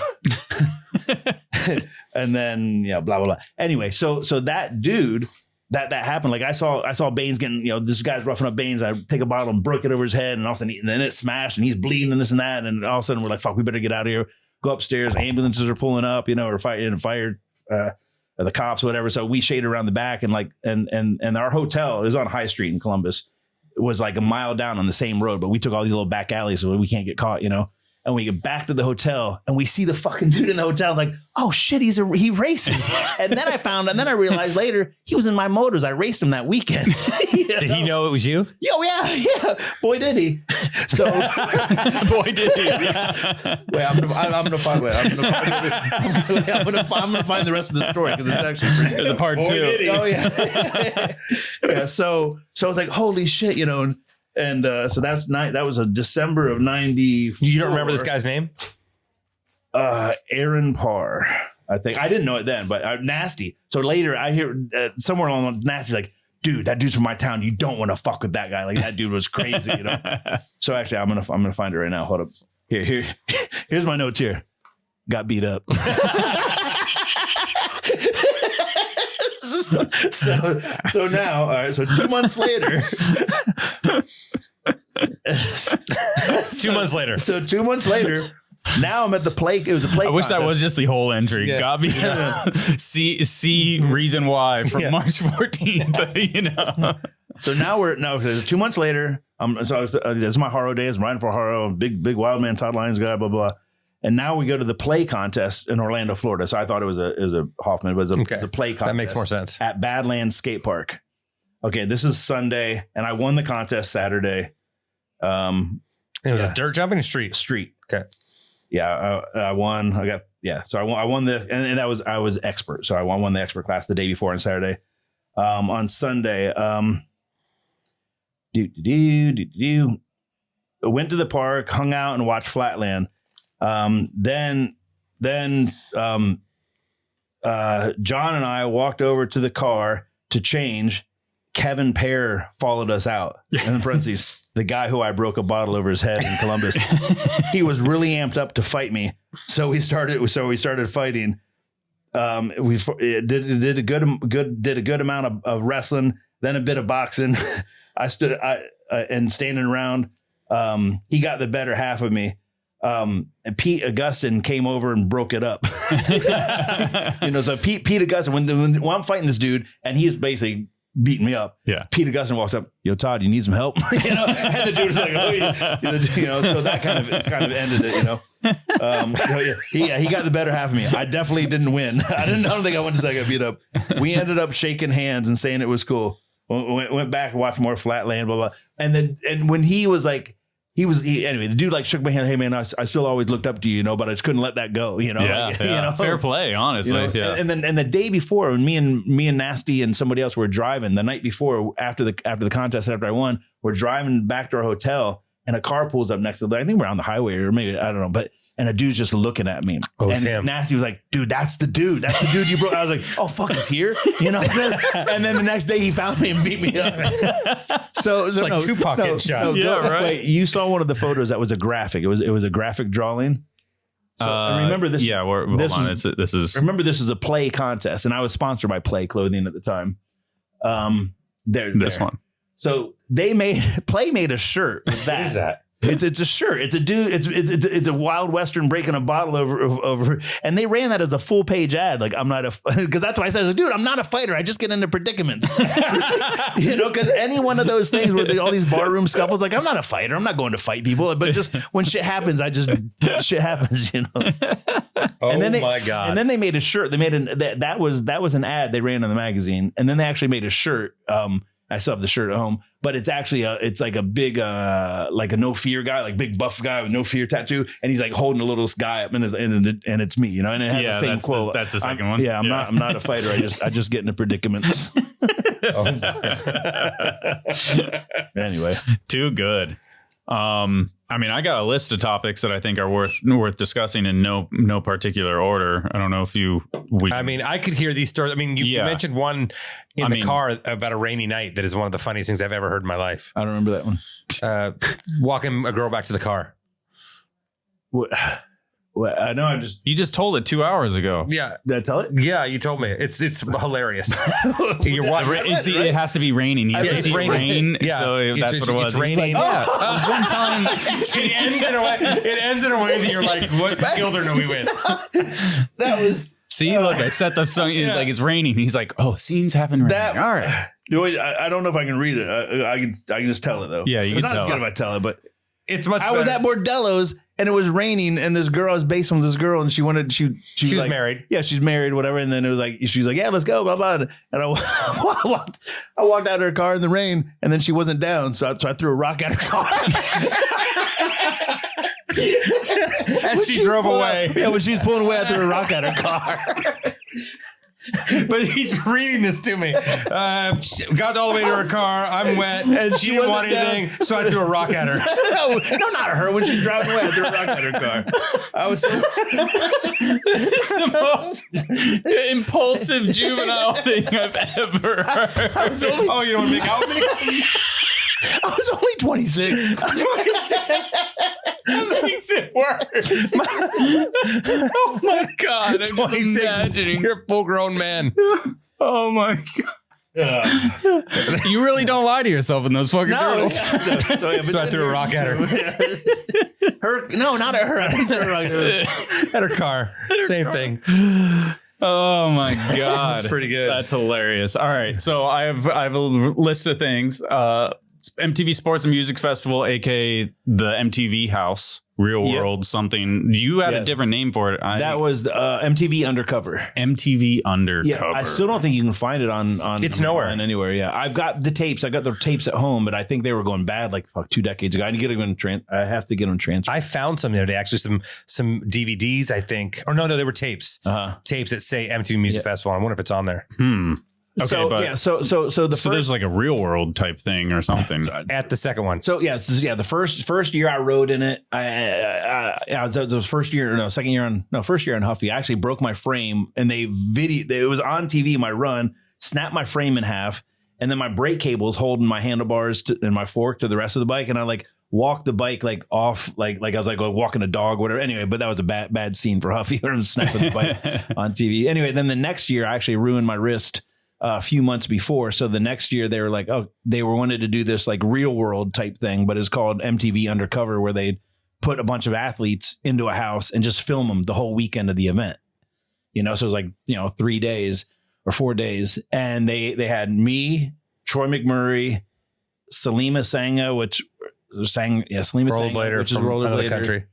And then, blah, blah, blah. Anyway, so that dude, that happened. Like I saw Baines getting, this guy's roughing up Baines. I take a bottle and broke it over his head, and all of a sudden, and then it smashed, and he's bleeding and this and that. And all of a sudden, we're like, fuck, we better get out of here. Go upstairs. Ambulances are pulling up, or fire, the cops, whatever. So we shaded around the back, and and our hotel is on High Street in Columbus. It was like a mile down on the same road, but we took all these little back alleys so we can't get caught, And we get back to the hotel, and we see the fucking dude in the hotel. Like, oh shit, he racing. And then I realized later he was in my motors. I raced him that weekend. Did he know it was you? Yo, yeah. Boy, did he. So, Boy, did he. wait, I'm gonna find. Wait, I'm gonna find the rest of the story because it's actually pretty. There's a part two. Oh yeah. Yeah. So I was like, holy shit, And so that was a December of 94. You don't remember this guy's name? Aaron Parr, I think. I didn't know it then, but Nasty. So later I hear somewhere along Nasty's like, dude, that dude's from my town. You don't want to fuck with that guy. Like that dude was crazy, So actually I'm gonna find it right now. Hold up. Here's my notes here. Got beat up. So now, all right. So 2 months later. 2 months later. So 2 months later, now I'm at the play. It was a play. I wish that contest. was just the whole entry. Yeah. Got me. See reason why from March 14th. So now 2 months later. This is my Haro days. I'm riding for Haro. Big Wildman Todd Lyons guy. Blah blah. And now we go to the play contest in Orlando, Florida. So I thought it was a Hoffman, but it's a play contest. That makes more sense. At Badlands Skate Park. Okay, this is Sunday, and I won the contest Saturday. It was a dirt jumping or street. Okay. Yeah, I won. So I won the, and I was expert. So I won the expert class the day before on Saturday. On Sunday, I went to the park, hung out, and watched Flatland. Then John and I walked over to the car to change. Kevin Pear followed us out. In the parentheses, the guy who I broke a bottle over his head in Columbus. He was really amped up to fight me, so we started fighting. We did a good amount of wrestling, then a bit of boxing. I stood and standing around. He got the better half of me. And Pete Augustin came over and broke it up. So Pete Augustin, when I'm fighting this dude and he's basically beating me up. Yeah. Pete Augustin walks up. Yo, Todd, you need some help? And the dude's like, oh, yeah. So that kind of ended it. He got the better half of me. I definitely didn't win. I don't think I won because I got beat up. We ended up shaking hands and saying it was cool. Went back and watched more Flatland, blah blah. And when he was like. Anyway, the dude shook my hand. Hey man, I still always looked up to you, but I just couldn't let that go. Fair play, honestly. Yeah. And then the day before, when me and Nasty and somebody else were driving, the night before after the contest, after I won, we're driving back to our hotel, and a car pulls up next to I think we're on the highway or maybe, I don't know, but and a dude's just looking at me. Oh, and Sam. Nasty was like, dude, that's the dude you broke. I was like, oh, fuck, he's here? You know? And then the next day he found me and beat me up. So it's like Tupac getting shot. Right. Wait, you saw one of the photos that was a graphic. It was a graphic drawing. So and remember this. Yeah, this is Remember, this is a Play contest, and I was sponsored by Play Clothing at the time. This one. So Play made a shirt with that. What is that? It's a shirt. It's a dude. It's a Wild Western breaking a bottle over, and they ran that as a full page ad. Like, I'm not because that's why I said, dude, I'm not a fighter. I just get into predicaments. Because any one of those things where all these barroom scuffles, like, I'm not a fighter. I'm not going to fight people. But just when shit happens, shit happens. Oh and then my God! And then they made a shirt. They made that was an ad they ran in the magazine, and then they actually made a shirt. I still have the shirt at home, but it's actually it's like a big like a no fear guy, like big buff guy with no fear tattoo, and he's like holding a little guy up, and it's me, and it has the same quote. That's the second one. Yeah, I'm not a fighter. I just get into predicaments. Anyway, too good. I mean, I got a list of topics that I think are worth discussing in no particular order. I don't know if I could hear these stories. I mean, you mentioned one in the car about a rainy night that is one of the funniest things I've ever heard in my life. I don't remember that one. Walking a girl back to the car. What? I know. You just told it 2 hours ago. Yeah. Did I tell it? Yeah, you told me. It's hilarious. You're It has to be raining. You have to see rain. Yeah. So that's what it was. It's raining. Yeah. One time. It ends in a way that you're like, what children are we with? That was. See, look, I set the song. Yeah. Like, it's raining. He's like, oh, scenes happen raining. All right. I don't know if I can read it. I can just tell it though. Yeah, you can tell. It's not as good if I tell it, but it's much better. I was at Bordello's and it was raining, and this girl, I was based on this girl, and she was like, married. Yeah, she's married, whatever. And then it was like, she was like, yeah, let's go, blah, blah. And I walked out of her car in the rain, and then she wasn't down. So I threw a rock at her car. As she drove away. Yeah, when she's pulling away, I threw a rock at her car. But he's reading this to me. Got all the way to her car. I'm wet. And she didn't want anything. So I threw a rock at her. No, not her. When she's driving away, I threw a rock at her car. I was so... It's the most impulsive juvenile thing I've ever heard. Oh, you don't want to make out with me? I was only 26. That makes it worse. Oh my God. I'm just imagining. You're a full grown man. Oh my God. You really don't lie to yourself in those fucking journals. So I threw a rock at her. No, not at her. I didn't throw a rock at her. At her car. Same thing. Oh my God. That's pretty good. That's hilarious. All right. So I have a list of things. MTV Sports and Music Festival, aka the MTV House, Real World, something. You had a different name for it. That was MTV Undercover. MTV Undercover. Yeah, I still don't think you can find it on it's nowhere and anywhere. Yeah, I've got the tapes. I got the tapes at home, but I think they were going bad like 2 decades ago. I have to get them transferred. I found some the other day, actually some DVDs, I think. Or no, they were tapes. Tapes that say MTV Music Festival. I wonder if it's on there. Okay, so there's like a Real World type thing or something at the second one. So the first year I rode in it, first year on Huffy. I actually broke my frame, and it was on TV. My run snapped my frame in half, and then my brake cables holding my handlebars and my fork to the rest of the bike, and I like walked the bike like off like I was like walking a dog, whatever. Anyway, but that was a bad scene for Huffy. I'm snapping the bike on TV. Anyway, then the next year I actually ruined my wrist a few months before. So the next year they were like, they wanted to do this like Real World type thing, but it's called MTV Undercover, where they'd put a bunch of athletes into a house and just film them the whole weekend of the event. So it was like, 3 days or 4 days. And they had me, Troy McMurray, Salima Sanga, which is a rollerblader country.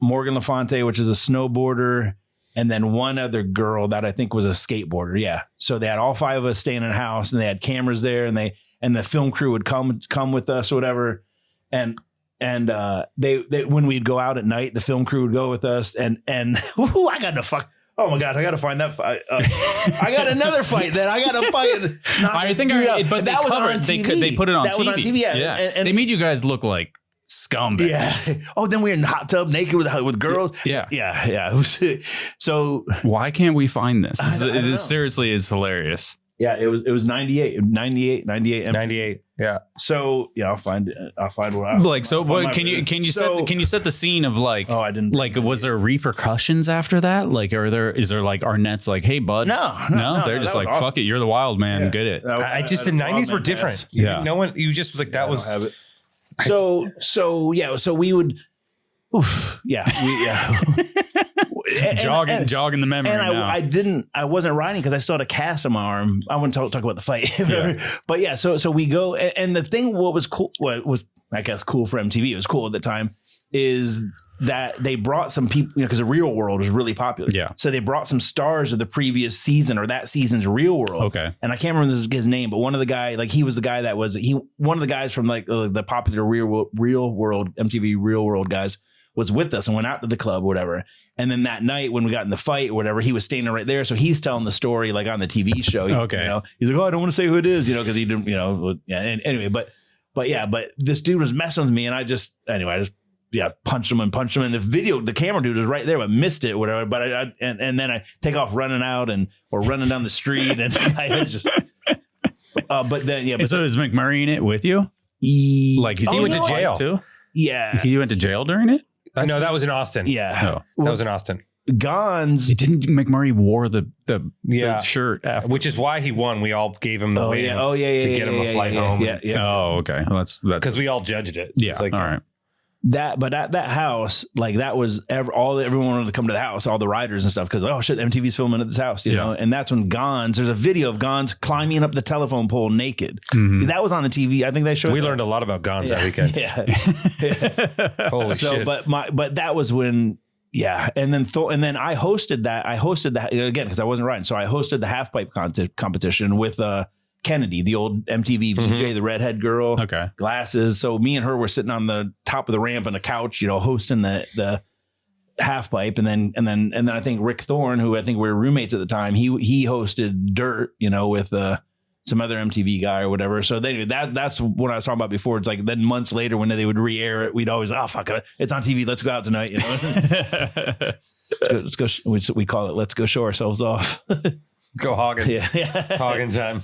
Morgan LaFonte, which is a snowboarder, and then one other girl that I think was a skateboarder. Yeah. So they had all 5 of us staying in a house, and they had cameras there, and the film crew would come with us or whatever. And they when we'd go out at night, the film crew would go with us, and I got to fuck. Oh my God, I got to find that fight. I got another fight that I got to fight. But that was on TV. They put it on TV. Was on TV. Yeah. And they made you guys look like scumbags. Yeah. Oh, then we were in the hot tub naked with girls. Yeah. Yeah. It was, so Why can't we find this? I don't know. This seriously is hilarious. yeah, it was 98. Yeah. So yeah, I'll find what I Like, so I'll what find my- can you So- set the scene of like, Oh, I didn't. like, was there repercussions after that? Like, is there like Arnett's like, hey bud? No, They're just that like, was awesome. fuck it, you're the wild man, Yeah. get it. I just the 90s were different. Yeah. No one. You just was like that was. Have it. So we would. Oof, yeah. Jogging the memory And now. I wasn't riding because I still had a cast on my arm. I wouldn't talk about the fight. But yeah, so we go. And the thing, what was cool, what was, I guess, cool for MTV, it was cool at the time, is that they brought some people, because the Real World was really popular. Yeah. So they brought some stars of the previous season or that season's Real World. Okay. And I can't remember his name, but one of the guy, like he was the guy that was, one of the guys from like the popular Real World, MTV Real World guys was with us and went out to the club or whatever. And then that night when we got in the fight or whatever, he was standing right there. So he's telling the story like on the TV show. Okay. You know, he's like, oh, I don't want to say who it is, because he didn't, yeah. And anyway, but this dude was messing with me and I just punched him. And the camera dude was right there, but missed it or whatever. But and then I take off running out or running down the street and I just, but then, yeah. But So is McMurray in it with you? Like, he went to jail too? Yeah. He went to jail during it? No, that was in Austin. Yeah. Oh. That was in Austin. Gons. It didn't. McMurray wore the Yeah. shirt after. Which is why he won. We all gave him the win yeah. to get him a flight home. Yeah. Oh, okay. Well, that's Because we all judged it. yeah. It's like, all right. But at that house, like that was everyone wanted to come to the house, all the riders and stuff, because oh shit, MTV's filming at this house, you know. And that's when Gons. There's a video of Gons climbing up the telephone pole naked. Mm-hmm. That was on the TV. I think they showed. We learned a lot about Gons that weekend. Yeah. Holy So, shit. but that was when. Yeah, and then I hosted that again because I wasn't riding, so I hosted the half pipe competition with Kennedy, the old MTV VJ, the redhead girl, Okay. glasses. So me and her were sitting on the top of the ramp on a couch, hosting the half pipe, and then I think Rick Thorne, who I think we were roommates at the time, he hosted Dirt, with some other MTV guy or whatever. So that's what I was talking about before. It's like then months later when they would re-air it, we'd always fuck it, it's on TV. Let's go out tonight. Let's go. We call it. Let's go show ourselves off. Go hogging. Yeah. Hogging time.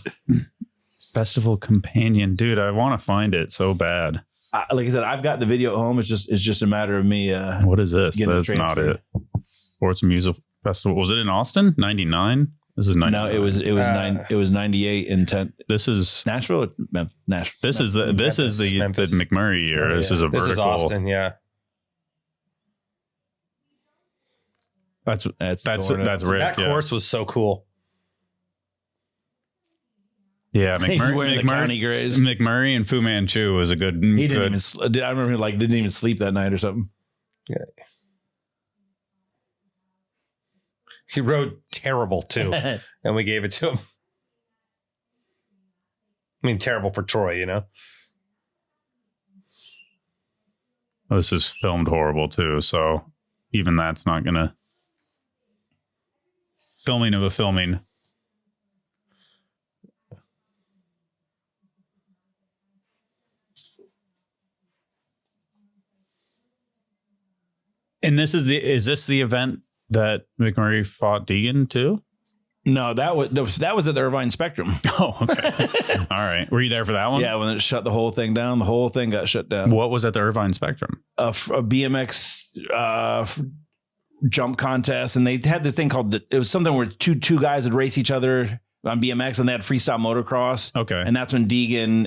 Festival companion, dude. I want to find it so bad. Like I said, I've got the video at home. It's just a matter of me. What is this? Getting That's not transferred. it. Sports Music Festival. Was it in Austin? 99? This is 99. No, it was 98 in 10. This is Nashville. Nashville. this is the Memphis. McMurray year. Oh, This yeah. is a This vertical. is Austin, yeah. That's going Rick. That yeah. course was so cool. Yeah, He's wearing the county grays. McMurray and Fu Manchu was a good. He didn't even. I remember didn't even sleep that night or something. Yeah. He rode terrible too, and we gave it to him. I mean, terrible for Troy, This is filmed horrible too, so even that's not gonna. Filming of a filming. And is this the event that McMurray fought Deegan too? No, that was at the Irvine Spectrum. Oh, okay. All right. Were you there for that one? Yeah, when it shut the whole thing down, the whole thing got shut down. What was at the Irvine Spectrum? A BMX jump contest, and they had the thing called it was something where two guys would race each other on BMX, and they had freestyle motocross. Okay. And that's when Deegan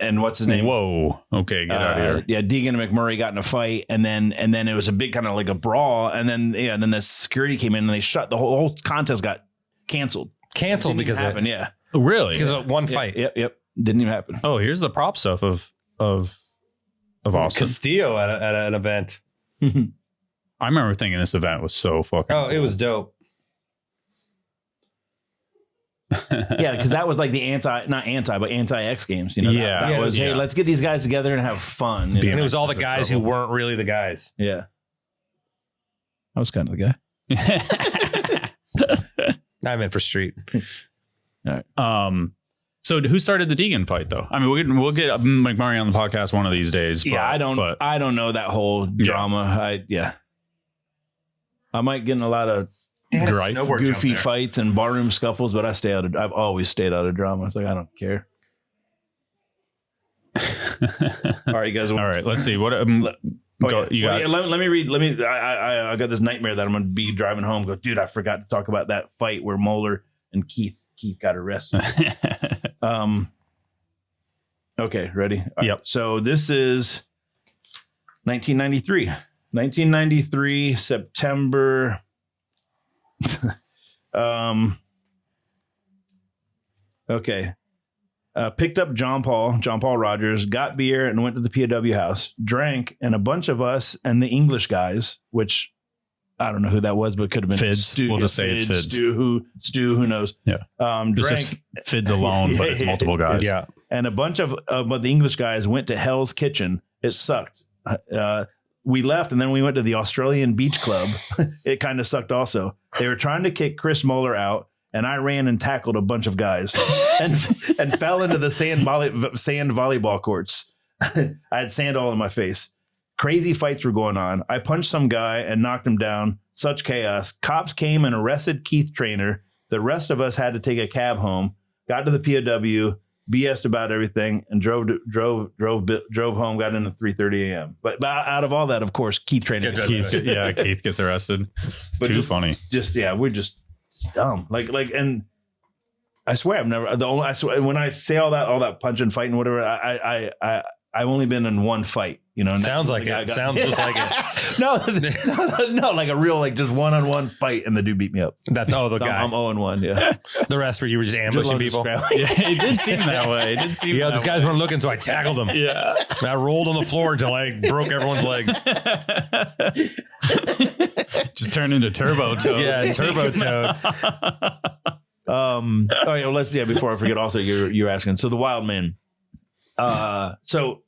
and what's his name? Whoa. Okay, get out of here. Yeah, Deegan and McMurray got in a fight, and then it was a big kind of like a brawl, and then the security came in and they shut the whole contest got canceled. Canceled because of happened, yeah. Really? because of one fight. Yep. Didn't even happen. Oh, here's the prop stuff of Austin. Castillo at an event. I remember thinking this event was so fucking Oh, it was dope. Yeah, because that was like the anti X Games. Yeah. that was Yeah. hey, let's get these guys together and have fun. And it was all the guys who weren't really the guys. Yeah, I was kind of the guy. I meant for street. So who started the Deegan fight though? I mean, we'll get McMurray on the podcast one of these days. Yeah, I don't know that whole drama. I might get in a lot of goofy fights and barroom scuffles, but I've always stayed out of drama. It's like, I don't care. All right, you guys. All right, let's see. What let me read. I got this nightmare that I'm going to be driving home. Go, dude, I forgot to talk about that fight where Moeller and Keith got arrested. Okay, ready? All yep. Right, so this is 1993. 1993 September. Okay. Picked up John Paul Rogers, got beer and went to the POW house, drank, and a bunch of us and the English guys, which I don't know who that was, but could have been Fids. Stu. We'll just say it's Fids. Stu, who knows? Yeah. Drank. Just Fids alone, but it's multiple guys. Yeah. And a bunch of the English guys went to Hell's Kitchen. It sucked. We left, and then we went to the Australian Beach Club. It kind of sucked also. They were trying to kick Chris Moeller out, and I ran and tackled a bunch of guys and fell into the sand volleyball courts. I had sand all in my face. Crazy fights were going on. I punched some guy and knocked him down. Such chaos. Cops came and arrested Keith Trainer. The rest of us had to take a cab home. Got to the POW, BS'd about everything, and drove home. Got in at 3:30 a.m. But out of all that, of course, Keith Trainer. Keith gets arrested. But Too funny. We're just dumb. And I swear when I say all that punch and fight and whatever, I've only been in one fight. Sounds like it. Sounds just like it. No, like a real just one-on-one fight, and the dude beat me up. The guy. I'm 0-1. Yeah. The rest were you were just ambushing people. Yeah, it did seem that way. These guys weren't looking, so I tackled them. Yeah. And I rolled on the floor until I broke everyone's legs. Just turned into Turbo Toad. Yeah, Turbo Toad. All right, well, before I forget, also you're asking. So the Wild Man. So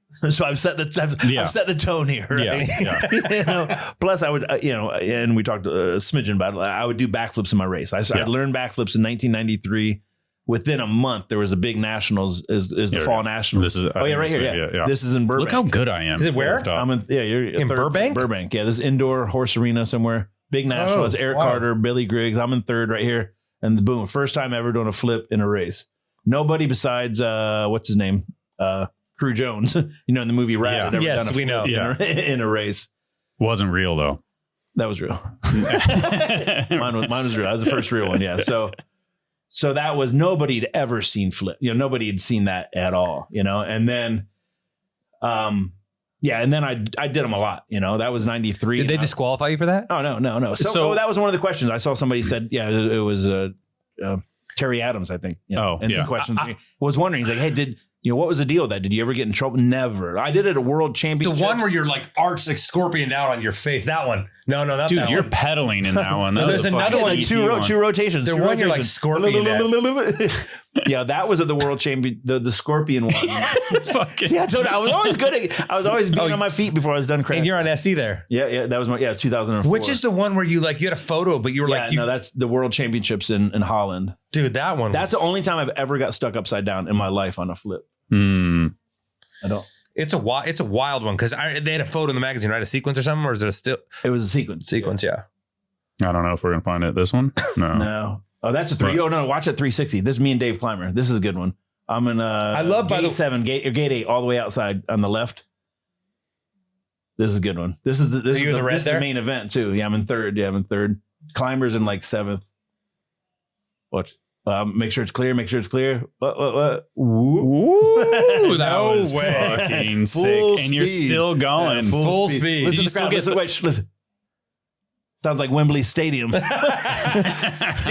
I've set the tone here, right? Yeah. Plus I would, and we talked a smidgen about it. I would do backflips in my race. I learned backflips in 1993. Within a month, there was a big nationals, is the fall nationals. This is right here. Yeah. This is in Burbank. Look how good I am. Is it where? I'm in. Yeah, you're in Burbank. Burbank. Yeah, this indoor horse arena somewhere. Big nationals. Eric Carter, Billy Griggs. I'm in third right here, and boom, first time ever doing a flip in a race. Nobody besides what's his name? Crew Jones, in the movie Rat. Had ever done a flip in a race. Wasn't real though. That was real. Mine was real. That was the first real one. Yeah. So that was nobody had ever seen flip. Nobody had seen that at all. And then, and then I did them a lot. That was 93. Did they disqualify you for that? Oh no. So that was one of the questions I saw. Somebody said, it was Terry Adams, I think. The question was wondering. He's like, hey, what was the deal with that? Did you ever get in trouble? Never. I did it at a world championship. The one where you're arched scorpion out on your face. That one. No, not dude, that you're one. pedaling in that one. There's another one. Two rotations. The one you're scorpion. Yeah, that was at the world champion. The scorpion one. See, I told you, I was always being on my feet before I was done crashing. And you're on SE there. Yeah. That was my 2004. Which is the one where you you had a photo, but you were no, that's the world championships in Holland. Dude, that one. That's the only time I've ever got stuck upside down in my life on a flip. I don't. It's a wild one because they had a photo in the magazine, right? A sequence or something, or is it a still? It was a sequence. Yeah. I don't know if we're gonna find it. This one? No. Oh, that's a 3. Oh no, watch it 360. This is me and Dave Clymer. This is a good one. I'm in I love gate 7, gate 8, all the way outside on the left. This is a good one. This is the main event too. Yeah, I'm in third. Clymer's in 7th. Watch. Make sure it's clear. What? Ooh, that was fucking sick. And you're still going. Full speed. Listen to the crowd. Listen. Sounds like Wembley Stadium. Dude,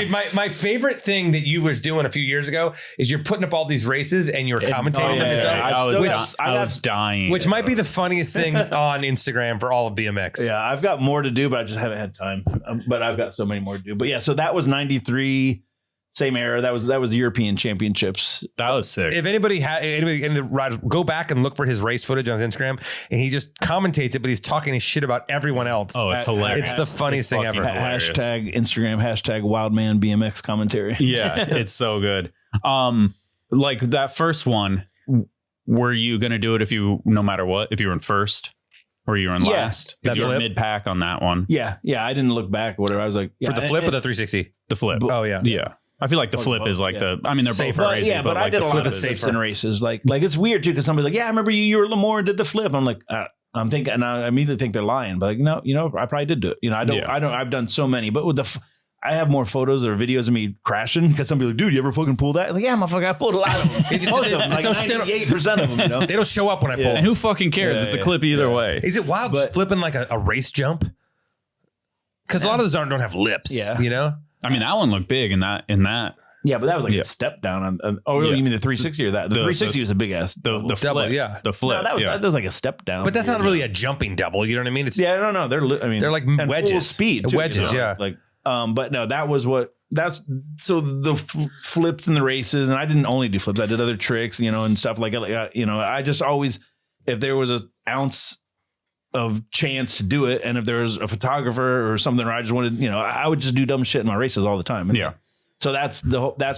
my favorite thing that you was doing a few years ago is you're putting up all these races and you're commentating them. I was dying. Which might be the funniest thing on Instagram for all of BMX. Yeah, I've got more to do, but I just haven't had time. But I've got so many more to do. But yeah, so that was 93. Same era. That was European Championships. That was sick. If anybody in the ride, go back and look for his race footage on his Instagram, and he just commentates it, but he's talking his shit about everyone else. Oh, it's hilarious. It's the funniest thing ever. Hashtag Instagram, hashtag Wildman BMX commentary. Yeah, it's so good. like that first one, were you going to do it no matter what, if you were in first or you were in last? If you were mid-pack on that one. Yeah. I didn't look back or whatever. I was like, for the flip or the 360? The flip. Oh yeah. Yeah. I feel like the flip is like they're both crazy. Yeah, but I did a lot of flips in races. Like it's weird too, because somebody's like, yeah, I remember you were Lemoore and did the flip. I'm like, I'm thinking, and I immediately think they're lying, but like, no, I probably did do it. I've done so many, but with I have more photos or videos of me crashing because somebody's like, dude, you ever fucking pull that? Like, yeah, motherfucker, I pulled a lot of them. Most of them, like 98% of them, They don't show up when I pull. And who fucking cares? It's a clip either way. Is it wild flipping like a race jump? Because a lot of those don't have lips. Yeah. I mean, that one looked big in that. Yeah, but that was like a step down on. You mean the 360 or that? The 360 was a big ass. The double, flip, yeah. The flip. No, that was like a step down. But that's not really a jumping double. You know what I mean? It's no. They're like wedges. Full speed too, wedges, yeah. Like, but no, so the flips in the races, and I didn't only do flips. I did other tricks, and stuff like I just always, if there was an ounce of chance to do it, and if there was a photographer or something, or I just wanted, I would just do dumb shit in my races all the time. And so that's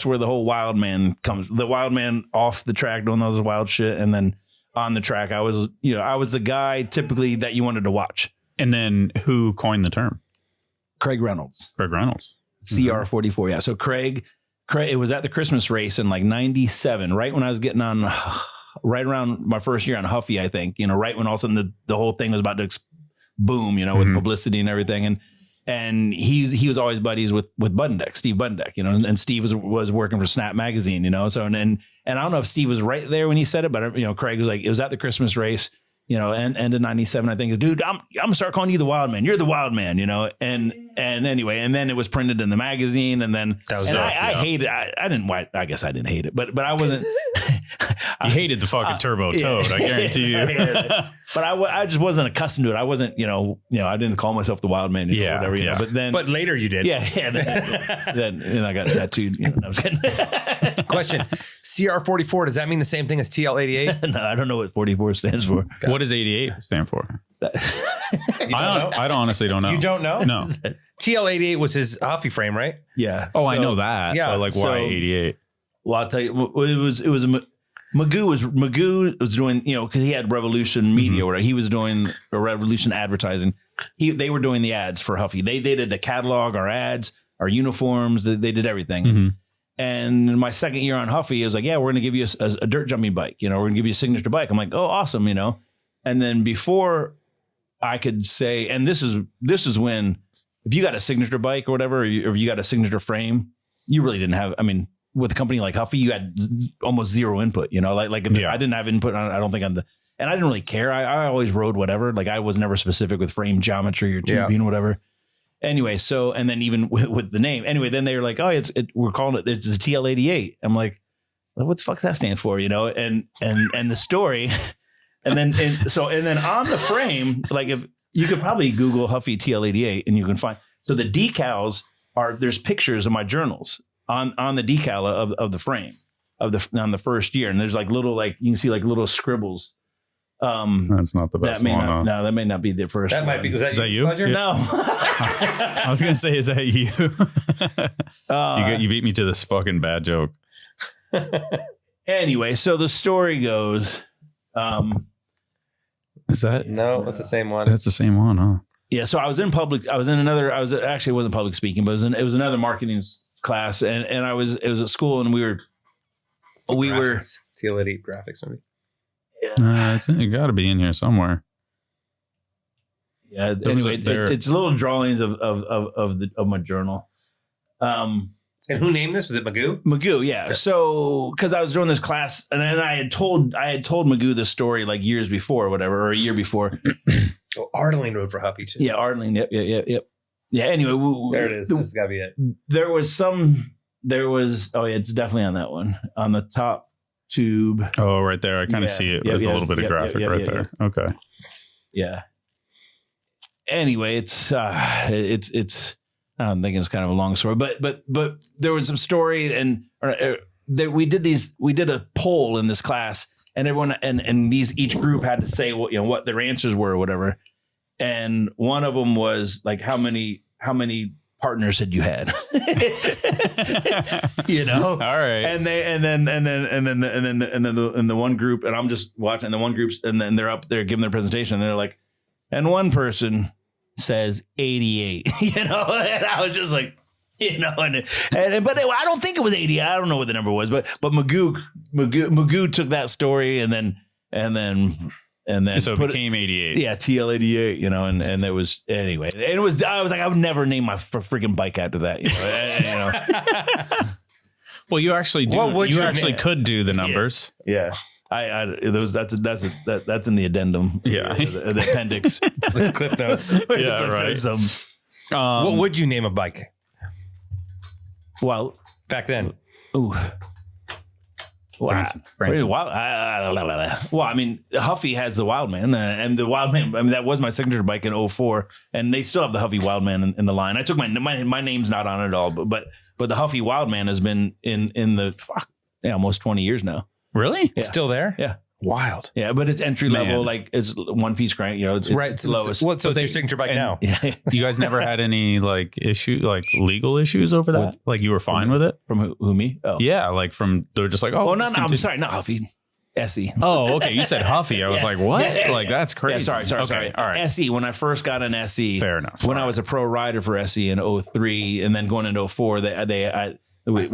where the whole wild man comes. The wild man off the track doing those wild shit, and then on the track, I was the guy typically that you wanted to watch. And then who coined the term? Craig Reynolds. CR44. Yeah. So Craig, it was at the Christmas race in like 97, right when I was getting on, right around my first year on Huffy, I think, right when all of a sudden the whole thing was about to boom, with publicity and everything. And he was always buddies with Buddendeck, Steve Buddendeck, and Steve was working for Snap Magazine, so, and I don't know if Steve was right there when he said it, but, Craig was like, it was at the Christmas race, and end of 97, I think, dude, I'm gonna start calling you the Wild Man. You're the Wild Man, and anyway, and then it was printed in the magazine, and then I hated. I guess I didn't hate it, but I wasn't. You hated the fucking Turbo Toad, I guarantee you. But I just wasn't accustomed to it. I wasn't, I didn't call myself the Wild Man, whatever. But later you did. Then I got tattooed. I was kidding. Question: CR44, does that mean the same thing as TL88? No, I don't know what 44 stands for. What does 88 stand for? I honestly don't know. You don't know? No. TL88 was his Huffy frame, right? Yeah. Oh, I know that. Yeah. But why 88? Well, I'll tell you, Magoo was doing, because he had Revolution Media, where he was doing a Revolution advertising. They were doing the ads for Huffy. They did the catalog, our ads, our uniforms. They did everything. Mm-hmm. And in my second year on Huffy, it was like, yeah, we're going to give you a dirt jumping bike. We're going to give you a signature bike. I'm like, oh, awesome. And then before I could say, and this is when, if you got a signature bike or whatever, or you got a signature frame, you really didn't have, with a company like Huffy, you had almost zero input, I didn't have input on, I don't think and I didn't really care. I always rode whatever. Like I was never specific with frame geometry or tubing, whatever. Anyway, so, and then even with the name, anyway, then they were like, oh, we're calling it's a TL88. I'm like, what the fuck does that stand for? And the story. And then on the frame, like if you could probably Google Huffy TL88 and you can find, so the decals there's pictures of my journals on the decal of the frame on the first year. And there's like little, you can see like little scribbles. That's not the best one. No, that may not be the first. That might be. Is that you? Pleasure? No. I was gonna say, is that you? You beat me to this fucking bad joke. Anyway, so the story goes. Is that no? That's the same one. That's the same one, huh? Yeah. So I was in public. I was in another. Actually, it wasn't public speaking, but it was another marketing class, and it was at school, and we were TL88 graphics maybe. Yeah. It got to be in here somewhere. Yeah. Anyway, it's little drawings of my journal. And who named this? Was it Magoo? Magoo, yeah. Okay. So, because I was doing this class, and then I had told Magoo this story like years before, or whatever, or a year before. Oh, Ardeline rode for Huffy too. Yeah, Ardeline. Yep. Yeah. Anyway, there it is. This has got to be it. There was. Oh yeah, it's definitely on that one on the top tube. Oh, right there. I kind of see it with a little bit of graphic right there. Okay. Yeah. Anyway, it's I'm thinking it's kind of a long story, but there was some story, and we did a poll in this class, and everyone and each group had to say what their answers were or whatever, and one of them was like how many partner said you had. You know? All right. And then the one group, and I'm just watching the one groups, and then they're up there giving their presentation, and they're like, and one person says 88, you know, and I was just like, you know, but I don't think it was 80. I don't know what the number was, but Magoo took that story and then so it became 88. Yeah, TL 88, you know, and it was anyway. And I was like, I would never name my freaking bike after that, you know. Well, you actually do. You actually could do the numbers. Yeah. That's in the addendum. Yeah. The appendix. The clip notes. Yeah, right. What would you name a bike? Well, back then. Ooh. Branson. Well, I mean, Huffy has the Wildman, and the Wildman. I mean, that was my signature bike in 04, and they still have the Huffy Wildman in the line. I took my name's not on it at all, but the Huffy Wildman has been in the almost 20 years now. Really? Yeah. Still there? Yeah. Wild. Yeah, but it's entry level, like it's one piece crank. You know, it's right. It's lowest. So it's your signature bike now. Yeah. You guys never had any like legal issues over that? Like you were fine with it? From who me? Oh yeah, like they're just like, oh no, I'm sorry, not Huffy. SE. Oh, okay. You said Huffy. I was like, what? Like that's crazy. Yeah, sorry. Okay, all right. SE. When I first got an SE, fair enough. When I was a pro rider for SE in 03, and then going into 04, we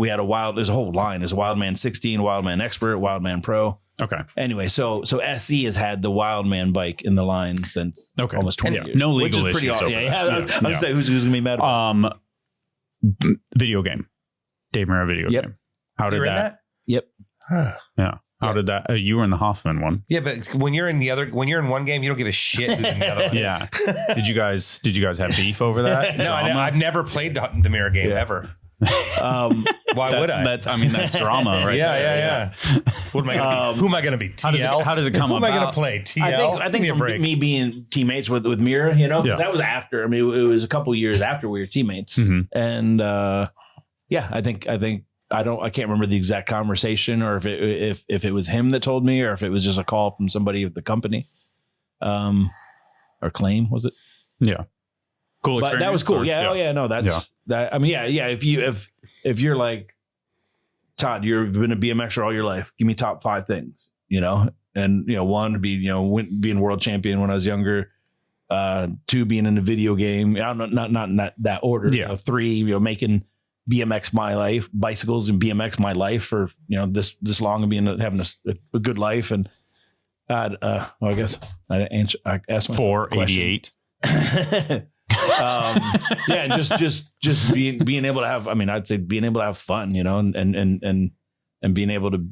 had there's a whole line. There's a Wildman 16, Wildman Expert, Wildman Pro. Okay. Anyway, so SE has had the Wildman bike in the line since almost 20 years. No legal which is issues. pretty I was gonna say who's gonna be mad about video game. Dave Mirra video game. How did that? Yep. Huh. Yeah. How did that? You were in the Hoffman one. Yeah, but when you're in one game, you don't give a shit who's in the other one. Yeah. Did you guys have beef over that? No, I've never played the Mirror game ever. Why would I? That's drama, right? Yeah. What am I gonna be? Who am I gonna be? TL? How does it come Who up? am I gonna play? TL? I think from me being teammates with Mira, you know, because that was after. I mean, it was a couple years after we were teammates, and I think I can't remember the exact conversation, or if it was him that told me, or if it was just a call from somebody at the company, or claim was it? Yeah. Cool. But that was cool. That. I mean, yeah. If you're like Todd, you've been a BMXer all your life. Give me top 5 things, you know, and one to be being world champion when I was younger. 2 being in a video game. I don't know, not that order. Yeah. 3 making BMX my life, bicycles and BMX my life for this long and having a good life. And I guess I asked myself 488. And just being able to have, I mean, I'd say being able to have fun, and being able to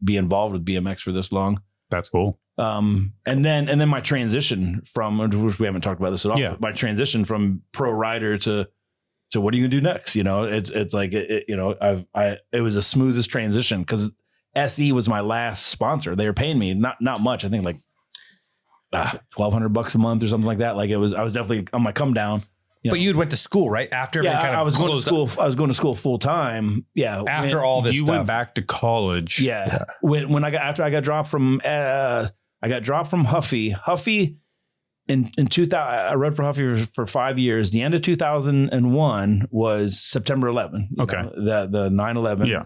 be involved with BMX for this long. That's cool. And then my transition from, which we haven't talked about this at all, but my transition from pro rider to what are you gonna do next? It's like it was the smoothest transition because SE was my last sponsor. They were paying me not much. I think like $1,200 a month or something like that. Like I was definitely on my come down. But you'd went to school, right? After I was going to school. I was going to school full time. Yeah. After all this, you went back to college. Yeah. When I got dropped from Huffy. Huffy in 2000. I rode for Huffy for 5 years. The end of 2001 was September 11. Okay. The 9/11. Yeah.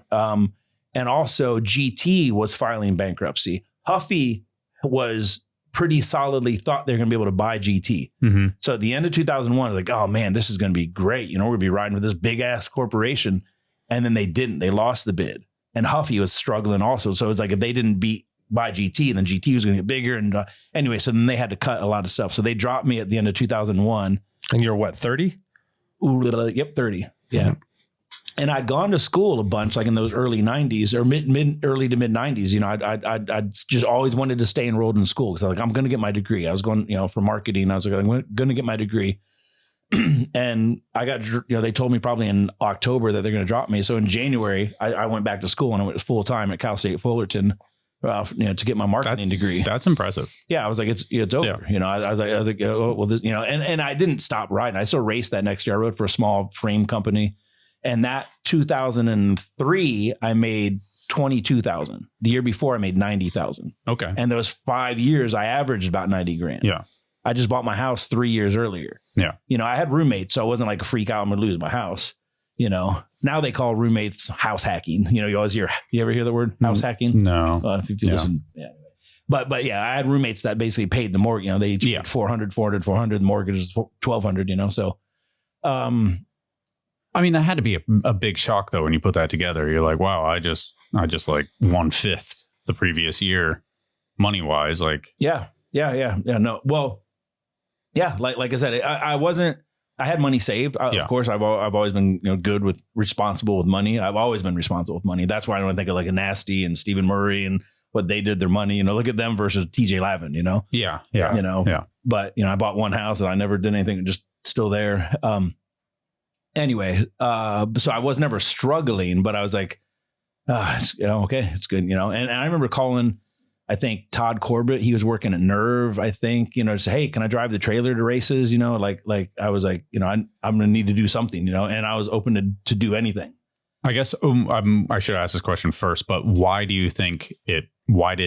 And also GT was filing bankruptcy. Huffy was pretty solidly thought they're going to be able to buy GT. Mm-hmm. So at the end of 2001, like, oh man, this is going to be great. We're going to be riding with this big ass corporation. And then they didn't. They lost the bid. And Huffy was struggling also. So it's like if they didn't buy GT, then GT was going to get bigger. And anyway, so then they had to cut a lot of stuff. So they dropped me at the end of 2001. And you're what, 30? Yep, 30. Yeah. Mm-hmm. And I'd gone to school a bunch, like in those early 90s or early to mid 90s. I'd just always wanted to stay enrolled in school because I was like, I'm going to get my degree. I was going, for marketing. I was like, I'm going to get my degree. And I got, they told me probably in October that they're going to drop me. So in January, I went back to school and I went full time at Cal State Fullerton, to get my marketing degree. That's impressive. Yeah. I was like, it's over. Yeah. I was like, oh, well, this, and I didn't stop riding. I still raced that next year. I rode for a small frame company. And that 2003, I made 22,000. The year before, I made 90,000. Okay. And those 5 years, I averaged about 90 grand. Yeah. I just bought my house 3 years earlier. Yeah. You know, I had roommates, so I wasn't like a freak out. I'm going to lose my house. You know, now they call roommates house hacking. You know, you ever hear the word house hacking? No. If you listen, yeah. But yeah, I had roommates that basically paid the mortgage. You know, they each paid 400. The mortgage is 1,200. You know, so. I mean, that had to be a big shock though when you put that together. You're like, wow, I just like 1/5 the previous year, money wise. Like, yeah. No, well, yeah. Like I said, I had money saved. Of course, I've always been good with responsible with money. I've always been responsible with money. That's why I don't think of like a Nasty and Stephen Murray and what they did their money. You know, look at them versus TJ Lavin. You know, yeah. You know, But I bought one house and I never did anything. Just still there. Anyway, so I was never struggling, but I was like, okay, it's good. And I remember calling, I think Todd Corbett, he was working at Nerve, I think, to say, hey, can I drive the trailer to races? Like I was like, I'm going to need to do something, and I was open to do anything. I guess I should ask this question first, but why did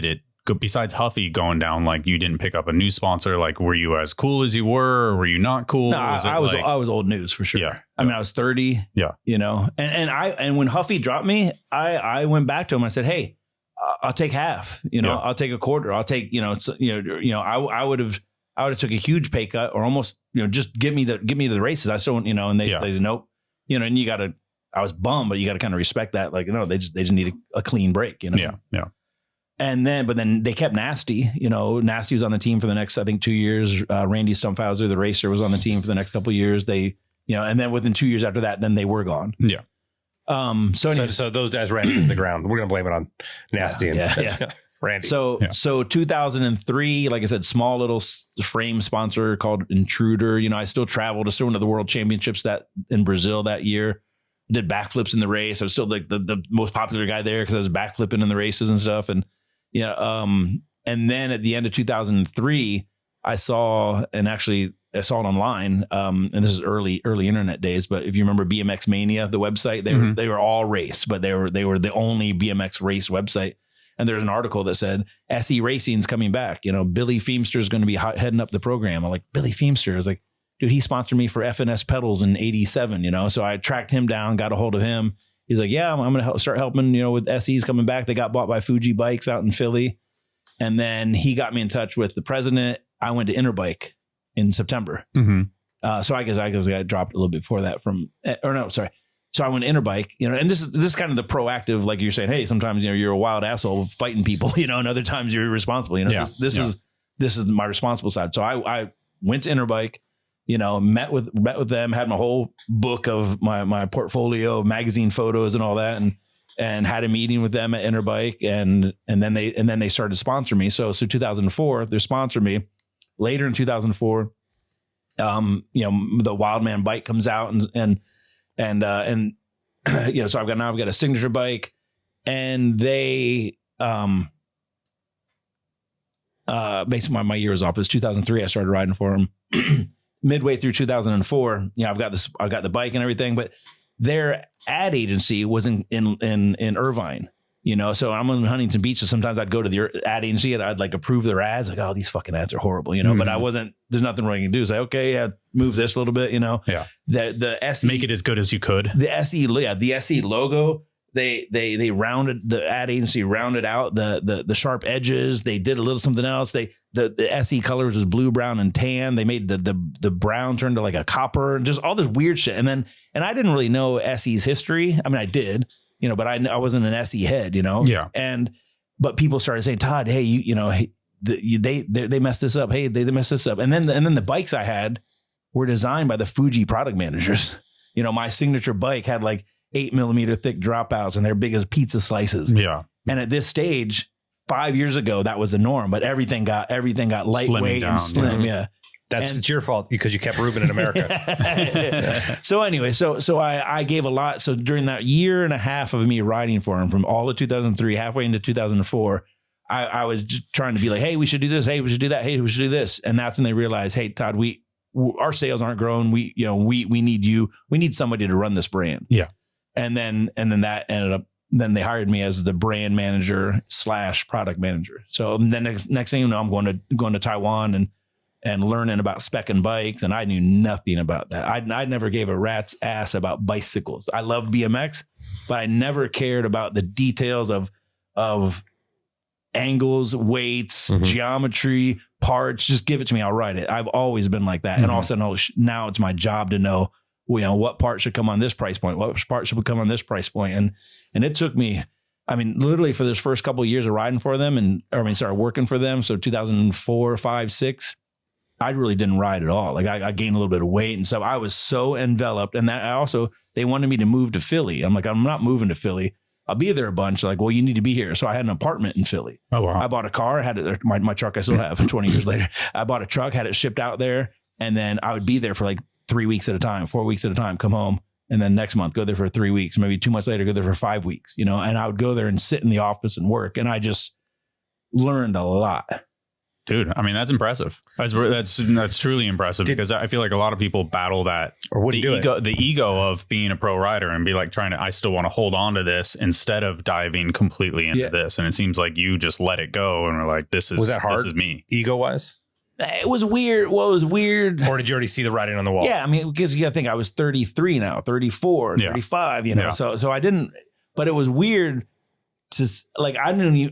it go, besides Huffy going down, like you didn't pick up a new sponsor? Like, were you as cool as you were, or were you not cool? No, I was old news for sure. Yeah. I mean, I was 30, and when Huffy dropped me, I went back to him. I said, hey, I'll take half, I'll take a quarter. I'll take, I would have took a huge pay cut or almost, just get me to the races. I still, and they said, nope, and I was bummed, but you got to kind of respect that. Like, they just need a clean break, Yeah. But then they kept Nasty. Nasty was on the team for the next, I think, 2 years. Randy Stumpfhauser, the racer, was on the team for the next couple of years. They, and then within 2 years after that, then they were gone. Yeah. So those guys ran into the ground. We're gonna blame it on Nasty and Randy. So 2003, like I said, small little frame sponsor called Intruder. I still traveled. I still went to the World Championships in Brazil that year. Did backflips in the race. I was still like the most popular guy there because I was backflipping in the races and stuff. And and then at the end of 2003, I saw it online. And this is early internet days, but if you remember BMX Mania, the website, they were all race, but they were the only BMX race website. And there's an article that said SE Racing's coming back. Billy Feemster's going to be heading up the program. I'm like, Billy Feemster? I was like, dude, he sponsored me for FNS pedals in '87. So I tracked him down, got a hold of him. He's like, yeah, I'm going to start helping, with SEs coming back. They got bought by Fuji Bikes out in Philly. And then he got me in touch with the president. I went to Interbike in September. Mm-hmm. So I guess I got dropped a little bit before that So I went to Interbike, and this is kind of the proactive, like you're saying, hey, sometimes, you're a wild asshole fighting people, and other times you're irresponsible. This is my responsible side. So I went to Interbike, met with them, had my whole book of my portfolio of magazine photos and all that, and had a meeting with them at Interbike, and then they started to sponsor me. So 2004, they sponsored me. Later in 2004, the Wildman bike comes out and so I've got a signature bike, and they basically my year was off. It was 2003. I started riding for them. Midway through 2004, I've got the bike and everything, but their ad agency was in Irvine, so I'm in Huntington Beach. So sometimes I'd go to the ad agency and I'd like approve their ads. Like, oh, these fucking ads are horrible, but I wasn't, there's nothing wrong you can do. Say, okay, yeah, move this a little bit, Yeah. The SE, make it as good as you could. The SE logo, they rounded, the ad agency rounded out the sharp edges. They did a little something else. The SE colors was blue, brown, and tan. They made the brown turn to like a copper and just all this weird shit. And I didn't really know SE's history. I mean, I did, but I wasn't an SE head, Yeah. But people started saying, Todd, hey, they messed this up. Hey, they messed this up. And then the bikes I had were designed by the Fuji product managers. My signature bike had like 8mm thick dropouts, and they're big as pizza slices. Yeah. And at this stage, 5 years ago, that was the norm, but everything got lightweight and slim. Yeah. It's your fault because you kept Ruben in America. So anyway, so I gave a lot. So during that year and a half of me riding for him, from all of 2003, halfway into 2004, I was just trying to be like, hey, we should do this. Hey, we should do that. Hey, we should do this. And that's when they realized, hey, Todd, our sales aren't growing. We need you. We need somebody to run this brand. Yeah. And then that ended up, then they hired me as the brand manager / product manager. So then next thing you know, I'm going to Taiwan and and learning about specking bikes. And I knew nothing about that. I never gave a rat's ass about bicycles. I loved BMX, but I never cared about the details of angles, weights, geometry, parts. Just give it to me. I'll ride it. I've always been like that. And all of a sudden, now it's my job to know, what part should come on this price point, what part should come on this price point. And it took me, I mean, literally for those first couple of years of riding for them started working for them. So 2004, 5, 6, I really didn't ride at all. Like I gained a little bit of weight. And so I was so enveloped. And that they wanted me to move to Philly. I'm like, I'm not moving to Philly. I'll be there a bunch. They're like, well, you need to be here. So I had an apartment in Philly. Oh, wow. I bought a car, had it, my truck I still have 20 years later. I bought a truck, had it shipped out there. And then I would be there for like 3 weeks at a time, 4 weeks at a time, come home. And then next month, go there for 3 weeks, maybe 2 months later, go there for 5 weeks, and I would go there and sit in the office and work. And I just learned a lot. Dude, I mean, that's impressive. That's truly impressive because I feel like a lot of people battle that or wouldn't the ego of being a pro rider and be like I still want to hold on to this instead of diving completely into this. And it seems like you just let it go and were like, was that hard? This is me. Ego wise? It was weird. Well, it was weird. Or did you already see the writing on the wall? Yeah. I mean, because you got to think I was 33 now, 34, 35, so I didn't, but it was weird to like,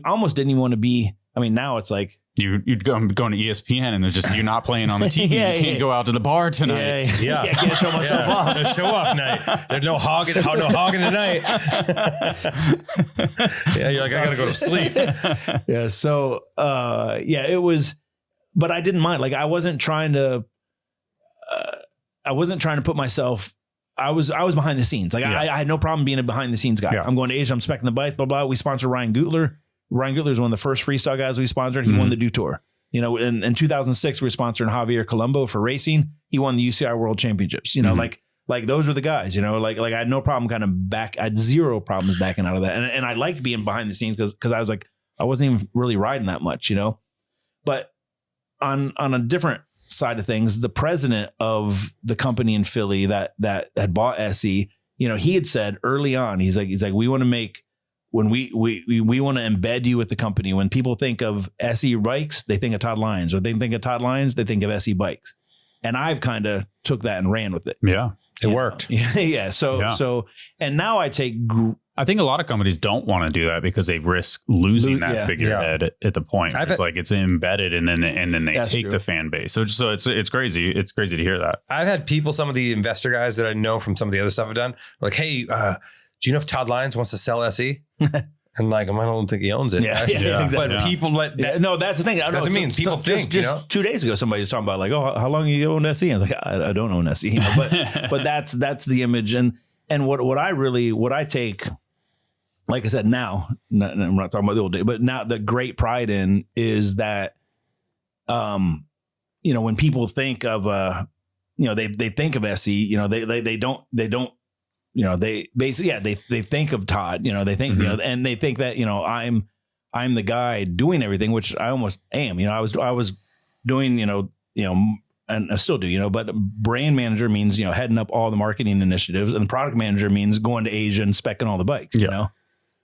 almost didn't even want to be, I mean, now it's like, You'd going to ESPN and there's just you're not playing on the TV. You can't go out to the bar tonight. Yeah. I can't show myself off. There's show off night. There's no hogging tonight. Yeah, you're like, I gotta go to sleep. Yeah. So it was, but I didn't mind. Like I wasn't trying to put myself. I was behind the scenes. Like I had no problem being a behind the scenes guy. Yeah. I'm going to Asia. I'm specking the bike. Blah blah. We sponsor Ryan Gutler. Ryan Gutler is one of the first freestyle guys we sponsored. He won the Do Tour. In 2006, we were sponsoring Javier Colombo for racing. He won the UCI World Championships. Like those were the guys. Like I had no problem I had zero problems backing out of that. And I liked being behind the scenes because I was like, I wasn't even really riding that much, But on a different side of things, the president of the company in Philly that had bought SE, he had said early on, he's like, we want to make. When we want to embed you with the company. When people think of SE bikes, they think of Todd Lyons, or they think of Todd Lyons, they think of SE bikes. And I've kind of took that and ran with it. Yeah. It worked. Yeah. So, and now I think a lot of companies don't want to do that because they risk losing that figurehead at the point. It's embedded and then they take the fan base. So it's crazy. It's crazy to hear that. I've had people, some of the investor guys that I know from some of the other stuff I've done, like, hey, do you know if Todd Lyons wants to sell SE? And like, I don't think he owns it. Yeah, exactly. But people no, that's the thing. That's what I mean. People think, just 2 days ago, somebody was talking about like, oh, how long you own SE? I was like, I don't own SE. But that's the image. And what I take, like I said, now, I'm not talking about the old day, but now the great pride in is that, when people think of, they think of SE, they don't, they basically, they think of Todd, they think, and they think that, I'm the guy doing everything, which I almost am. I was doing, and I still do, but brand manager means, heading up all the marketing initiatives, and product manager means going to Asia and speccing all the bikes,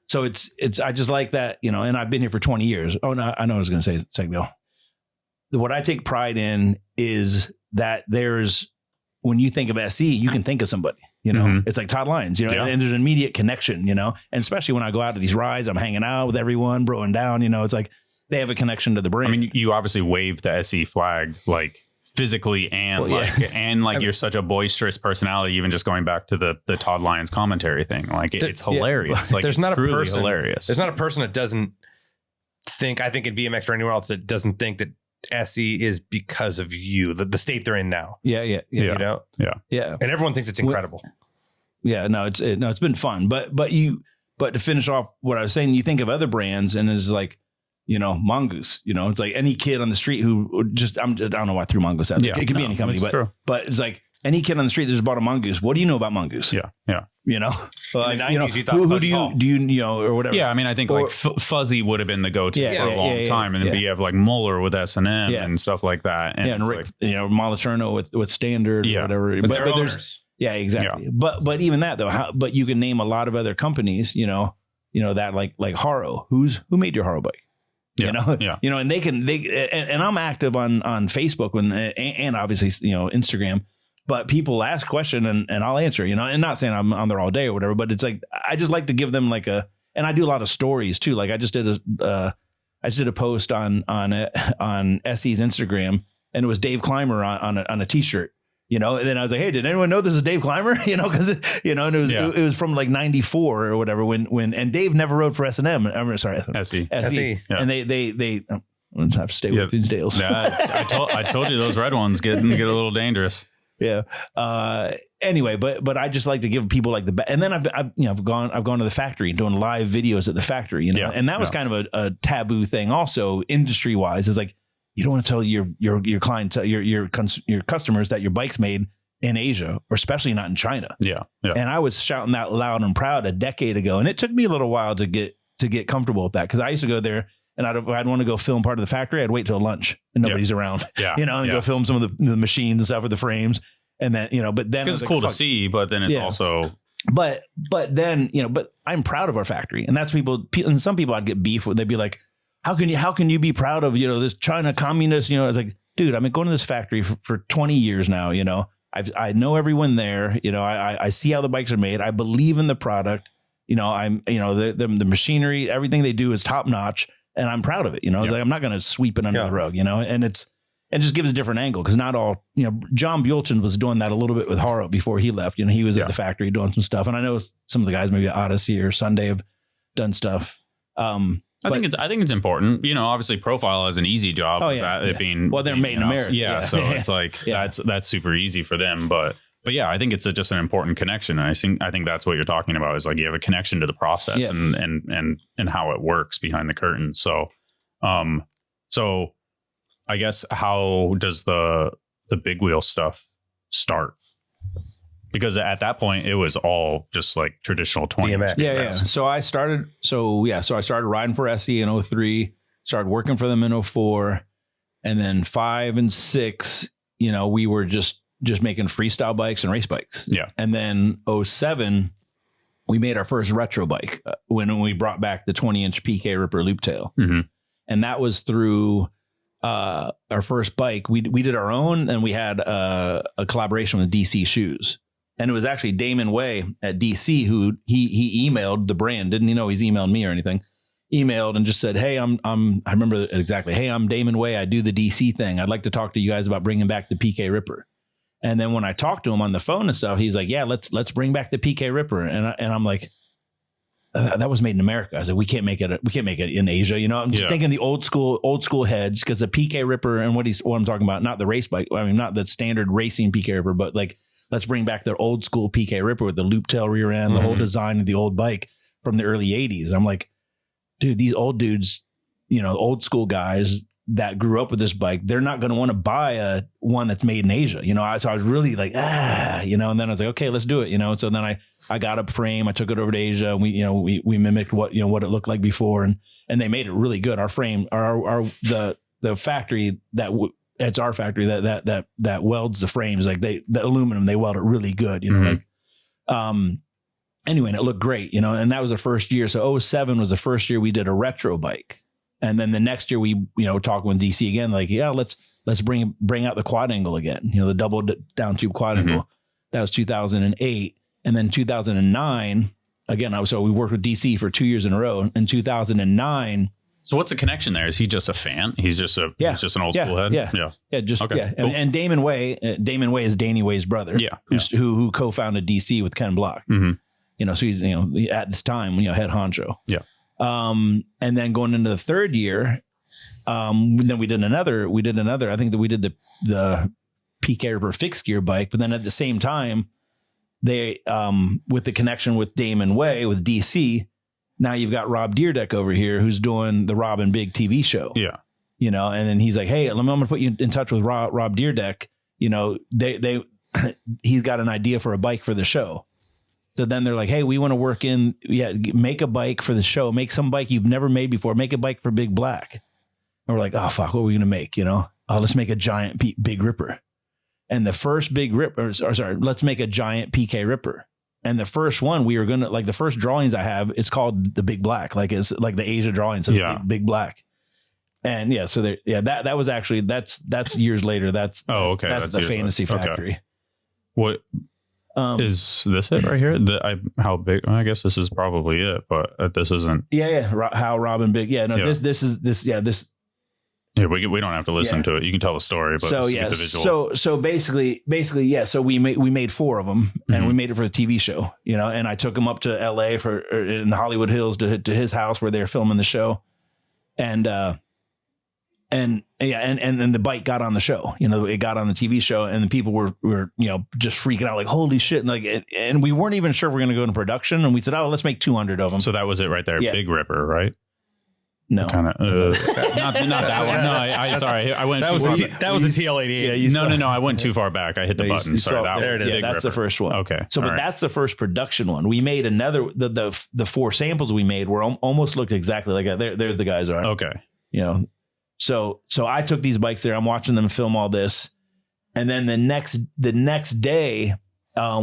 So it's, I just like that, and I've been here for 20 years. Oh, no, I know what I was going to say a second ago. What I take pride in is that when you think of SE, you can think of somebody, it's like Todd Lyons, and there's an immediate connection, and especially when I go out to these rides, I'm hanging out with everyone, broing down, it's like they have a connection to the brand. I mean, you obviously waved the SE flag, like physically and you're such a boisterous personality, even just going back to the Todd Lyons commentary thing. Like it's hilarious. Like there's it's not truly a person, hilarious. There's not a person that doesn't think, I think in BMX or anywhere else, that doesn't think that SE is because of you, the state they're in now. Yeah. And everyone thinks it's incredible. It's been fun, but to finish off what I was saying, you think of other brands and it's like, Mongoose, it's like any kid on the street who I don't know why I threw Mongoose out there. It could be any company, but it's like any kid on the street that just bought a Mongoose. What do you know about Mongoose? Yeah. Who do you or whatever? Yeah, I mean, I think Fuzzy would have been the go-to for a long time, and then you have like Mueller with S&M and stuff like that, and Rick, Molitorno with Standard or whatever. But there's exactly. Yeah. But even that though, but you can name a lot of other companies, that like Haro. Who made your Haro bike? and and I'm active on Facebook and obviously, Instagram, but people ask question and I'll answer, and not saying I'm on there all day or whatever, but it's like, I just like to give them and I do a lot of stories too. Like I just did a post on SE's Instagram, and it was Dave Clymer on a t-shirt. And then I was like, hey, did anyone know this is Dave Clymer? Because and it was from like 94 or whatever and Dave never rode for S&M. I'm sorry, SE. Yeah. And they I'm gonna have to stay with these deals. Yeah, I told you those red ones get a little dangerous. Yeah. Anyway, but I just like to give people like and then I've gone to the factory and doing live videos at the factory, and that was kind of a taboo thing also industry wise. Is like, you don't want to tell your client, your customers that your bike's made in Asia, or especially not in China. Yeah. And I was shouting that loud and proud a decade ago, and it took me a little while to get comfortable with that, because I used to go there and I'd want to go film part of the factory. I'd wait till lunch and nobody's around. Yeah. And go film some of the machines and stuff with the frames, and then but then it's cool to see, but then it's also. But then but I'm proud of our factory, and that's people. And some people I'd get beef with. They'd be like, How can you be proud of, this China communist, it's like, dude, I've been going to this factory for 20 years now. I know everyone there, I see how the bikes are made. I believe in the product, the machinery, everything they do is top notch, and I'm proud of it. Like, I'm not going to sweep it under the rug, and it just gives a different angle. Cause not all, John Buellchen was doing that a little bit with Haro before he left. He was at the factory doing some stuff. And I know some of the guys, maybe Odyssey or Sunday, have done stuff. I think it's important. Obviously Profile has an easy job of that, it being, they're made in America. Yeah. So it's like, that's super easy for them. But yeah, I think it's just an important connection. And I think that's what you're talking about, is like, you have a connection to the process and how it works behind the curtain. So, so I guess, how does the big wheel stuff start? Because at that point it was all just like traditional 20 BMX. Yeah. So I started riding for SE in 03, started working for them in 04, and then 5 and 6, we were just making freestyle bikes and race bikes. Yeah. And then 07, we made our first retro bike when we brought back the 20-inch PK Ripper loop tail. Mm-hmm. And that was through our first bike. We did our own, and we had a collaboration with DC Shoes. And it was actually Damon Way at DC who he emailed the brand. Didn't he's emailed me or anything. Emailed and just said, hey, I remember it exactly. Hey, I'm Damon Way. I do the DC thing. I'd like to talk to you guys about bringing back the PK Ripper. And then when I talked to him on the phone and stuff, he's like, yeah, let's bring back the PK Ripper. And I'm like, that was made in America. I said, we can't make it in Asia. I'm just thinking the old school heads, because the PK Ripper and what I'm talking about, not the race bike. I mean, not the standard racing PK Ripper, but like, let's bring back their old school PK Ripper with the loop tail rear end, the whole design of the old bike from the early 80s. I'm like, dude, these old dudes, old school guys that grew up with this bike, they're not going to want to buy one that's made in Asia. So I was really like, and then I was like, okay, let's do it. So then I got a frame, I took it over to Asia, and we mimicked what it looked like before. And they made it really good. Our frame, the factory it's our factory that welds the frames, like the aluminum, they weld it really good, anyway, and it looked great, and that was the first year. So 07 was the first year we did a retro bike. And then the next year we, talking with DC again, like, yeah, let's bring out the quad angle again, the double down tube quad angle. That was 2008. And then 2009, again, so we worked with DC for 2 years in a row. In 2009, so what's the connection there? Is he just a fan? He's just an old school head. Yeah. Okay. Cool. And Damon Way is Danny Way's brother. Yeah. Who co-founded DC with Ken Block. So he's, at this time, head honcho. Yeah. And then going into the third year, then we did another, I think that we did the PK Ripper fixed gear bike, but then at the same time, they, with the connection with Damon Way with DC, now you've got Rob Deerdeck over here who's doing the Rob and Big TV show. Yeah. And then he's like, hey, I'm going to put you in touch with Rob Deerdeck. He's got an idea for a bike for the show. So then they're like, hey, we want to work in, make a bike for the show, make some bike you've never made before, make a bike for Big Black. And we're like, oh, fuck, what are we going to make? Let's make a giant Big Ripper. And the first Big Ripper, let's make a giant PK Ripper. And the first one we were going to, like the first drawings I have, it's called the Big Black. Like it's like the Asia drawing says Big Black. And yeah, so there, that was actually, that's years later. That's the Fantasy Factory. Okay. What is this it right here? How big? Well, I guess this is probably it, but this isn't. How Robin Big. Yeah, no, this is this. Yeah, this. Yeah, we don't have to listen to it. You can tell the story, but so the visual. So basically, yeah. So we made 4 of them, and we made it for a TV show, you know. And I took him up to L.A. in the Hollywood Hills to his house where they're filming the show, and the bike got on the show. You know, it got on the TV show, and the people were you know just freaking out like holy shit, and we weren't even sure we're going to go into production, and we said, oh, let's make 200 of them. So that was it right there, Big Ripper, right? No, kind of not that one. No, I sorry, I went. That was the TL88. No, I went too far back. I hit the button. Sorry, there it is. Yeah, that's the first one. Okay, so but that's the first production one. We made another. The 4 samples we made were almost looked exactly like that. There's the guys are okay. You know, so I took these bikes there. I'm watching them film all this, and then the next day.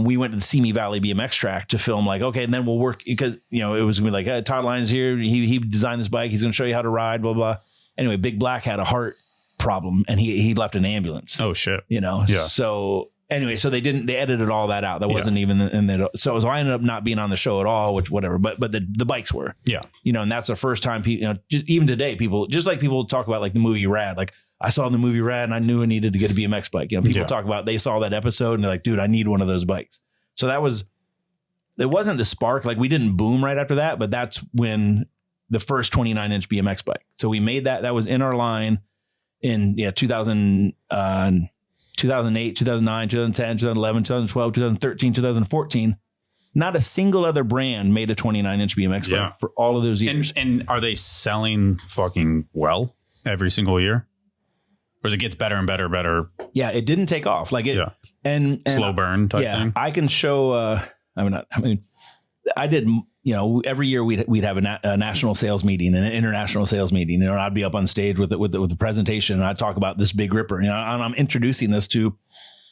We went to the Simi Valley BMX track to film and then we'll work because, you know, it was gonna be like, hey, Todd Lyons here. He designed this bike. He's going to show you how to ride, blah, blah. Anyway, Big Black had a heart problem and he left an ambulance. Oh shit. You know? Yeah. So anyway, so they edited all that out. That wasn't even in there. So I ended up not being on the show at all, which whatever, but the bikes were, you know, and that's the first time people, you know, even today, people talk about like the movie Rad, like, I saw the movie Rad and I knew I needed to get a BMX bike. You know, people talk about, they saw that episode and they're like, dude, I need one of those bikes. So it wasn't the spark. Like we didn't boom right after that, but that's when the first 29-inch BMX bike. So we made that was in our line in 2000, 2008, 2009, 2010, 2011, 2012, 2013, 2014. Not a single other brand made a 29-inch BMX bike for all of those years. And are they selling fucking well every single year? Or as it gets better and better. Yeah, it didn't take off. Like it and slow burn type thing. I can show I did, you know, every year we'd have a national sales meeting and an international sales meeting. You know, and I'd be up on stage with the presentation and I'd talk about this Big Ripper. You know, and I'm introducing this to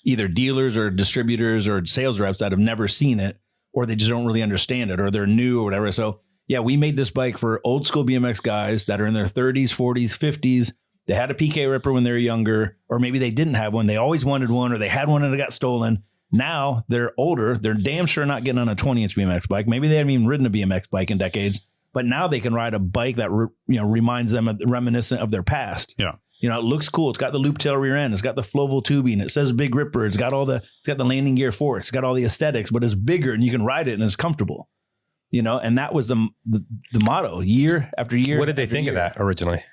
either dealers or distributors or sales reps that have never seen it, or they just don't really understand it, or they're new or whatever. So yeah, we made this bike for old school BMX guys that are in their 30s, 40s, 50s. They had a PK Ripper when they were younger, or maybe they didn't have one. They always wanted one, or they had one and it got stolen. Now they're older. They're damn sure not getting on a 20-inch BMX bike. Maybe they haven't even ridden a BMX bike in decades, but now they can ride a bike that reminds them reminiscent of their past. Yeah. You know, it looks cool. It's got the loop tail rear end. It's got the Floval tubing. It says Big Ripper. It's got the landing gear forks. It's got all the aesthetics, but it's bigger and you can ride it and it's comfortable. You know, and that was the motto year after year. What did they think of that originally?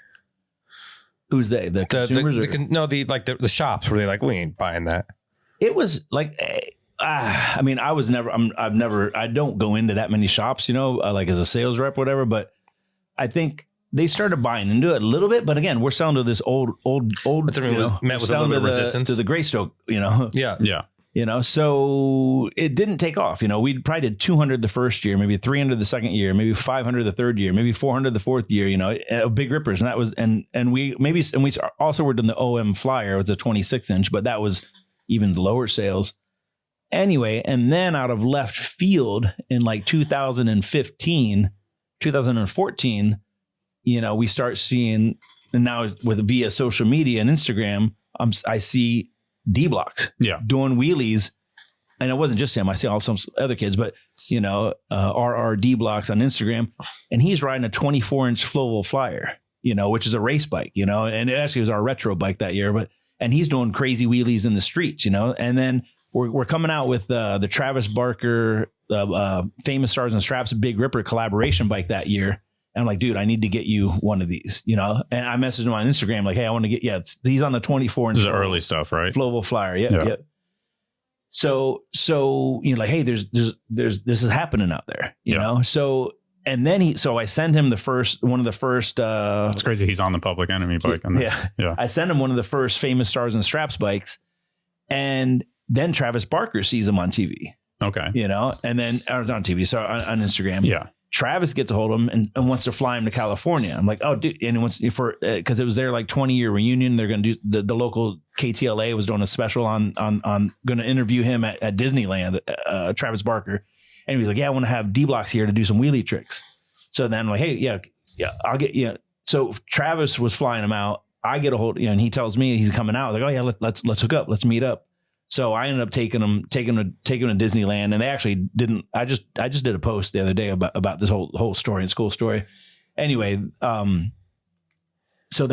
Who's they? The consumers? The shops were they like, we ain't buying that. It was like, I mean, I don't go into that many shops, you know, like as a sales rep, whatever. But I think they started buying into it a little bit. But again, we're selling to this old. Met with a little bit of resistance to the Greystoke, you know. Yeah. You know, so it didn't take off. You know, we probably did 200 the first year, maybe 300 the second year, maybe 500 the third year, maybe 400 the fourth year. You know, Big Rippers, and that was and we also were doing the OM Flyer. It was a 26-inch, but that was even lower sales. Anyway, and then out of left field in like 2015, 2014, you know, we start seeing, and now via social media and Instagram, I see D-Blocks doing wheelies. And it wasn't just him. I see also some other kids, but, you know, RR D-Blocks on Instagram. And he's riding a 24-inch Floval Flyer, you know, which is a race bike, you know, and it actually was our retro bike that year. And he's doing crazy wheelies in the streets, you know. And then we're coming out with the Travis Barker, Famous Stars and Straps Big Ripper collaboration bike that year. And I'm like, dude, I need to get you one of these, you know? And I messaged him on Instagram, like, hey, I want to get, he's on the 24 inch. This is early stuff, right? Floval Flyer. Yeah. So, you know, like, hey, there's this is happening out there, you know? So, and then I send him one of the first, it's crazy. He's on the Public Enemy bike. Yeah. I send him one of the first Famous Stars and Straps bikes. And then Travis Barker sees him on TV. Okay. You know, and then on TV, so on Instagram. Yeah. Travis gets a hold of him and wants to fly him to California. I'm like, oh, dude. And he wants because it was their like 20-year reunion. They're going to do the local KTLA was doing a special on going to interview him at Disneyland, Travis Barker. And he was like, yeah, I want to have D-Blocks here to do some wheelie tricks. So then I'm like, hey, yeah, I'll get you. So Travis was flying him out. I get a hold, and he tells me he's coming out. Like, oh yeah, let's hook up. Let's meet up. So I ended up taking him to Disneyland, and they actually didn't. I just did a post the other day about this whole story. It's a cool story. Anyway, so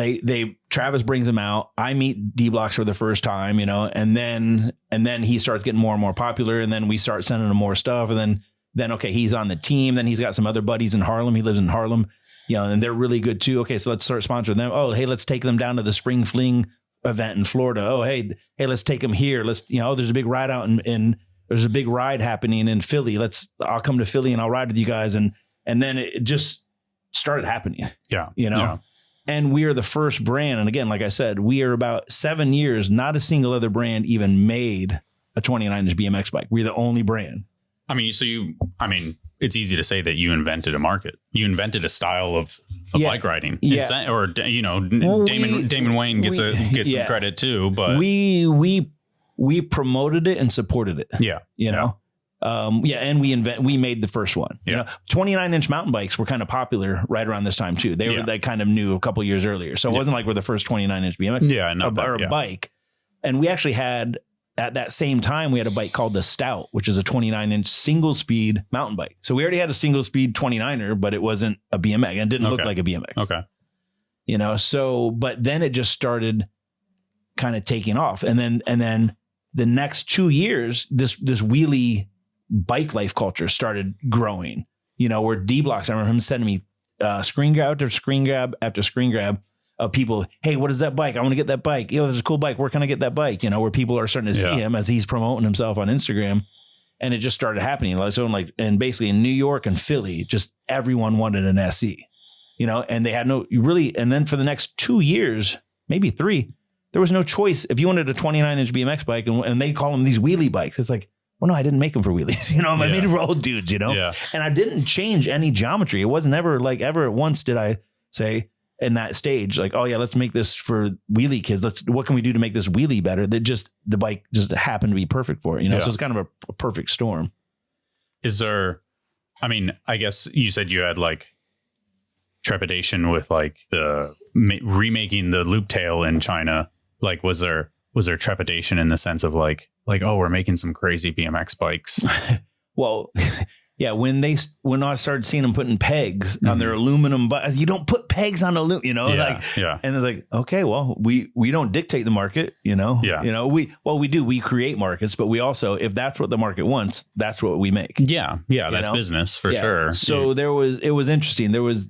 Travis brings him out. I meet D-Blocks for the first time, and then he starts getting more and more popular, and then we start sending him more stuff, and then okay, he's on the team. Then he's got some other buddies in Harlem. He lives in Harlem, and they're really good too. Okay, so let's start sponsoring them. Oh, hey, let's take them down to the Spring Fling event in Florida. Oh, hey, let's take them here. Let's, there's a big ride out in there's a big ride happening in Philly. I'll come to Philly and I'll ride with you guys. And then it just started happening. Yeah. Yeah. And we are the first brand. And again, like I said, we are about 7 years, not a single other brand even made a 29-inch BMX bike. We're the only brand. I mean, it's easy to say that you invented a market. You invented a style of bike riding. Yeah. Or, Damon Wayne gets some credit too, but we promoted it and supported it. Yeah. And we made the first one. Yeah. 29-inch mountain bikes were kind of popular right around this time too. They were like kind of new a couple years earlier. So it wasn't like we're the first 29-inch BMX bike. And we actually had, at that same time, we had a bike called the Stout, which is a 29-inch single speed mountain bike. So we already had a single speed 29er, but it wasn't a BMX and didn't look like a BMX. Okay. But then it just started kind of taking off. And then the next 2 years, this wheelie bike life culture started growing, where D-Blocks, I remember him sending me screen grab after screen grab after screen grab of people. Hey, what is that bike? I want to get that bike. There's a cool bike. Where can I get that bike? Where people are starting to see him as he's promoting himself on Instagram. And it just started happening. And basically in New York and Philly, just everyone wanted an SE, and they had and then for the next 2 years, maybe 3, there was no choice. If you wanted a 29-inch BMX bike and they call them these wheelie bikes, it's like, well, no, I didn't make them for wheelies. I made it for old dudes, Yeah. And I didn't change any geometry. It wasn't ever once did I say in that stage, like, oh yeah, let's make this for wheelie kids. What can we do to make this wheelie better? The bike just happened to be perfect for it, So it's kind of a perfect storm. Is there, I guess you said you had like trepidation with like the remaking the loop tail in China. Like, was there trepidation in the sense of like, oh, we're making some crazy BMX bikes? Well, yeah. When I started seeing them putting pegs on their aluminum, but you don't put pegs on aluminum, and they're like, okay, well, we don't dictate the market, we do, we create markets, but we also, if that's what the market wants, that's what we make. Yeah. That's business for sure. So it was interesting. There was,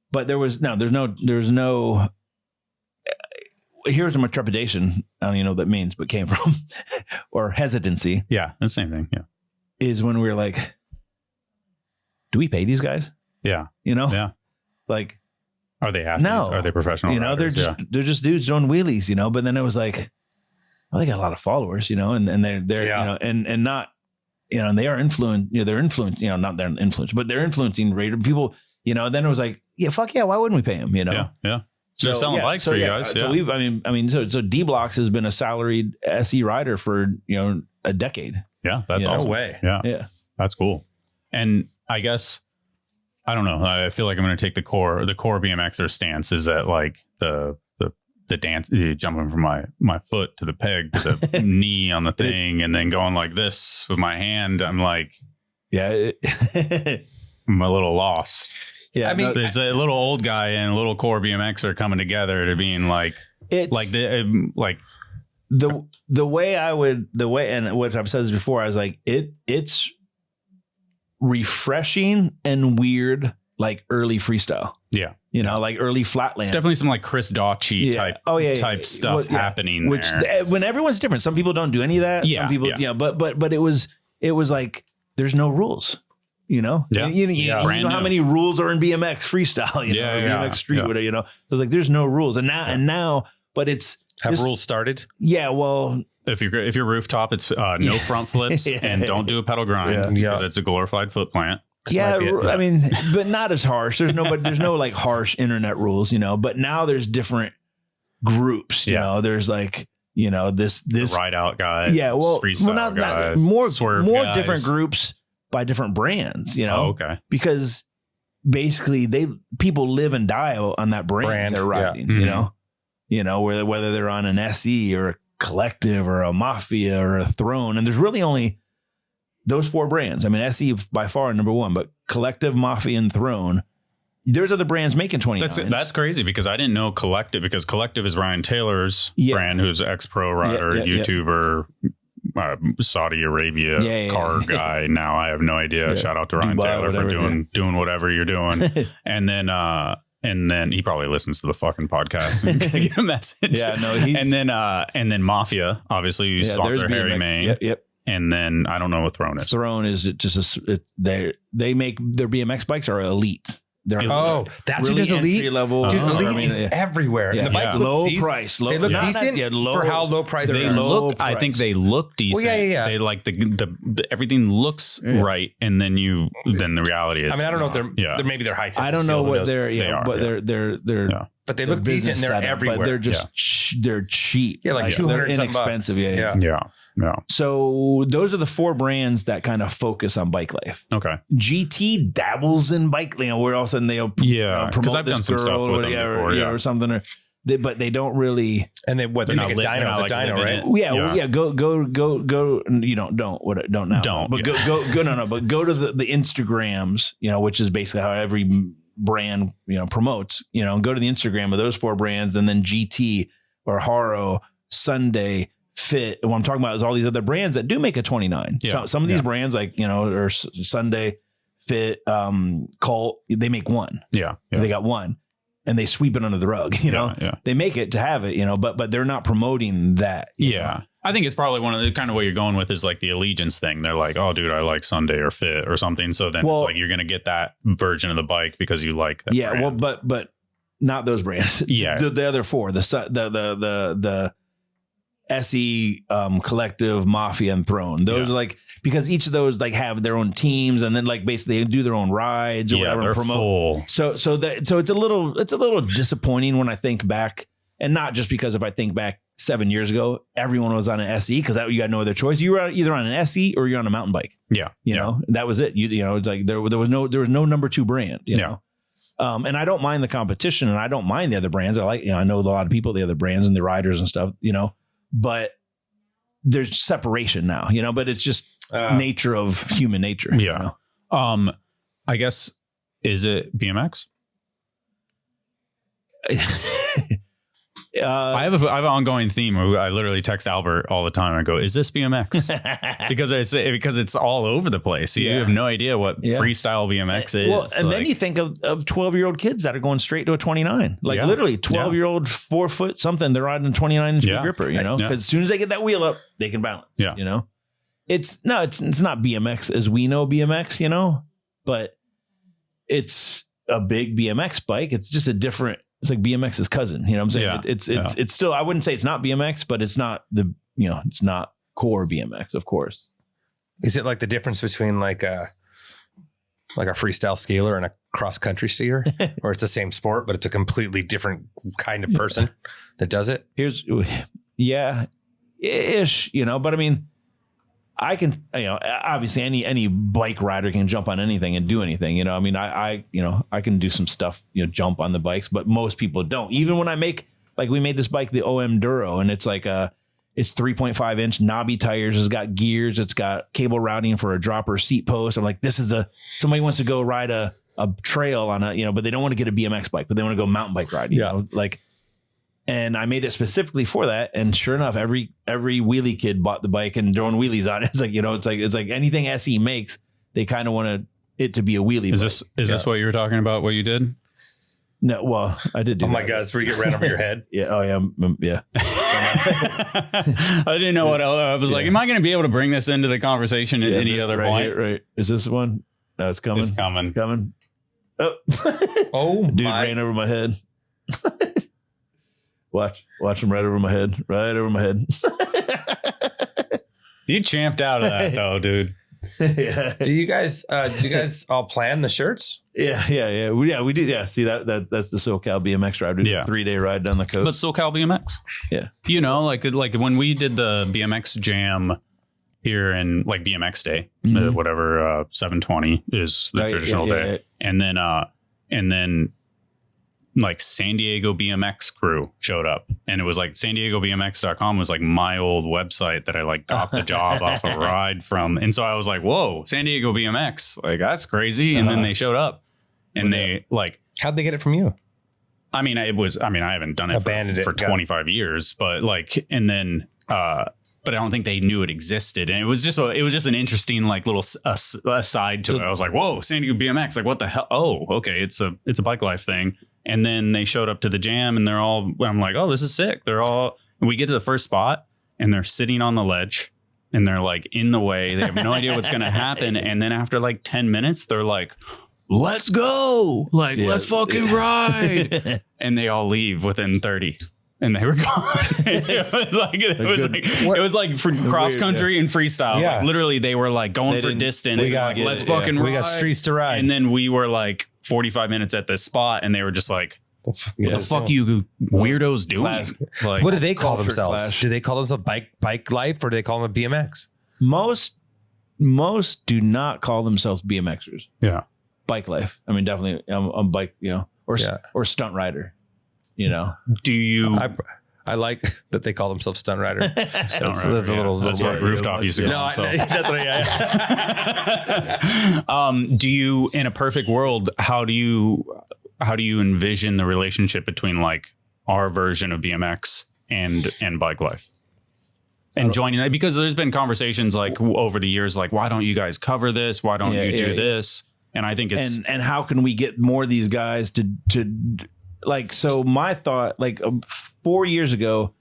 but there's no, here's my trepidation. I don't even know what that means, but came from, or hesitancy. Yeah. The same thing. Yeah. Is when we were like, do we pay these guys? Yeah. Yeah. Like, are they athletes? No. Are they professional? Riders? They're just dudes doing wheelies, but then it was like, well, they got a lot of followers, and they're, and not, and they are influenced, they're influenced, not they're influenced, but they're influencing people, then it was like, yeah, fuck yeah. Why wouldn't we pay them? Yeah. So they're selling bikes for you guys. Yeah. So D-Blocks has been a salaried SE rider for, a decade. Yeah. That's awesome. No way. Yeah. That's cool. And I guess, I don't know. I feel like I'm going to take the core BMXer stance is that like the dance, jumping from my foot to the peg to the knee on the thing and then going like this with my hand. I'm like, yeah, I'm a little lost. Yeah, there's a little old guy and a little core BMXer coming together to being like, the way, and what I've said this before, I was like, it's refreshing and weird, like early freestyle. Yeah. Like early flatland. It's definitely some like Chris Dawchi type stuff happening which, there. When everyone's different, some people don't do any of that. Yeah, some people, but it was like, there's no rules. You know how many rules are in BMX freestyle, BMX street, whatever, So it's like, there's no rules. And now, but it's, have rules started? Yeah. Well, if you're rooftop, it's no front flips and don't do a pedal grind. Yeah. It's a glorified foot plant. But not as harsh. There's no like harsh internet rules, but now there's different groups, there's like, this the ride out guys. Yeah. Well, freestyle guys, more guys. Different groups by different brands, okay. because basically people live and die on that brand they're riding, you know, whether they're on an SE or a Collective or a Mafia or a Throne. And there's really only those 4 brands. I mean, SE by far number 1, but Collective, Mafia, and Throne. There's other brands making 29s. That's crazy because I didn't know Collective, because Collective is Ryan Taylor's brand, who's an ex-pro rider, YouTuber, Saudi Arabia car guy. Now I have no idea. Shout out to Ryan Taylor for doing whatever you're doing. And then he probably listens to the fucking podcast and get a message. And then Mafia, obviously you sponsor Harry Main. Yep. And then I don't know what Throne is. Throne is just they make their BMX bikes are elite. That's really what is elite level. Dude, elite is everywhere. Yeah. And the bikes look low decent. price. They look decent for how low price they are. I think they look decent. Well, yeah. They like the everything looks right, and then the reality is. I mean, I don't know if they're maybe they're high tech. I don't know what they're but they look decent and they're everywhere. But they're just they're cheap. Yeah, like 200 inexpensive. Yeah. So those are the 4 brands that kind of focus on bike life. Okay. GT dabbles in bike, where all of a sudden they'll because I've done some stuff with them before, or something, but they don't really. And they make a dyno, the dyno, right? Go. You don't now. Don't. But but go to the Instagrams, which is basically how every brand promotes. Go to the Instagram of those 4 brands, and then GT or Haro, Sunday, Fit. And what I'm talking about is all these other brands that do make a 29. Some of these brands, like or Sunday, Fit, Colt, they make 1. They got 1, and they sweep it under the rug. They make it to have it. But they're not promoting that. I think it's probably one of the kind of what you're going with is like the allegiance thing. They're like, oh, dude, I like Sunday or Fit or something. So then it's like you're gonna get that version of the bike because you like that. Yeah, brand. well, but not those brands. Yeah, the other 4, the SE, Collective, Mafia, and Throne. Those are like, because each of those like have their own teams, and then like basically they do their own rides or whatever and promote. Full. So it's a little disappointing when I think back, and not just because if I think back 7 years ago, everyone was on an SE because you got no other choice. You were either on an SE or you're on a mountain bike. Yeah, you know that was it. It's like there was no number 2 brand. You know. And I don't mind the competition, and I don't mind the other brands. I know a lot of people, the other brands and the riders and stuff. But there's separation now, but it's just nature of human nature. Yeah. I guess, is it BMX? I have an ongoing theme where I literally text Albert all the time. I go, "Is this BMX?" because it's all over the place. You have no idea what freestyle BMX is. Well, and then you think of 12-year-old kids that are going straight to a 29, literally 12-year-old 4 foot something. They're riding a 29-inch gripper, because as soon as they get that wheel up, they can balance. It's not BMX as we know BMX, but it's a big BMX bike. It's just a different. It's like BMX's cousin, what I'm saying? Yeah, it's still, I wouldn't say it's not BMX, but it's not it's not core BMX, of course. Is it like the difference between like a freestyle scaler and a cross country skier, or it's the same sport, but it's a completely different kind of person that does it? Ish, but I mean, I can, obviously any bike rider can jump on anything and do anything, I mean, I can do some stuff, jump on the bikes, but most people don't. Even when I we made this bike, the OM Duro, and it's like it's 3.5 inch knobby tires. It's got gears. It's got cable routing for a dropper seat post. I'm like, this is somebody wants to go ride a trail on but they don't want to get a BMX bike, but they want to go mountain bike riding, and I made it specifically for that. And sure enough, every wheelie kid bought the bike and throwing wheelies on it. It's like, it's like anything SE makes, they kind of want it to be a wheelie. Is this what you were talking about? What you did? No, well, I did do my God, that's where you get ran over your head. Yeah. Oh yeah. Yeah. I didn't know what else. I was like, am I going to be able to bring this into the conversation at any other point? Right. Is this one? No, it's coming. It's coming. Oh, dude ran over my head. Watch him right over my head. Right over my head. You champed out of that though, dude. Yeah. Do you guys all plan the shirts? Yeah. We do. Yeah. See that's the SoCal BMX ride. We did a 3-day ride down the coast. But SoCal BMX. Yeah. Like when we did the BMX jam here in BMX day, whatever 720 is the traditional day. And then and then like San Diego BMX crew showed up, and it was like San Diego BMX.com was like my old website that I like got the job off a ride from. And so I was like, whoa, San Diego BMX, like that's crazy. And then they showed up, and they like, how'd they get it from you? I mean, I haven't done it for 25 years, but like, and then, but I don't think they knew it existed. And it was just an interesting like little aside to it. I was like, whoa, San Diego BMX, like what the hell? Oh, okay. It's a bike life thing. And then they showed up to the jam, and I'm like, oh, this is sick. We get to the first spot, and they're sitting on the ledge, and they're like in the way. They have no idea what's going to happen. And then after like 10 minutes, they're like, let's go. Like, let's fucking ride. And they all leave within 30. And they were gone. It was like for cross country and freestyle. Yeah. Like, literally, they were like going for distance. Let's fucking ride. We got streets to ride. And then we were like 45 minutes at this spot, and they were just like, what the fuck you weirdos doing? Like, what do they call themselves? Clash. Do they call themselves bike life, or do they call them a BMX? Most do not call themselves BMXers. Yeah. Bike life. I mean, definitely I'm bike, or stunt rider. Do you? I like that they call themselves stunt rider. That's a little. That's what rooftop used to call himself. That's what. Do you, in a perfect world, how do you envision the relationship between like our version of BMX and bike life? And joining that, because there's been conversations like over the years, like, why don't you guys cover this? Why don't you do this? And I think it's and how can we get more of these guys to like, so my thought, like 4 years ago,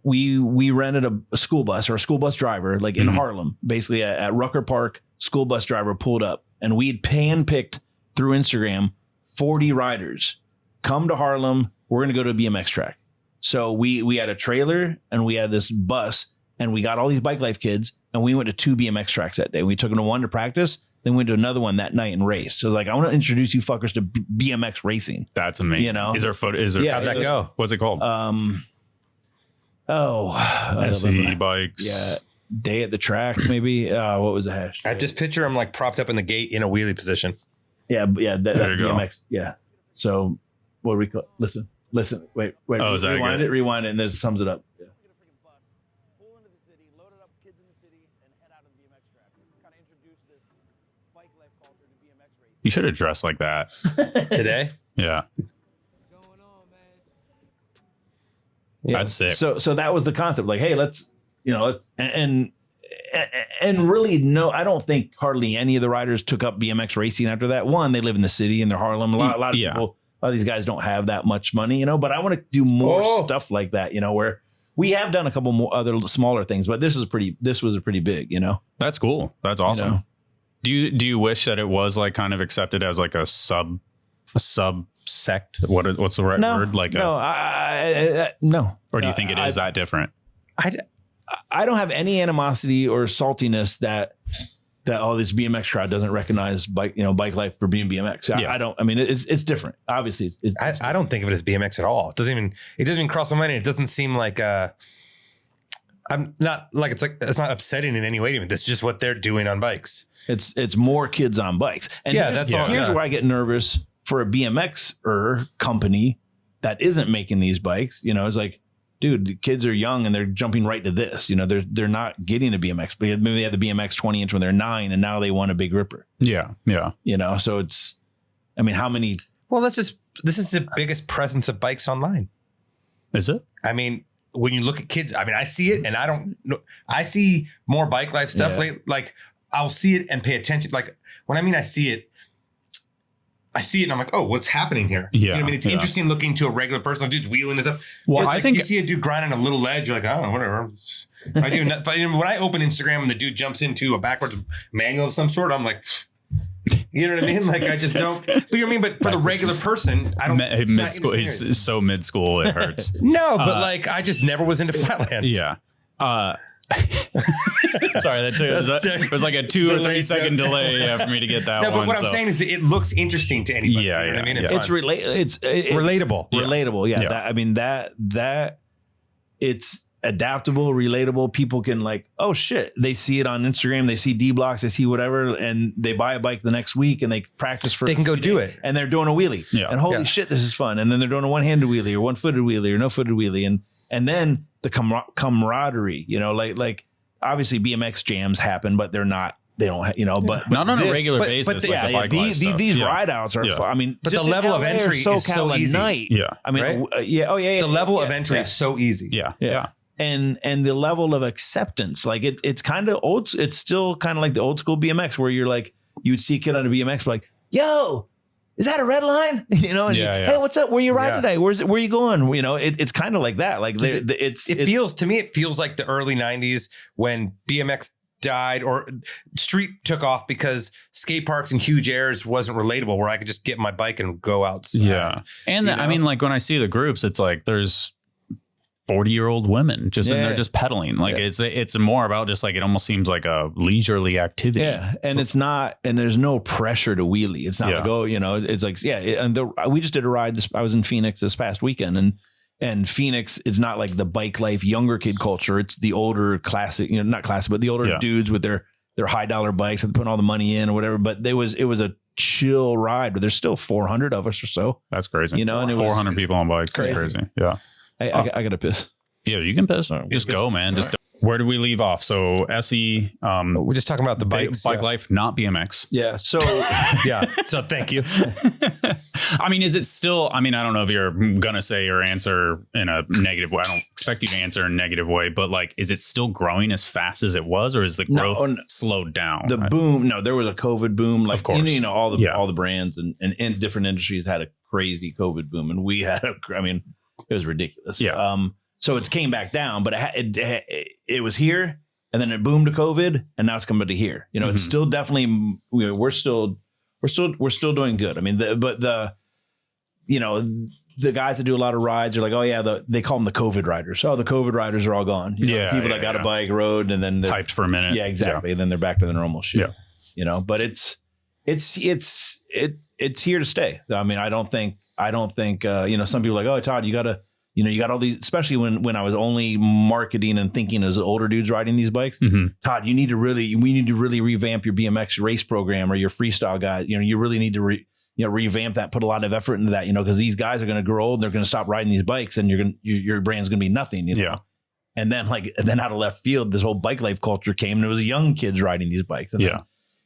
we rented a school bus or a school bus driver, like in Harlem, basically at Rucker Park. School bus driver pulled up, and we'd handpicked through Instagram 40 riders. Come to Harlem. We're going to go to a BMX track. So we had a trailer, and we had this bus, and we got all these bike life kids, and we went to 2 BMX tracks that day. We took them to one to practice. Then we went to another one that night and raced. So I was like, I want to introduce you fuckers to BMX racing. That's amazing. Is there photo? How'd that go? What's it called? SE bikes. Yeah. Day at the track, maybe. What was the hashtag? I just picture him like propped up in the gate in a wheelie position. Yeah. That BMX. Go. Yeah. So what do we call? Listen. Wait. Oh, is that rewind good? Rewind it, and this sums it up. Yeah. You should have dressed like that today. Yeah. That's sick. So that was the concept. Like, hey, let's and really, no, I don't think hardly any of the riders took up BMX racing after that. One, they live in the city and they're Harlem. A lot of people, a lot of these guys don't have that much money, but I want to do more stuff like that, where we have done a couple more other smaller things, but this was pretty big, That's cool. That's awesome. Do you wish that it was like kind of accepted as like a sub sect? What's the right word? Like no. Or do you think it is that different? I don't have any animosity or saltiness that this BMX crowd doesn't recognize bike life for being BMX. I don't. I mean, it's different. Obviously, I don't think of it as BMX at all. It doesn't even cross my mind. It doesn't seem like I'm not like it's not upsetting in any way to me. That's just what they're doing on bikes. It's more kids on bikes. And here's where I get nervous for a BMX company that isn't making these bikes. It's like, dude, the kids are young and they're jumping right to this. They're not getting a BMX. But maybe they had the BMX 20-inch when they're 9, and now they want a big ripper. Yeah. So it's, I mean, how many? Well, this is the biggest presence of bikes online. Is it? I mean, when you look at kids, I mean, I see it, and I don't know. I see more bike life stuff. Like I'll see it and pay attention. Like when I mean I see it and I'm like, oh, what's happening here? Yeah. You know what I mean? It's interesting looking to a regular person. Dude's wheeling and stuff. Well, I think you see a dude grinding a little ledge. You're like, oh, whatever. When I open Instagram and the dude jumps into a backwards manual of some sort, I'm like, you know what I mean? Like, I just don't. But you know what I mean? But for the regular person, I don't. Mid school, he's so mid school, it hurts. No, but like, I just never was into Flatland. Yeah. Sorry, it was like a 2 or 3 second delay for me to get that one. But what I'm saying is that it looks interesting to anybody. Yeah, you know what I mean? It's relatable. Relatable. Yeah. Relatable. Yeah. That it's adaptable, relatable. People can like, oh shit, they see it on Instagram, they see D blocks, they see whatever, and they buy a bike the next week and they practice for. They can go do it, and they're doing a wheelie. Yeah. And holy shit, this is fun. And then they're doing a one-handed wheelie or one-footed wheelie or no-footed wheelie, and then the camaraderie. You know, like obviously BMX jams happen, but they're not. They don't, you know, but not on this, a regular basis. Like these ride outs are fun. I mean, but the level of entry is so easy. Night, yeah. I mean, right? The level of entry is so easy. Yeah. And the level of acceptance, like it's kind of old. It's still kind of like the old school BMX where you're like, you'd see a kid on a BMX like, yo, is that a red line? You know, and hey, what's up? Where you riding today? Where you going? You know, it's kind of like that. Like it feels like the early 90s when BMX died or street took off because skate parks and huge airs wasn't relatable, where I could just get my bike and go outside. Yeah. And I mean, like when I see the groups, it's like there's 40-year-old women just in there just pedaling. Like it's more about just like, it almost seems like a leisurely activity. Yeah. And it's not, and there's no pressure to wheelie. It's not like, oh, you know, it's like, we just did a ride. I was in Phoenix this past weekend, and Phoenix is not like the bike life younger kid culture. It's the older classic, you know, not classic, but the older dudes with their high dollar bikes and putting all the money in or whatever. But it was a chill ride, but there's still 400 of us or so. That's crazy. You know, and 400 people on bikes. Crazy. Yeah. I got to piss. Yeah, you can piss. Just go, man. Just where do we leave off? So SE, we're just talking about the bikes, bike life, not BMX. Yeah. So So thank you. I mean, is it still? I mean, I don't know if you're gonna say or answer in a negative way. I don't expect you to answer in a negative way, but like, is it still growing as fast as it was, or is the growth slowed down? The boom. No, there was a COVID boom. Like, of course, you know, all the brands and different industries had a crazy COVID boom, and we had it was ridiculous. Yeah. So it came back down, but it was here, and then it boomed to COVID, and now it's coming to here. You know, it's still definitely we're still doing good. I mean, the guys that do a lot of rides are like, oh yeah, they call them the COVID riders. Oh, the COVID riders are all gone. You know, people that got a bike, rode, and then they're hyped for a minute. Yeah, exactly. And then they're back to the normal shit. Yeah. You know, but it's here to stay. I mean, I don't think you know, some people are like, oh, Todd, you got all these, especially when I was only marketing and thinking as older dudes riding these bikes. Todd, we need to really revamp your BMX race program or your freestyle guy. You know, you really need to revamp that, put a lot of effort into that, you know, because these guys are going to grow old, they're going to stop riding these bikes, and your brand's going to be nothing. You know? Yeah. And then out of left field, this whole bike life culture came, and it was young kids riding these bikes. And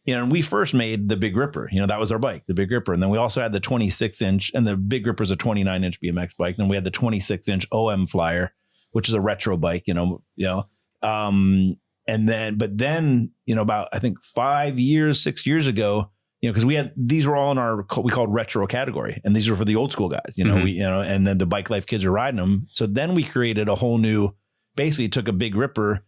you know, and we first made the Big Ripper. You know, that was our bike, the Big Ripper. And then we also had the 26-inch, and the Big Ripper is a 29-inch BMX bike. And then we had the 26-inch OM Flyer, which is a retro bike. And then, you know, about I think 6 years ago, you know, because these were all in we called retro category, and these were for the old school guys. You know, and then the bike life kids are riding them. So then we created a whole new, basically took a Big Ripper,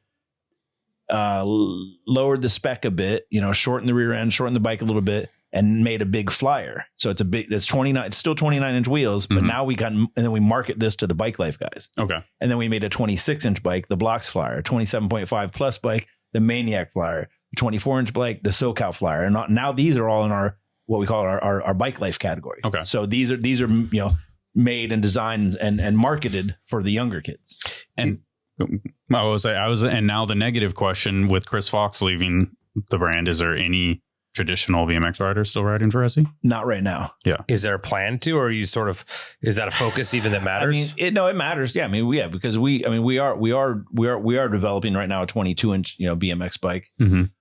lowered the spec a bit, you know, shortened the rear end, shortened the bike a little bit, and made a big Flyer. So it's 29, it's still 29-inch wheels, but now and then we market this to the bike life guys. Okay. And then we made a 26-inch bike, the Blocks Flyer, 27.5 plus bike, the Maniac Flyer, the 24-inch bike, the SoCal Flyer. And now these are all in what we call our bike life category. Okay. So these are, you know, made and designed and marketed for the younger kids. And and now the negative question with Chris Fox leaving the brand, is there any traditional BMX riders still riding for SE? Not right now. Yeah. Is there a plan to, or are you sort of, is that a focus even that matters? I mean, it matters. Yeah. I mean, because we are developing right now a 22-inch, you know, BMX bike.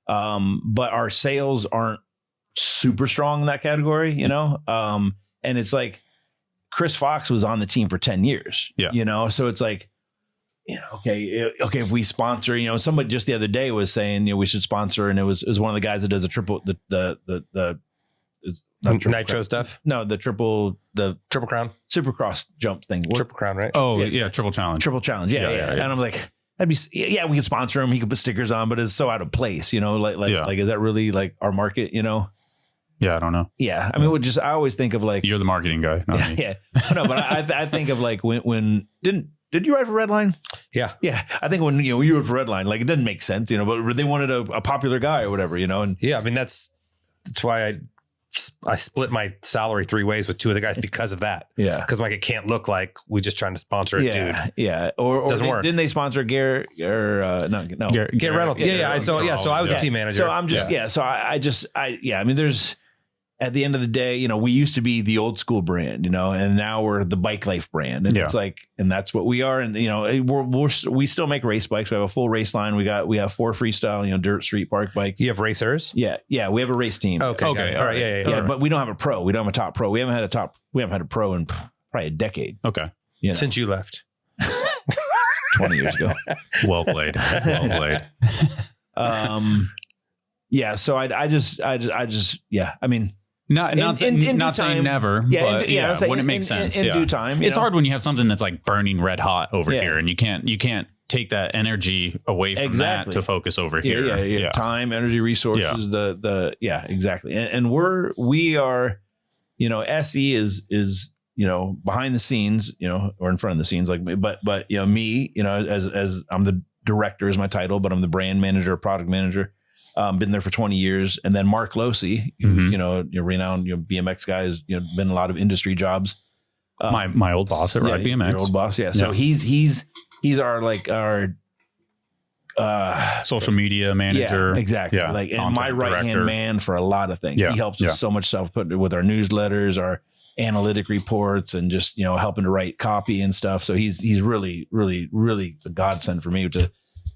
But our sales aren't super strong in that category, you know? And it's like Chris Fox was on the team for 10 years, you know? So it's like, you know, okay, if we sponsor, you know, somebody just the other day was saying, you know, we should sponsor, and it was one of the guys that does the Nitro stuff. No, the triple crown, Supercross jump thing. Triple crown, right? Oh yeah, triple challenge. Yeah. And I'm like, we could sponsor him. He could put stickers on, but it's so out of place, you know, like, is that really like our market, you know? Yeah, I don't know. Yeah, I mean, I always think of like, you're the marketing guy. Not me. Yeah. No, but I think of like when did you ride for Redline? Yeah. I think when you rode for Redline, like it didn't make sense, you know, but they wanted a popular guy or whatever, you know. And yeah, I mean that's why I split my salary 3 ways with 2 of the guys because of that. Yeah. Because like it can't look like we just trying to sponsor a dude. Yeah. Or Doesn't work. Didn't they sponsor Garrett or no? Garrett Reynolds. Yeah. So I was a team manager. So I'm just So I mean, there's at the end of the day, you know, we used to be the old school brand, you know, and now we're the Bike Life brand, and it's like, and that's what we are. And you know, we still make race bikes. We have a full race line. We have 4 freestyle, you know, dirt street park bikes. You have racers? Yeah. We have a race team. Okay. All right. Yeah. But we don't have a pro. We don't have a top pro. We haven't had a pro in probably a decade. Okay. You know, Since you left 20 years ago. Well played. Yeah. So I just I mean. Not saying never, but when it makes sense. In due time. It's hard when you have something that's like burning red hot over here, and you can't take that energy away from that to focus over here. Yeah. Time, energy, resources, exactly. And we are, you know, SE is, you know, behind the scenes, you know, or in front of the scenes, like, but you know, me, you know, as I'm the director is my title, but I'm the brand manager, product manager. Been there for 20 years. And then Mark Losey, you know, renowned, you know, BMX guy, has, you know, been in a lot of industry jobs. My old boss at Ride BMX. Your old boss. Yeah. So he's our social media manager. Yeah, exactly. Yeah. Like, and my right-hand man for a lot of things. He helps with so much stuff, with our newsletters, our analytic reports, and just, you know, helping to write copy and stuff. So he's really, really, really a godsend for me to,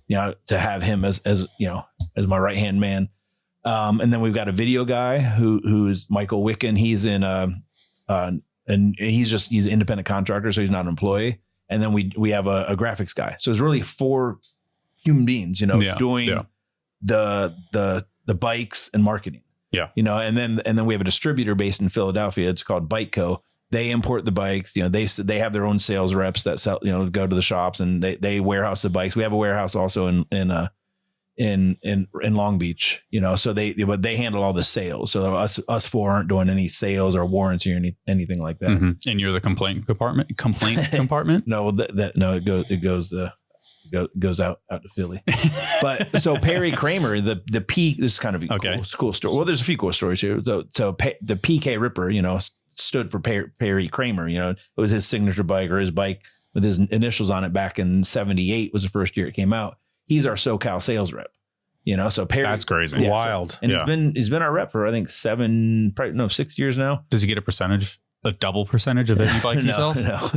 you know, to have him as you know, as my right hand man. And then we've got a video guy who's Michael Wicken. He's in and he's an independent contractor, so he's not an employee. And then we have a graphics guy. So it's really 4 human beings, you know, doing the bikes and marketing. Yeah. You know, and then we have a distributor based in Philadelphia. It's called BikeCo. They import the bikes, you know, they have their own sales reps that sell, you know, go to the shops, and they warehouse the bikes. We have a warehouse also in Long Beach, you know, so but they handle all the sales. So us 4 aren't doing any sales or warranty or anything like that. Mm-hmm. And you're the complaint compartment? No, it goes out to Philly. But so Perry Kramer, the P, this is kind of a cool story. Well, there's a few cool stories here. So the PK Ripper, you know, stood for Perry Kramer. You know, it was his signature bike, or his bike with his initials on it back in '78 was the first year it came out. He's our SoCal sales rep. You know, so Perry, that's crazy. Yeah, wild. And he's been our rep for, I think, 6 years now. Does he get a double percentage of any bike he sells? No.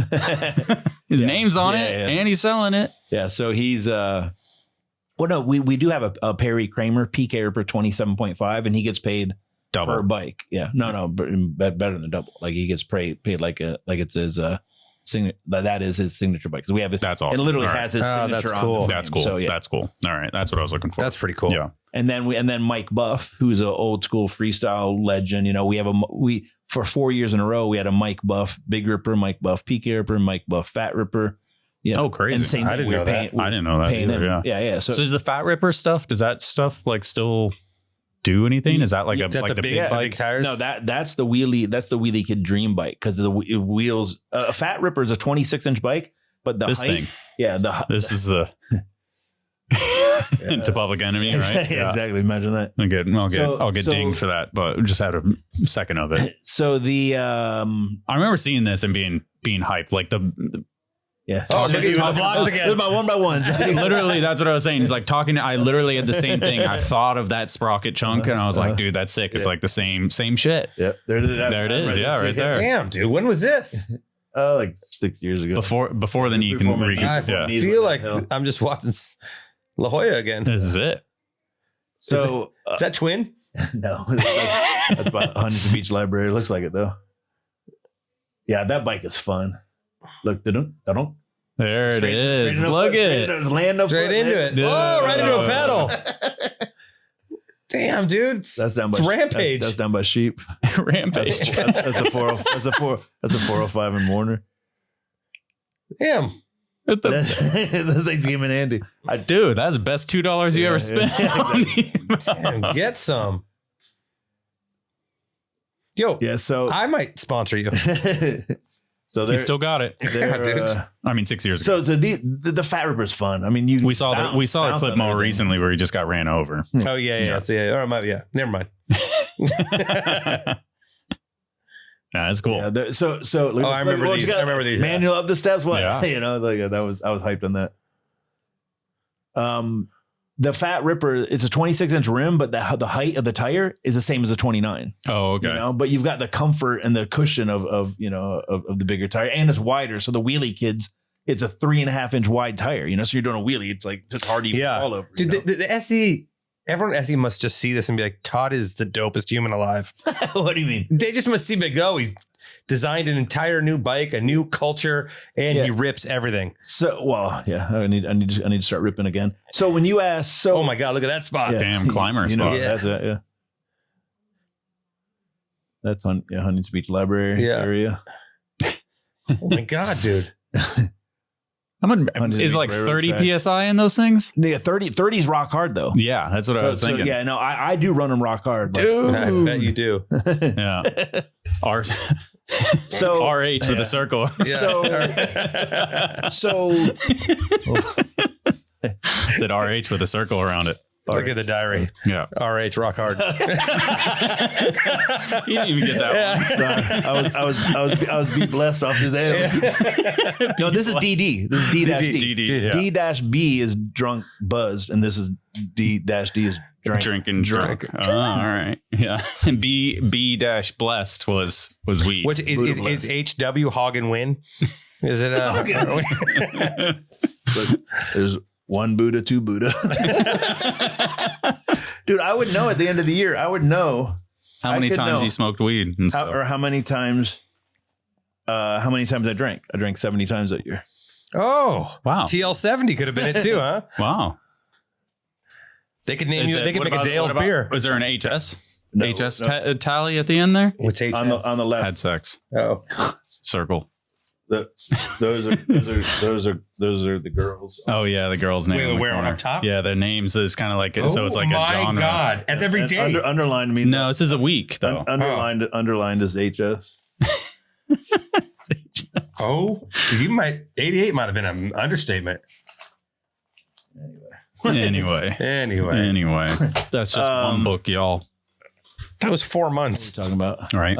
His name's on it, and he's selling it. Yeah. So he's we do have a Perry Kramer PK Ripper 27.5, and he gets paid double per bike. Yeah. No, but better than double. Like, he gets paid like it's his that is his signature bike, because we have it. That's awesome. It literally has his signature. That's cool. On the that's cool. So, yeah. That's cool. All right, that's what I was looking for. That's pretty cool. Yeah. And then Mike Buff, who's an old school freestyle legend. You know, we for 4 years in a row we had a Mike Buff Big Ripper, Mike Buff PK Ripper, Mike Buff Fat Ripper. Yeah. Oh, crazy! And same I didn't know that. I didn't know that either. Yeah. So is the Fat Ripper stuff? Does that stuff like still do anything? Is that like the big bike? Big tires? No, that's the wheelie. That's the Wheelie Kid Dream bike, because the wheels. A Fat Ripper is a 26-inch bike, but the height. Thing. Yeah. This is the. To Public Enemy, right? Yeah, exactly. Imagine that. I'll get dinged for that, but just had a second of it. So I remember seeing this and being hyped, like the yeah. Oh, look at the blocks again. There's my 1x1s. Literally, that's what I was saying. It's like I literally had the same thing. I thought of that sprocket chunk, and I was like, dude, that's sick. It's like the same shit. Yep. There it is. Yeah, right there. Damn, dude. When was this? Like 6 years ago. Before then you can read. I feel like I'm just watching La Jolla again. This is it. So is that twin? No, that's about Huntington Beach Library. It looks like it though. Yeah, that bike is fun. Look, there it is. Look at it. Land up straight into it. Oh, right into a pedal. Damn, dude. That's down by Rampage. That's down by Sheep. Rampage. That's a 405 in Warner. Damn. This thing's giving Andy. Dude, that's the best $2 you ever spent. Damn, get some. Yo, yeah. So I might sponsor you. So you still got it. Dude. I mean, 6 years ago. So the Fat Ripper's fun. I mean, we saw a clip more recently where he just got ran over. Oh yeah. Or never mind. Yeah, that's cool. Yeah, so I remember these. I remember these. Manual up the steps. What? Yeah. You know, like I was hyped on that. The Fat Ripper, it's a 26-inch rim, but the height of the tire is the same as a 29. Oh, okay. You know, but you've got the comfort and the cushion of the bigger tire, and it's wider. So the wheelie kids, it's a 3.5-inch wide tire. You know, so you're doing a wheelie, it's like just hard to even fall over. Dude, the SE, everyone at SE must just see this and be like, Todd is the dopest human alive. What do you mean? They just must see me go. He's designed an entire new bike, a new culture, and he rips everything. So, well, yeah, I need to start ripping again. So when you ask, Oh my God, look at that spot. Yeah. Damn climber you know, spot. that's it. Yeah, that's on Huntington Beach Library area. Oh my God, dude. How much is like 30 psi in those things? Yeah, 30 is rock hard though. Yeah, that's what I was thinking. Yeah, no, I do run them rock hard. Dude. I bet you do. Yeah. So RH with a circle. So Said RH with a circle around it. Look at the diary. Yeah. RH rock hard. You didn't even get that one. I was be blessed off his ass. No, this is DD. This is D-D. DD, yeah. D-B is drunk buzzed, and this is D-D is Drinking drunk. Oh, all right. Yeah. And B-blessed was weed. Which is HW hog and win? Is it But there's one Buddha, two Buddha. Dude, I would know at the end of the year. I would know how many times you smoked weed and stuff. or how many times I drank. I drank 70 times that year. Oh, wow. TL70 could have been it too, huh? Wow. They could name you. They could make a Dale's beer. Was there an HS? No, HS no. tally at the end there? What's HS? On the left. Had sex. Oh, Circle. Those are the girls. Oh yeah, the girl's name. Wait, in the where, corner. up top? Yeah, their names is kind of like so it's like a genre. Oh my God, that's every day. Underlined means No, this is a week though. Underlined is HS. Oh, 88 might have been an understatement. Anyway, that's just one book, y'all. That was 4 months. Talking about All right.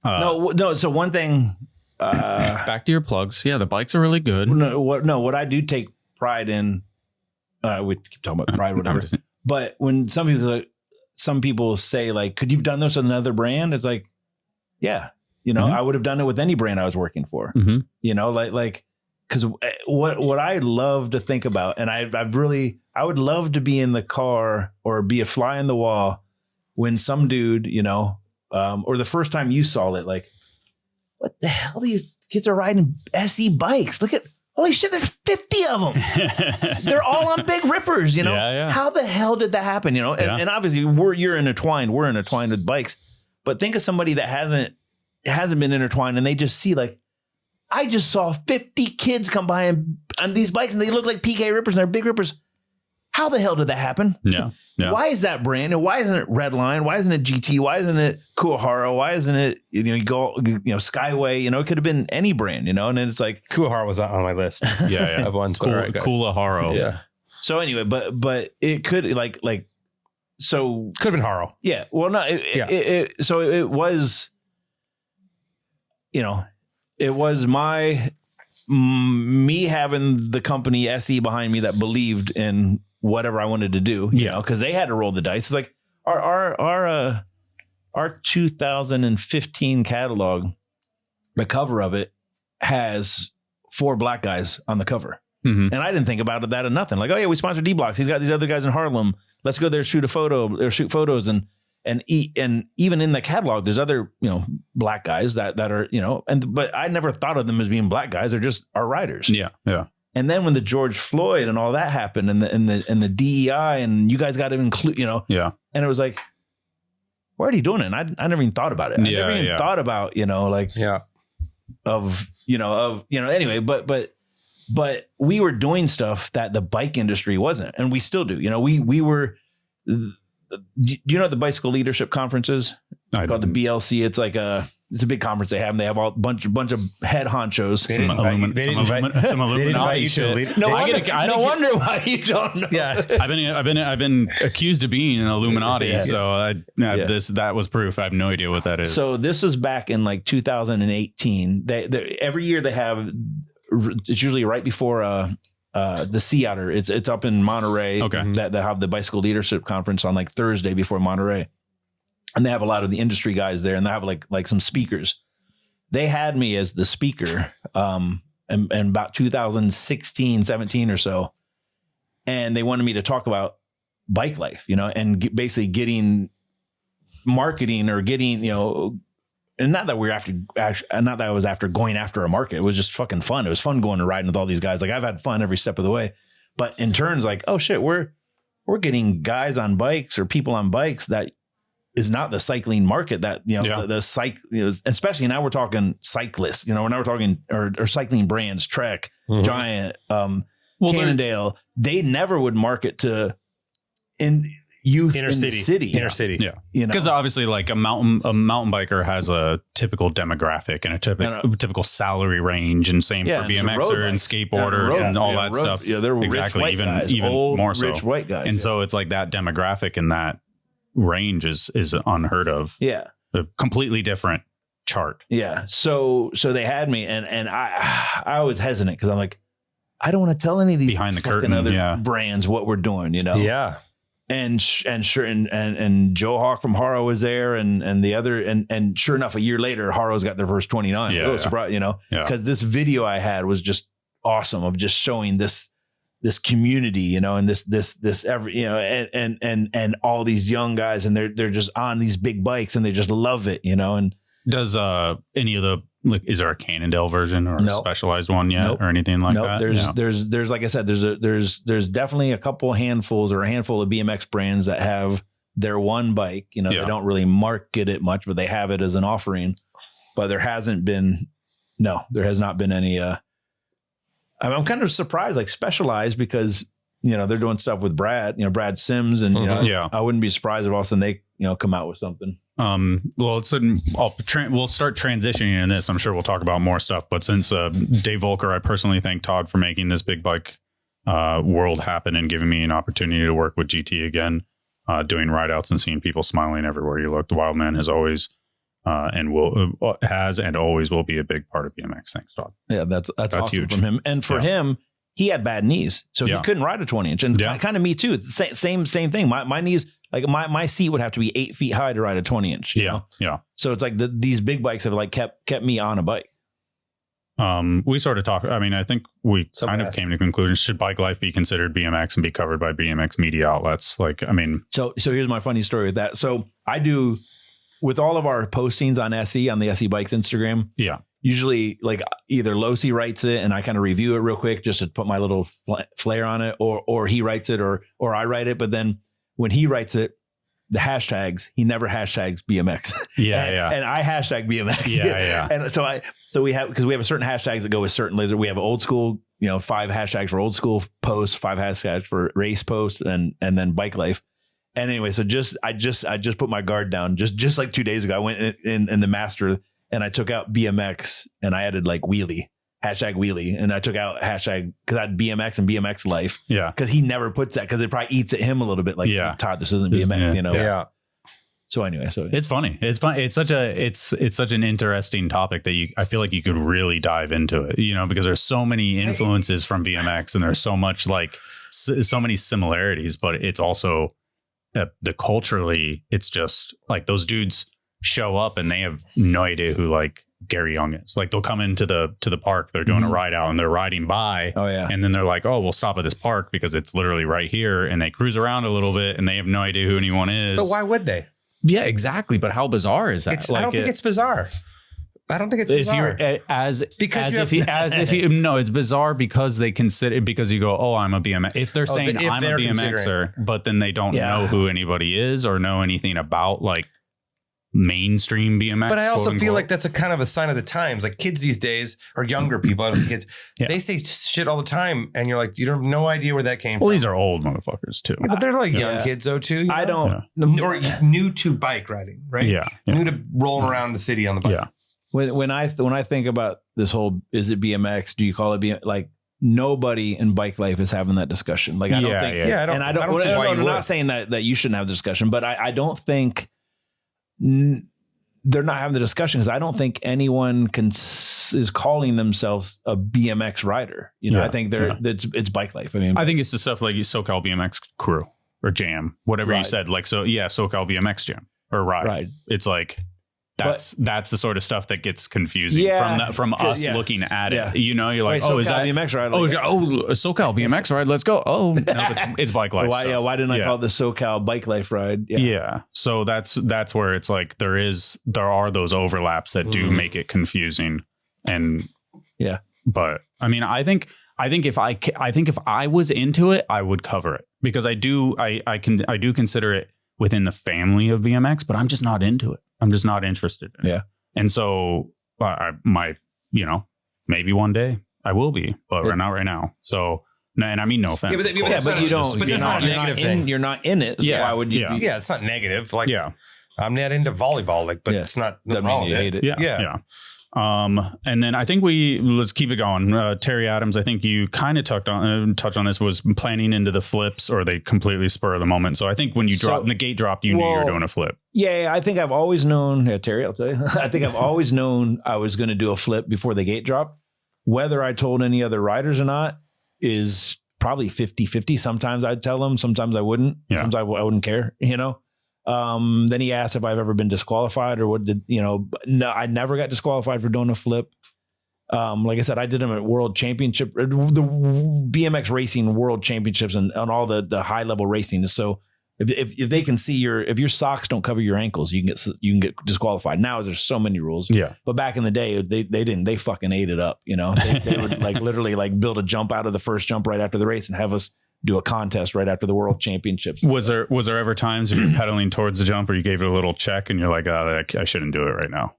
no. So one thing. Back to your plugs. Yeah, the bikes are really good. What I do take pride in. We keep talking about pride, whatever. But when some people say like, "Could you've done this with another brand?" It's like, yeah, I would have done it with any brand I was working for. Mm-hmm. Because what I love to think about, and I would love to be in the car or be a fly on the wall when some dude, or the first time you saw it, like, what the hell? These kids are riding SE bikes. Look at, holy shit, there's 50 of them. They're all on big rippers, Yeah. How the hell did that happen? And obviously we're intertwined with bikes, but think of somebody that hasn't been intertwined and they just see like, I just saw 50 kids come by on these bikes and they look like PK rippers and they're big rippers. How the hell did that happen? Yeah. Why is that brand? And why isn't it Redline? Why isn't it GT? Why isn't it Kuahara? Why isn't it, Skyway? It could have been any brand, and then it's like Kuahara was on my list. Yeah. Of ones. Kuahara. Yeah. So anyway, but it could so could have been Haro. Yeah. Well, no. So it was, it was me having the company SE behind me that believed in whatever I wanted to do, because they had to roll the dice. It's like our 2015 catalog, the cover of it has 4 black guys on the cover. Mm-hmm. And I didn't think about that or nothing. Like, oh yeah, we sponsored D-Blocks. He's got these other guys in Harlem. Let's go there, shoot a photo or shoot photos. And even in the catalog, there's other, black guys that are, but I never thought of them as being black guys. They're just our riders. Yeah. Yeah. And then when the George Floyd and all that happened and the DEI and you guys got to include, Yeah. and it was like, why are you doing it? And I never even thought about it. I never even thought about, anyway, but we were doing stuff that the bike industry wasn't. And we still do, we were, do you know what the Bicycle Leadership Conference is? Called the BLC. It's like It's a big conference they have. And they have a bunch of head honchos. They didn't invite you to lead. No wonder why you don't know. Yeah, I've been accused of being an Illuminati, so that was proof. I have no idea what that is. So this was back in like 2018. They every year they have. It's usually right before the Sea Otter. It's up in Monterey. Okay. That they have the bicycle leadership conference on like Thursday before Monterey. And they have a lot of the industry guys there, and they have like some speakers. They had me as the speaker in about 2016, 17 or so. And they wanted me to talk about bike life, and basically getting marketing or getting, and not that I was after going after a market. It was just fucking fun. It was fun going and riding with all these guys. Like I've had fun every step of the way. But in turns, like, oh shit, we're getting guys on bikes or people on bikes that is not the cycling market that, especially now we're talking cyclists, now we're talking or cycling brands, Trek, Giant, Cannondale. They never would market to youth in the city. Inner city. Yeah. Because obviously like a mountain biker has a typical demographic and a typical salary range, and same for BMXer and skateboarders and all that stuff. Yeah, they're exactly. Rich white guys, even old, more so. Rich white guys. And so it's like that demographic and that range is unheard of. Yeah. A completely different chart. Yeah. So they had me and I was hesitant because I'm like, I don't want to tell any of these behind the curtain other brands what we're doing, Yeah. And sure, and Joe Hawk from Haro was there, and the other, and sure enough, a year later, Haro's got their first 29. Yeah, surprise, because this video I had was just awesome of just showing this community, and this every, and all these young guys, and they're just on these big bikes and they just love it, and does any of the is there a Cannondale version or a specialized one yet or anything like that? There's like I said, there's definitely a handful of BMX brands that have their one bike. They don't really market it much, but they have it as an offering. But there has not been any. I'm kind of surprised, like Specialized, because they're doing stuff with Brad, Brad Sims, and I wouldn't be surprised if all of a sudden they come out with something. We'll start transitioning in this. I'm sure we'll talk about more stuff, but since Dave Volker, I personally thank Todd for making this big bike world happen and giving me an opportunity to work with GT again, doing ride outs and seeing people smiling everywhere you look. The Wildman has always and always will be a big part of BMX. Thanks, Todd. Yeah, that's awesome huge from him. And for him, he had bad knees, so he couldn't ride a 20-inch. And kind of me too. It's the same thing. My knees, like my seat would have to be 8 feet high to ride a 20-inch. Yeah. So it's like these big bikes have like kept me on a bike. We sort of talked. I mean, I think we kind of came to conclusions. Should bike life be considered BMX and be covered by BMX media outlets? Like, I mean, so here's my funny story with that. So I do with all of our postings on SE on the SE Bikes Instagram. Yeah. Usually like either Losi writes it and I kind of review it real quick just to put my little flair on it, or he writes it or I write it. But then when he writes it, the hashtags, he never hashtags BMX. And I hashtag BMX. Yeah. And so we have a certain hashtags that go with certain laser. We have old school, 5 hashtags for old school posts, 5 hashtags for race posts, and then bike life. And anyway, so I just put my guard down just like 2 days ago. I went in the master and I took out BMX and I added like wheelie, hashtag wheelie. And I took out hashtag because I had BMX and BMX life. Yeah. Because he never puts that because it probably eats at him a little bit. Like, Todd, this isn't BMX, Yeah. So anyway, it's funny. It's fun. It's such an interesting topic that I feel like you could really dive into it, because there's so many influences from BMX and there's so much so many similarities, but it's also the culturally, it's just like those dudes show up and they have no idea who like Gary Young is. Like they'll come into the park, they're doing a ride out and they're riding by. Oh yeah. And then they're like, oh, we'll stop at this park because it's literally right here. And they cruise around a little bit and they have no idea who anyone is. But why would they? Yeah, exactly. But how bizarre is that? I don't think it's bizarre. I don't think it's bizarre. It's bizarre because they consider, because you go, oh, I'm a BMX. If they're saying I'm a BMXer, but then they don't know who anybody is or know anything about like mainstream BMX. But I also feel like that's a kind of a sign of the times. Like kids these days, or younger people, I was kids, they say shit all the time, and you're like, you have no idea where that came from. Well, these are old motherfuckers too. But they're like young kids though too. I don't, or new to bike riding, right? Yeah. New to rolling around the city on the bike. Yeah. when I think about this whole, is it BMX? Do you call it BMX? Like nobody in bike life is having that discussion. Like I don't think, I don't see why I'm not saying that you shouldn't have the discussion, but I don't think they're not having the discussion because I don't think anyone is calling themselves a BMX rider. You know, I think it's bike life. I mean, I think it's the stuff like SoCal BMX crew or jam, whatever you said. Like, so yeah, SoCal BMX jam or ride. It's like, that's the sort of stuff that gets confusing from us looking at it. You know, you're like, is that BMX ride? Like, SoCal BMX ride. Let's go. Oh, no, it's bike life. Why didn't I call it the SoCal bike life ride? Yeah. So that's where it's like there are those overlaps that do make it confusing. And but I mean, I think if I was into it, I would cover it because I do consider it within the family of BMX, but I'm just not into it. I'm just not interested in it. And so maybe one day I will be, but not right now. So, and I mean, no offense. But you don't, but you're not in it. So why would you be? Yeah. It's not negative. Like, I'm not into volleyball, but it's not wrong with it. Yeah. And then I think let's keep it going. Terry Adams, I think you kind of touched on this, was planning into the flips, or they completely spur of the moment. So I think when you the gate dropped, you knew you were doing a flip. Yeah, I think I've always known, Terry, I'll tell you, I think I've always known I was going to do a flip before the gate dropped. Whether I told any other riders or not is probably 50-50. Sometimes I'd tell them, sometimes I wouldn't. Sometimes I wouldn't care, you know? Then he asked if I've ever been disqualified or no, I never got disqualified for doing a flip. Like I said, I did them at World Championship, the BMX racing World Championships and on all the high level racing. So if they can see if your socks don't cover your ankles, you can get disqualified. Now there's so many rules. Yeah. But back in the day, they didn't. They fucking ate it up. You know, they would like literally like build a jump out of the first jump right after the race and have us do a contest right after the World Championships. Was there ever times if you're pedaling towards the jump or you gave it a little check and you're like, I shouldn't do it right now?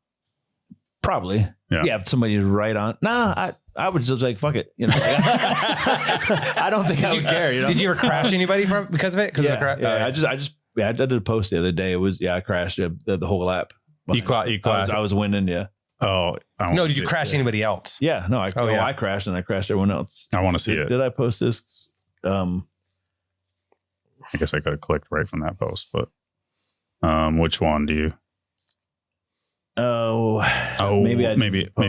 Probably. Yeah. If somebody's right on. Nah, I would just like, fuck it. You know, I don't think I would care. You know? Did you ever crash anybody because of it? I did a post the other day. It was, I crashed the whole lap. I was winning. Yeah. Oh, no. Did you crash anybody else? Yeah. No, I crashed and I crashed everyone else. I want to see it. Did I post this? I guess I could have clicked right from that post, but which one do you? Maybe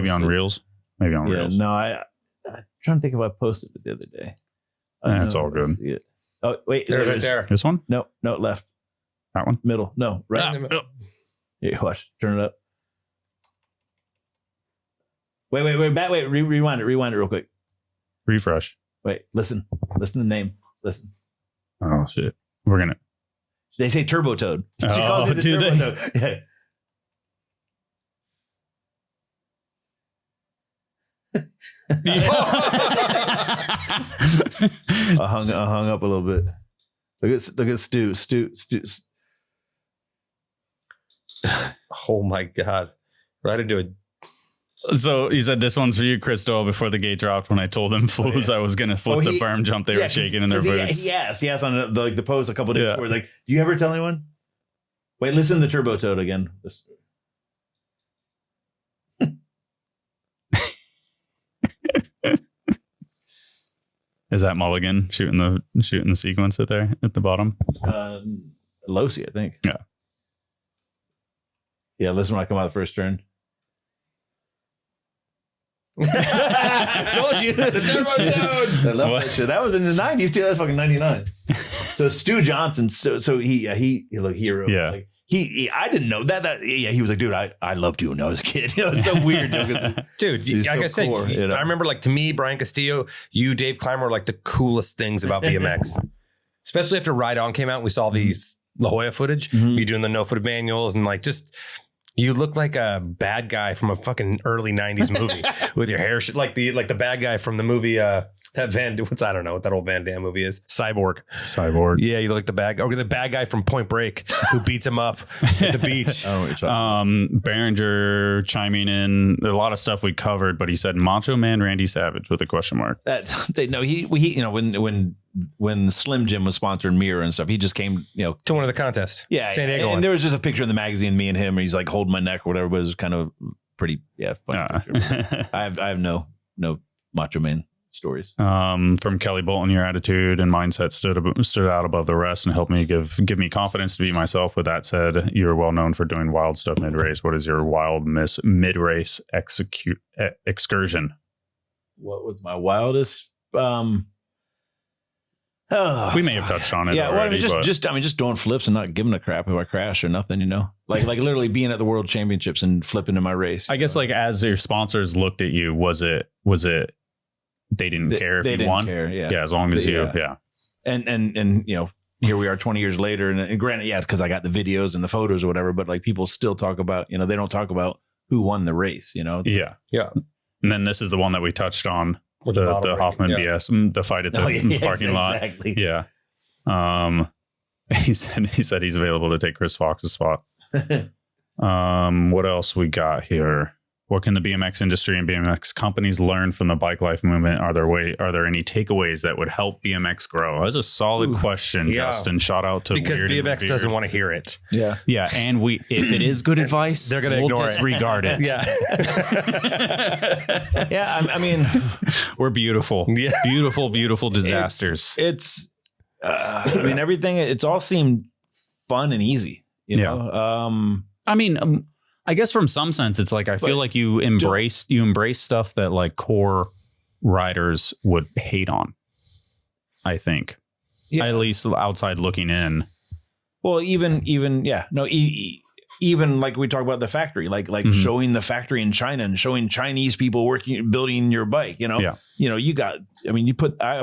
on Reels. Maybe on Reels. No, I'm trying to think if I posted it the other day. That's all good. Oh wait, right there. This one? No, left. That one? Middle. No, right. Yeah, watch. Turn it up. Wait. Rewind it real quick. Refresh. Wait, listen to the name. Listen. Oh shit. They say Turbo Toad. She called it the Turbo Toad. Yeah. I hung up a little bit. Look at Stu. Oh my God. Right into it. So you said this one's for you, Chris Doyle, before the gate dropped. When I told them fools I was going to flip the berm jump, they were shaking in their boots. Yes, on the post a couple of days before. Like, do you ever tell anyone? Wait, listen to the Turbo Toad again. Is that Mulligan shooting the sequence at the bottom? Losi, I think. Yeah. Yeah, listen when I come out of the first turn. Told you. The Turbo Toad. I love that shit. That was in the 90s too. That was fucking 99. So Stu Johnson, so he look hero. Yeah. Like, he I didn't know that. He was like, dude, I loved you when I was a kid. You know, it's so weird. Dude, like I said, I remember, like, to me, Brian Castillo, you, Dave Clymer, were like the coolest things about BMX. Especially after Ride On came out and we saw these La Jolla footage. You doing the no footed manuals and like just... You look like a bad guy from a fucking early 90s movie with your hair like the bad guy from the movie I don't know what that old Van Damme movie is. Cyborg. Yeah, you look like the bad guy. Or the bad guy from Point Break who beats him up at the beach. I don't know what you're talking about. Behringer chiming in a lot of stuff we covered, but he said Macho Man Randy Savage with a question mark. When Slim Jim was sponsoring Mirror and stuff, he just came, to one of the contests. Yeah. San Diego. And there was just a picture in the magazine, me and him, and he's like holding my neck or whatever, but it was kind of pretty funny picture. I have no Macho Man stories. From Kelly Bolton, your attitude and mindset stood out above the rest and helped me give me confidence to be myself. With that said, you're well known for doing wild stuff mid race. What is your wild mid race excursion? What was my wildest? We may have touched on it. Yeah, already, just doing flips and not giving a crap if I crash or nothing. Like literally being at the World Championships and flipping in my race. I guess like as your sponsors looked at you, was it? They didn't care if you won. Yeah, as long as you. And here we are 20 years later, and granted, because I got the videos and the photos or whatever, but like people still talk about, they don't talk about who won the race. Yeah. And then this is the one that we touched on. The Hoffman BS, the fight at the parking lot. Exactly. Yeah. He said he's available to take Chris Fox's spot. What else we got here? What can the BMX industry and BMX companies learn from the bike life movement? Are there any takeaways that would help BMX grow? That's a solid question, Justin. Shout out to because Weird BMX doesn't want to hear it. Yeah. And if it is good advice, they're going to disregard it. Yeah. I mean, we're beautiful. Yeah. Beautiful disasters. It's I mean, everything. It's all seemed fun and easy. You know. I guess from some sense, it's like I feel like you embrace stuff that like core riders would hate on. I think, at least outside looking in. Well, even like we talk about the factory, like showing the factory in China and showing Chinese people building your bike. I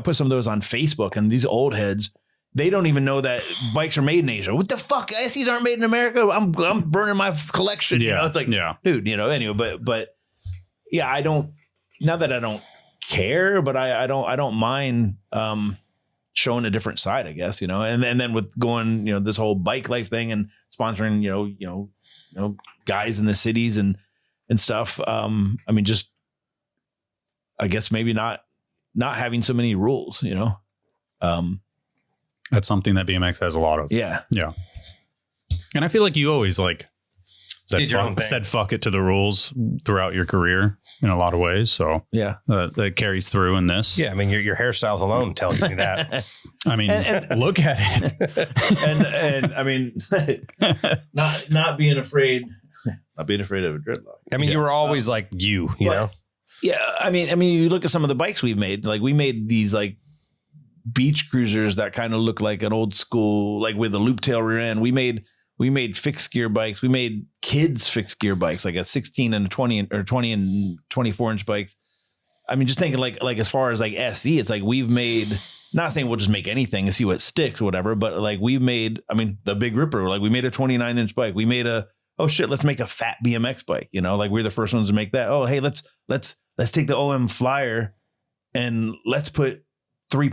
put some of those on Facebook, and these old heads. They don't even know that bikes are made in Asia. What the fuck? SEs aren't made in America. I'm burning my collection. It's like, dude, anyway, but yeah, I don't, not that I don't care, but I don't mind, showing a different side, I guess, and then with going, this whole bike life thing and sponsoring, guys in the cities and stuff. Just, I guess maybe not having so many rules, That's something that BMX has a lot of. Yeah. And I feel like you always said fuck it to the rules throughout your career in a lot of ways. So that carries through in this. Yeah. Your hairstyles alone tells me that. and look at it. Not being afraid of a dreadlock. You were always like you know? Yeah. You look at some of the bikes we've made, like we made these like beach cruisers that kind of look like an old school, like with a loop tail rear end. We made fixed gear bikes. We made kids fixed gear bikes, like a 16 and a 20 or 20 and 24 inch bikes. Just thinking like as far as like SE, it's like we've made, not saying we'll just make anything and see what sticks or whatever, but like we've made, the Big Ripper, like we made a 29 inch bike. We made let's make a fat BMX bike, like we're the first ones to make that. Oh, hey, let's take the OM Flyer and let's put 3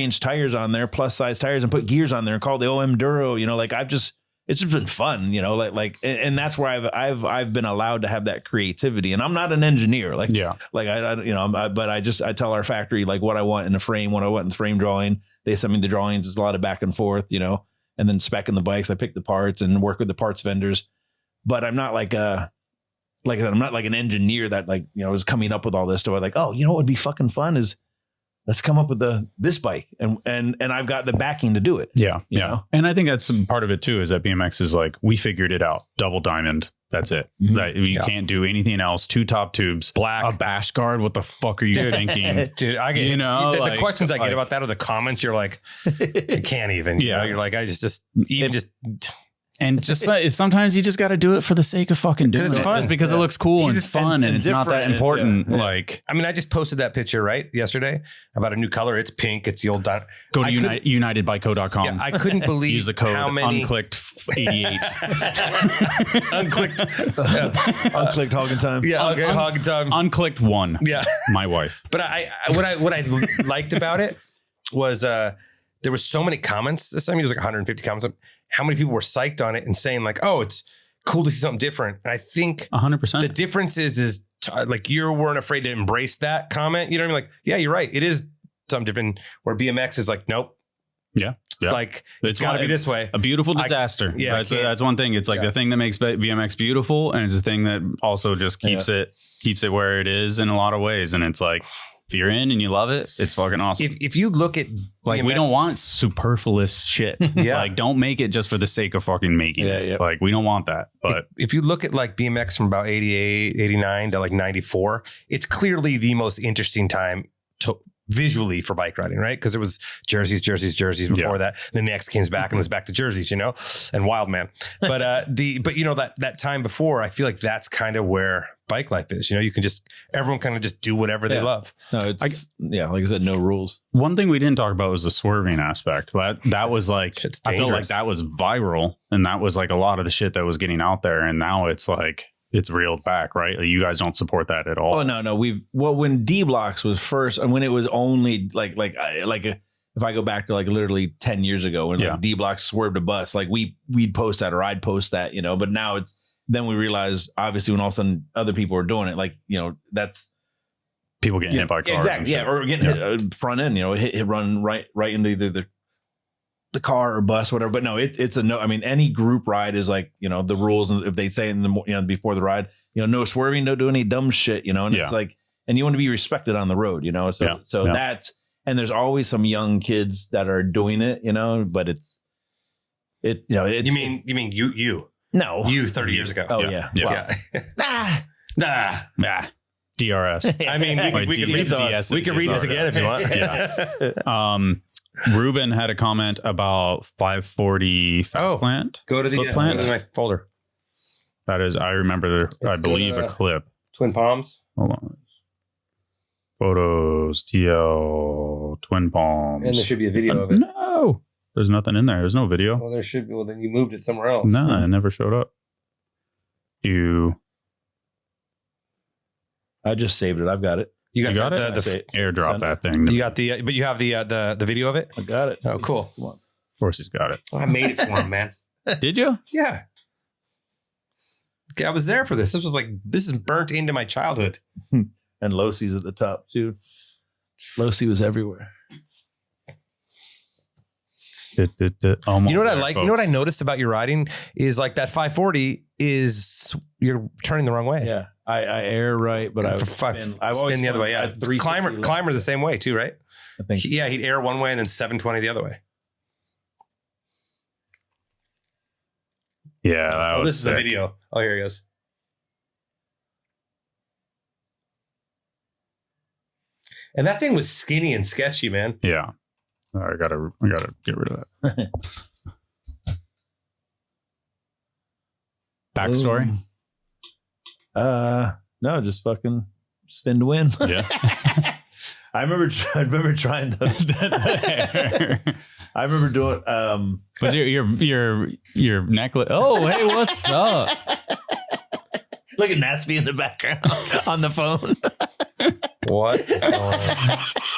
inch tires on there, plus size tires, and put gears on there and call the OM Duro. It's just been fun, and that's where I've been allowed to have that creativity. And I'm not an engineer, but I tell our factory like what I want in the frame, what I want in the frame drawing. They send me the drawings. There's a lot of back and forth, and then specking the bikes. I pick the parts and work with the parts vendors. But I'm not like I said, I'm not like an engineer that is coming up with all this stuff. Like, oh, what would be fucking fun is, let's come up with this bike, and I've got the backing to do it. Yeah. And I think that's some part of it too, is that BMX is like, we figured it out. Double diamond. That's it. Mm-hmm. You can't do anything else. 2 top tubes, black, a bash guard. What the fuck are you thinking? Dude, I get, the questions I get about that, or the comments, you're like, I can't even, you're like, I just and just sometimes you just got to do it for the sake of fucking doing it. Just because it looks cool and it's fun and it's not that important. I just posted that picture yesterday about a new color. It's pink. It's the old. Go to unitedbyco.com. Yeah, I couldn't believe use the code how many Unclicked88. Unclicked hogging time. Yeah, okay, hogging time. Unclicked 1. Yeah, my wife. But what I liked about it was there was so many comments this time. It was like 150 comments. How many people were psyched on it and saying like, oh, it's cool to see something different. And I think 100%. The difference is like you weren't afraid to embrace that comment. You know what I mean? Like, yeah, you're right. It is something different, where BMX is like, nope. Yeah. Like it's got to be this way. A beautiful disaster. That's one thing. It's like the thing that makes BMX beautiful, and it's the thing that also just keeps it where it is in a lot of ways. And it's like, if you're in and you love it, it's fucking awesome. If you look at like, we don't want superfluous shit. Like, don't make it just for the sake of fucking making it. Like, we don't want that. But if you look at like BMX from about 88, 89 to like 94, it's clearly the most interesting time visually for bike riding, right? Because it was jerseys before that. Then the X Games back and it was back to jerseys, and Wildman. But that time before, I feel like that's kind of where bike life is. You can everyone kind of just do whatever they love. No, it's like I said, no rules. One thing we didn't talk about was the swerving aspect. That was like, I felt like that was viral, and that was like a lot of the shit that was getting out there. And now it's like, it's reeled back, right? Like, you guys don't support that at all. Oh no, when D Blocks was first, and when it was only if I go back to like literally 10 years ago when like D Blocks swerved a bus, like we'd post that or I'd post that, but now then we realized, obviously, when all of a sudden other people are doing it, like, that's people getting hit by cars. Exactly. Yeah. Or getting hit front end, hit run right into either the car or bus, whatever. But no, it's a no. I mean, any group ride is like, the rules. And if they say in the, before the ride, no swerving, don't do any dumb shit, and it's like, and you want to be respected on the road, so that's, and there's always some young kids that are doing it, but it's, you mean you? No, you 30 years ago. Oh yeah. Nah. DRS. I mean, we could read this again if you want. Yeah. Ruben had a comment about 540 fast plant. Go to my folder. That is, I remember, I believe, a clip. Twin Palms. Hold on. Photos, TL, Twin Palms. And there should be a video of it. No, there's nothing in there. There's no video. Well, there should be. Well, then you moved it somewhere else. No, it never showed up. I just saved it. I've got it. You got it? The airdrop that thing. You got but you have the video of it? I got it. Oh, cool. Of course he's got it. I made it for him, man. Did you? Yeah. Okay, I was there for this. This is burnt into my childhood. And Losi's at the top too. Losi was everywhere. Almost, you know what I like? Folks. You know what I noticed about your riding is like that 540 is you're turning the wrong way. Yeah. I air right, but I would spin the other way. Yeah. Climber the same way too, right? I think. Yeah, he'd air one way and then 720 the other way. Yeah, that was this sick. Is the video. Oh, here he goes. And that thing was skinny and sketchy, man. Yeah. I gotta get rid of that. Backstory? No, just fucking spin to win. Yeah. I remember trying to. I remember doing. Was your necklace? Oh, hey, what's up? Look at Nasty in the background on the phone. What?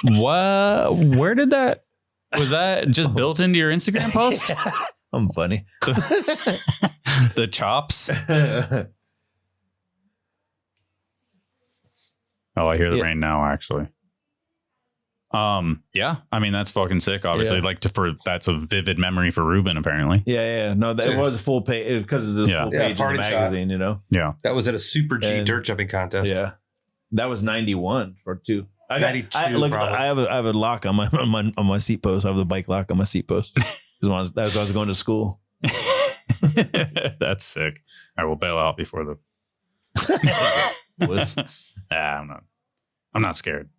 What? Where did that? Was that just built into your Instagram post? I'm funny. The chops. Oh, I hear the rain now, actually. Yeah. I mean, that's fucking sick, obviously. That's a vivid memory for Ruben, apparently. Yeah. No, that was a full page because of the full page of the magazine, Yeah. That was at a Super G dirt jumping contest. Yeah. That was 91 or 2. 92. I have a lock on my seat post. I have the bike lock on my seat post. That was I was going to school. That's sick. I will bail out before the I'm not scared.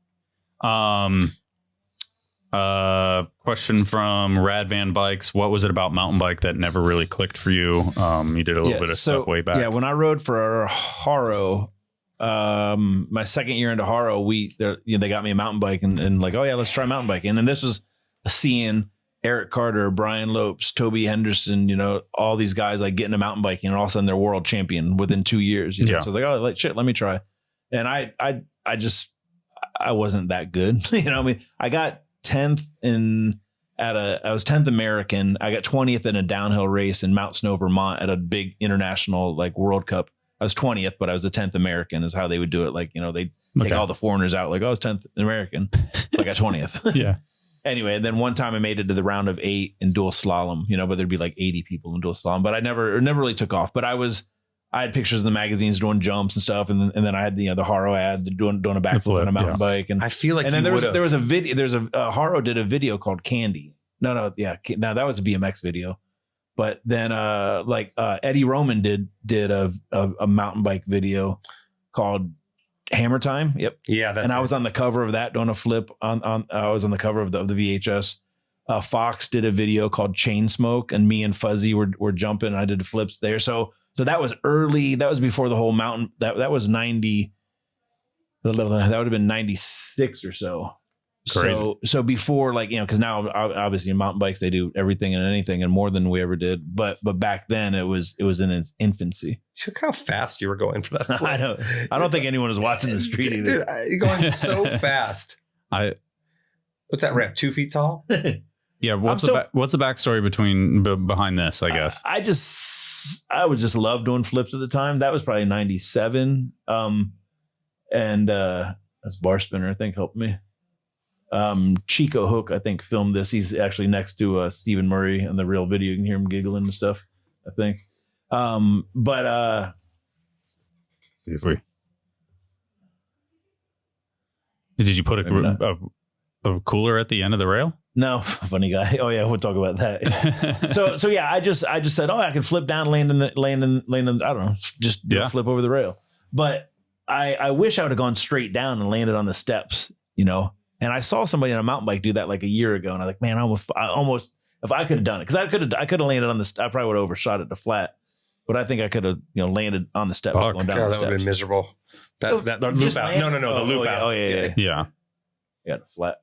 Question from Radvan Bikes. What was it about mountain bike that never really clicked for you? You did a little bit of stuff way back. Yeah, when I rode for Haro, my second year into Haro, they got me a mountain bike and like, oh yeah, let's try mountain biking. And this was seeing Eric Carter, Brian Lopes, Toby Henderson, all these guys like getting a mountain biking, and all of a sudden they're world champion within 2 years. So I was like, oh, let me try. And I wasn't that good. I mean, I got 10th I was 10th American. I got 20th in a downhill race in Mount Snow, Vermont at a big international like World Cup. I was 20th, but I was the 10th American is how they would do it. Like, they take all the foreigners out. Like, I was 10th American. I got 20th. Yeah. anyway, and then one time I made it to the round of 8 in dual slalom, but there'd be like 80 people in dual slalom, but it never really took off. But I had pictures in the magazines doing jumps and stuff. And then I had the Haro ad doing a backflip on a mountain bike. And I feel like, and then there was a video, Haro did a video called Candy. No, that was a BMX video. But then Eddie Roman did a mountain bike video called Hammer Time. Yep. Yeah. And I was on the cover of that doing a flip I was on the cover of the VHS. Fox did a video called Chain Smoke, and me and Fuzzy were jumping. And I did flips there. So that was early. That was before the whole mountain. That was 90. That would have been 96 or so. Crazy. So before, because now obviously in mountain bikes they do everything and anything and more than we ever did. But back then it was in its infancy. Look how fast you were going for that flip. I don't think anyone was watching the street either. Dude, you're going so fast. What's that ramp? 2 feet tall? Yeah. What's the backstory behind this? I guess I was just love doing flips at the time. That was probably 97. And that's Bar Spinner, I think, helped me. Chico Hook, I think, filmed this. He's actually next to Stephen Murray in the real video. You can hear him giggling and stuff, I think. See if we did you put a cooler at the end of the rail? No, funny guy. Oh yeah, we'll talk about that. So yeah, I just said, I can flip down, land in. I don't know, just do a flip over the rail. But I wish I would have gone straight down and landed on the steps, And I saw somebody on a mountain bike do that like a year ago, and I was like, man, I almost if I could have done it, because I could have landed on the. I probably would have overshot it to flat, but I think I could have landed on the steps going down the steps. That would have been miserable. That loop out. No, the loop out. Oh yeah. Yeah, flat.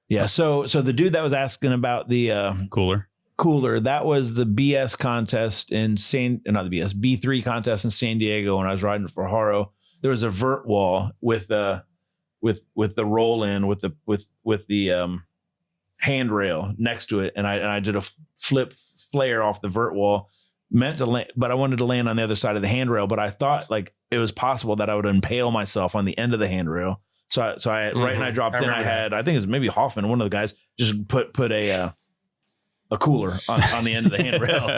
Yeah. So the dude that was asking about the cooler, that was the BS contest in B3 contest in San Diego when I was riding for Haro. There was a vert wall with the roll in with the handrail next to it, and I did a flare off the vert wall, meant to land, but I wanted to land on the other side of the handrail, but I thought it was possible that I would impale myself on the end of the handrail. So I right when I dropped in, I think it was maybe Hoffman, one of the guys, just put a cooler on the end of the handrail.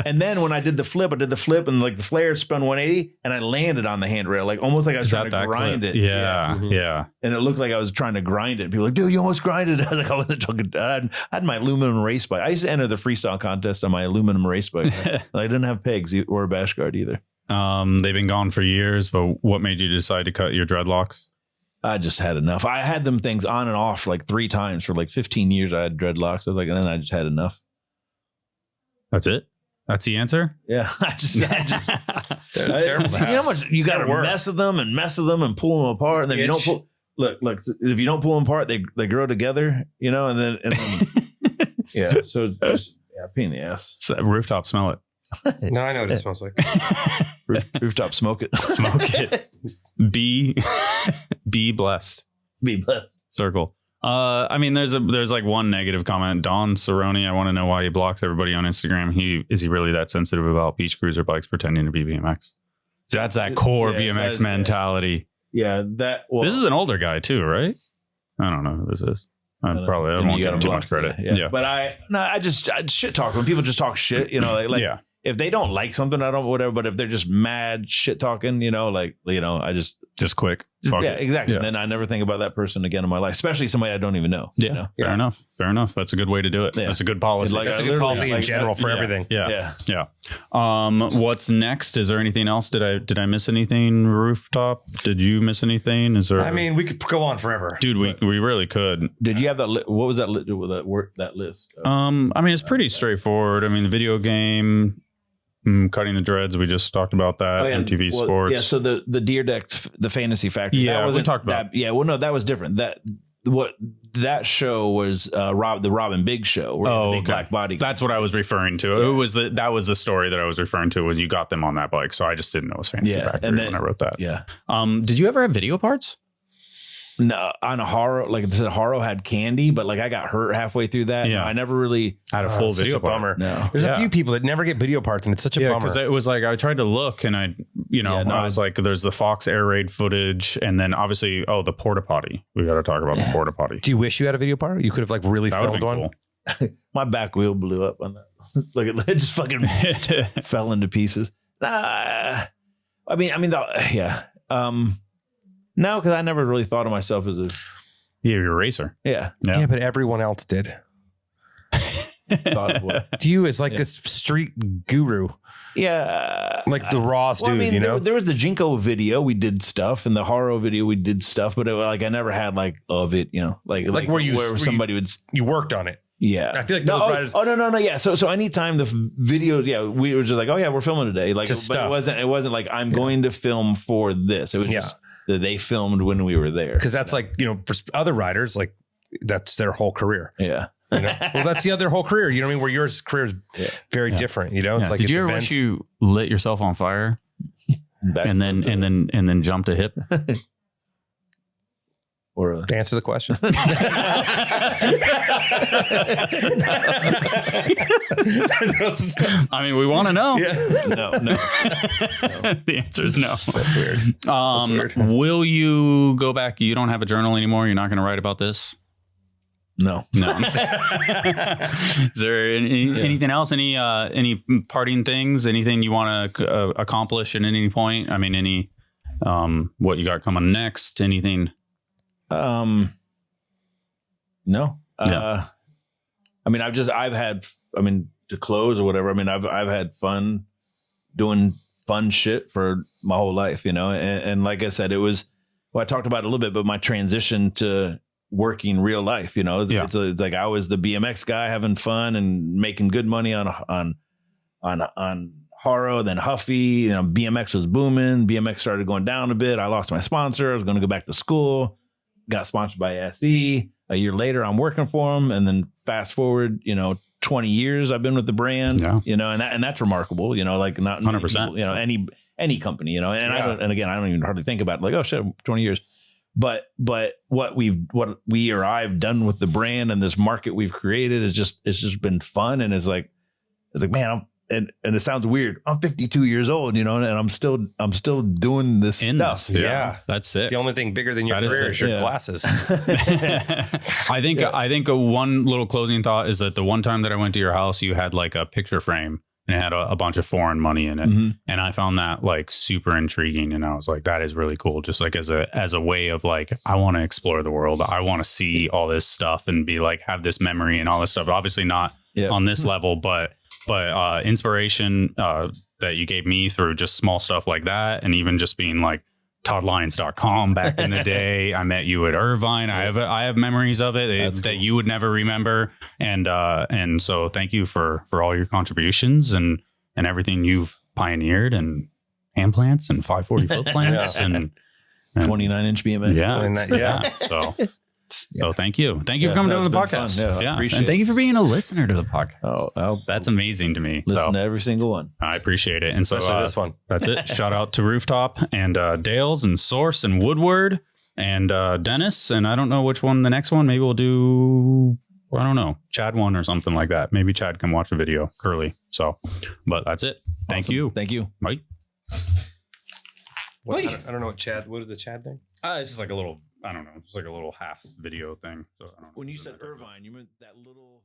And then when I did the flip, and the flare spun 180 and I landed on the handrail, almost like I was trying to grind it. Yeah. Yeah. And it looked like I was trying to grind it. People were like, dude, you almost grinded. I was like, I wasn't talking. I had my aluminum race bike. I used to enter the freestyle contest on my aluminum race bike. I didn't have pegs or a bash guard either. They've been gone for years, but what made you decide to cut your dreadlocks? I just had enough. I had them things on and off 3 times for 15 years. I had dreadlocks. And then I just had enough. That's it? That's the answer? Yeah. I just terrible. You know how much you got to mess with them and pull them apart. And then you don't pull. Look, if you don't pull them apart, they grow together, and then yeah. So just pain in the ass. So, rooftop, smell it. No, I know what it smells like. Rooftop, smoke it. Smoke it. Be blessed. Be blessed. Circle. There's one negative comment. Don Cerrone, I want to know why he blocks everybody on Instagram. Is he really that sensitive about beach cruiser bikes pretending to be BMX? So that's that core BMX mentality. Yeah, this is an older guy too, right? I don't know who this is. I don't give him too much credit. Yeah. But I just shit talk. When people just talk shit, yeah. If they don't like something, I don't whatever. But if they're just mad shit talking, I just quick. Exactly. Yeah. Then I never think about that person again in my life, especially somebody I don't even know. Yeah. Fair enough. That's a good way to do it. Yeah. That's a good policy. That's a good policy in general for everything. Yeah. What's next? Is there anything else? Did I miss anything? Rooftop? Did you miss anything? Is there? We could go on forever, dude. We really could. Did you have that? What was that? That list? It's pretty straightforward. The video game. Cutting the dreads, we just talked about that. MTV Sports. Yeah, so the Deer Deck, the Fantasy Factory. Yeah, we talked about that. Yeah, well, no, that was different. That show was the Robin Big show. The big black body. That's what I was referring to. Yeah. That was the story that I was referring to. Was you got them on that bike? So I just didn't know it was Fantasy Factory when I wrote that. Yeah. Did you ever have video parts? No, on a horror, like I said, horror had candy, but like I got hurt halfway through that. Yeah. I never really had a full such video a bummer. No. There's a few people that never get video parts, and it's such a bummer. Because it was like I tried to look, and I was like, "There's the Fox air raid footage, and then obviously, the porta potty. We got to talk about the porta potty. Do you wish you had a video part? You could have like really That would've filmed been one. cool. My back wheel blew up on that. Like it just fucking fell into pieces. Yeah. No, because I never really thought of myself as a You're a racer. yeah. Yeah, but everyone else did. Thought of what? You as like this street guru, Yeah, like the Ross well, dude. I mean, You know, there was the JNCO video. We did stuff, and the horror video we did stuff, but I never had like of it. You know, like where somebody would. you worked on it. Yeah, I feel like those writers. No. Yeah. So anytime the videos, yeah, we were just like, oh yeah, we're filming today. Like, Just but stuff. it wasn't like I'm going to film for this. It was just that they filmed when we were there. Because that's like, for other writers, like that's their whole career. Yeah. You know? Well, that's the other whole career. You know what I mean? Where yours career is very different. You know, it's like Did it's you ever events. wish you lit yourself on fire and then jumped a hip? Or Answer the question. I mean, we want to know. no. The answer is no. That's weird. Will you go back? You don't have a journal anymore. You're not going to write about this? No. Is there anything else? Any parting things? Anything you want to accomplish at any point? I mean, what you got coming next? Anything? No. Yeah. To close or whatever. I mean, I've had fun doing fun shit for my whole life, and like I said, I talked about it a little bit, but my transition to working real life, it's like I was the BMX guy having fun and making good money on Haro, then Huffy, BMX was booming. BMX started going down a bit. I lost my sponsor. I was going to go back to school, got sponsored by SE. A year later, I'm working for them. And then fast forward, 20 years I've been with the brand, and that's remarkable, like not 100%, any company, and I don't even hardly think about it, like, oh shit, 20 years. But what I've done with the brand and this market we've created it's just been fun. And it's like, man, and it sounds weird. I'm 52 years old, and I'm still doing this stuff. Yeah. That's it. The only thing bigger than your career is your glasses. I think one little closing thought is that the one time that I went to your house, you had like a picture frame and it had a bunch of foreign money in it. Mm-hmm. And I found that like super intriguing. And I was like, that is really cool. Just like as a way of like, I want to explore the world. I want to see all this stuff and be like, have this memory and all this stuff. Obviously not on this level, but inspiration that you gave me through just small stuff like that. And even just being like toddlyons.com back in the day. I met you at Irvine. I have memories of it that you would never remember. And so thank you for all your contributions and everything you've pioneered, and hand plants and 540 foot plants and 29-inch BMX. So thank you for coming to the podcast. Appreciate and thank you for being a listener to the podcast. Oh, that's amazing to me. Listen to every single one. I appreciate it. And so especially this one. That's it. Shout out to Rooftop and Dales and Source and Woodward and Dennis. And I don't know which one the next one. Maybe we'll do, I don't know, Chad one or something like that. Maybe Chad can watch a video, Curly. So, but that's it. Thank you. Thank you. Right. I don't know what is the Chad thing? It's just like a little, I don't know, just like a little half video thing. So I don't know. When you said Irvine, you meant that little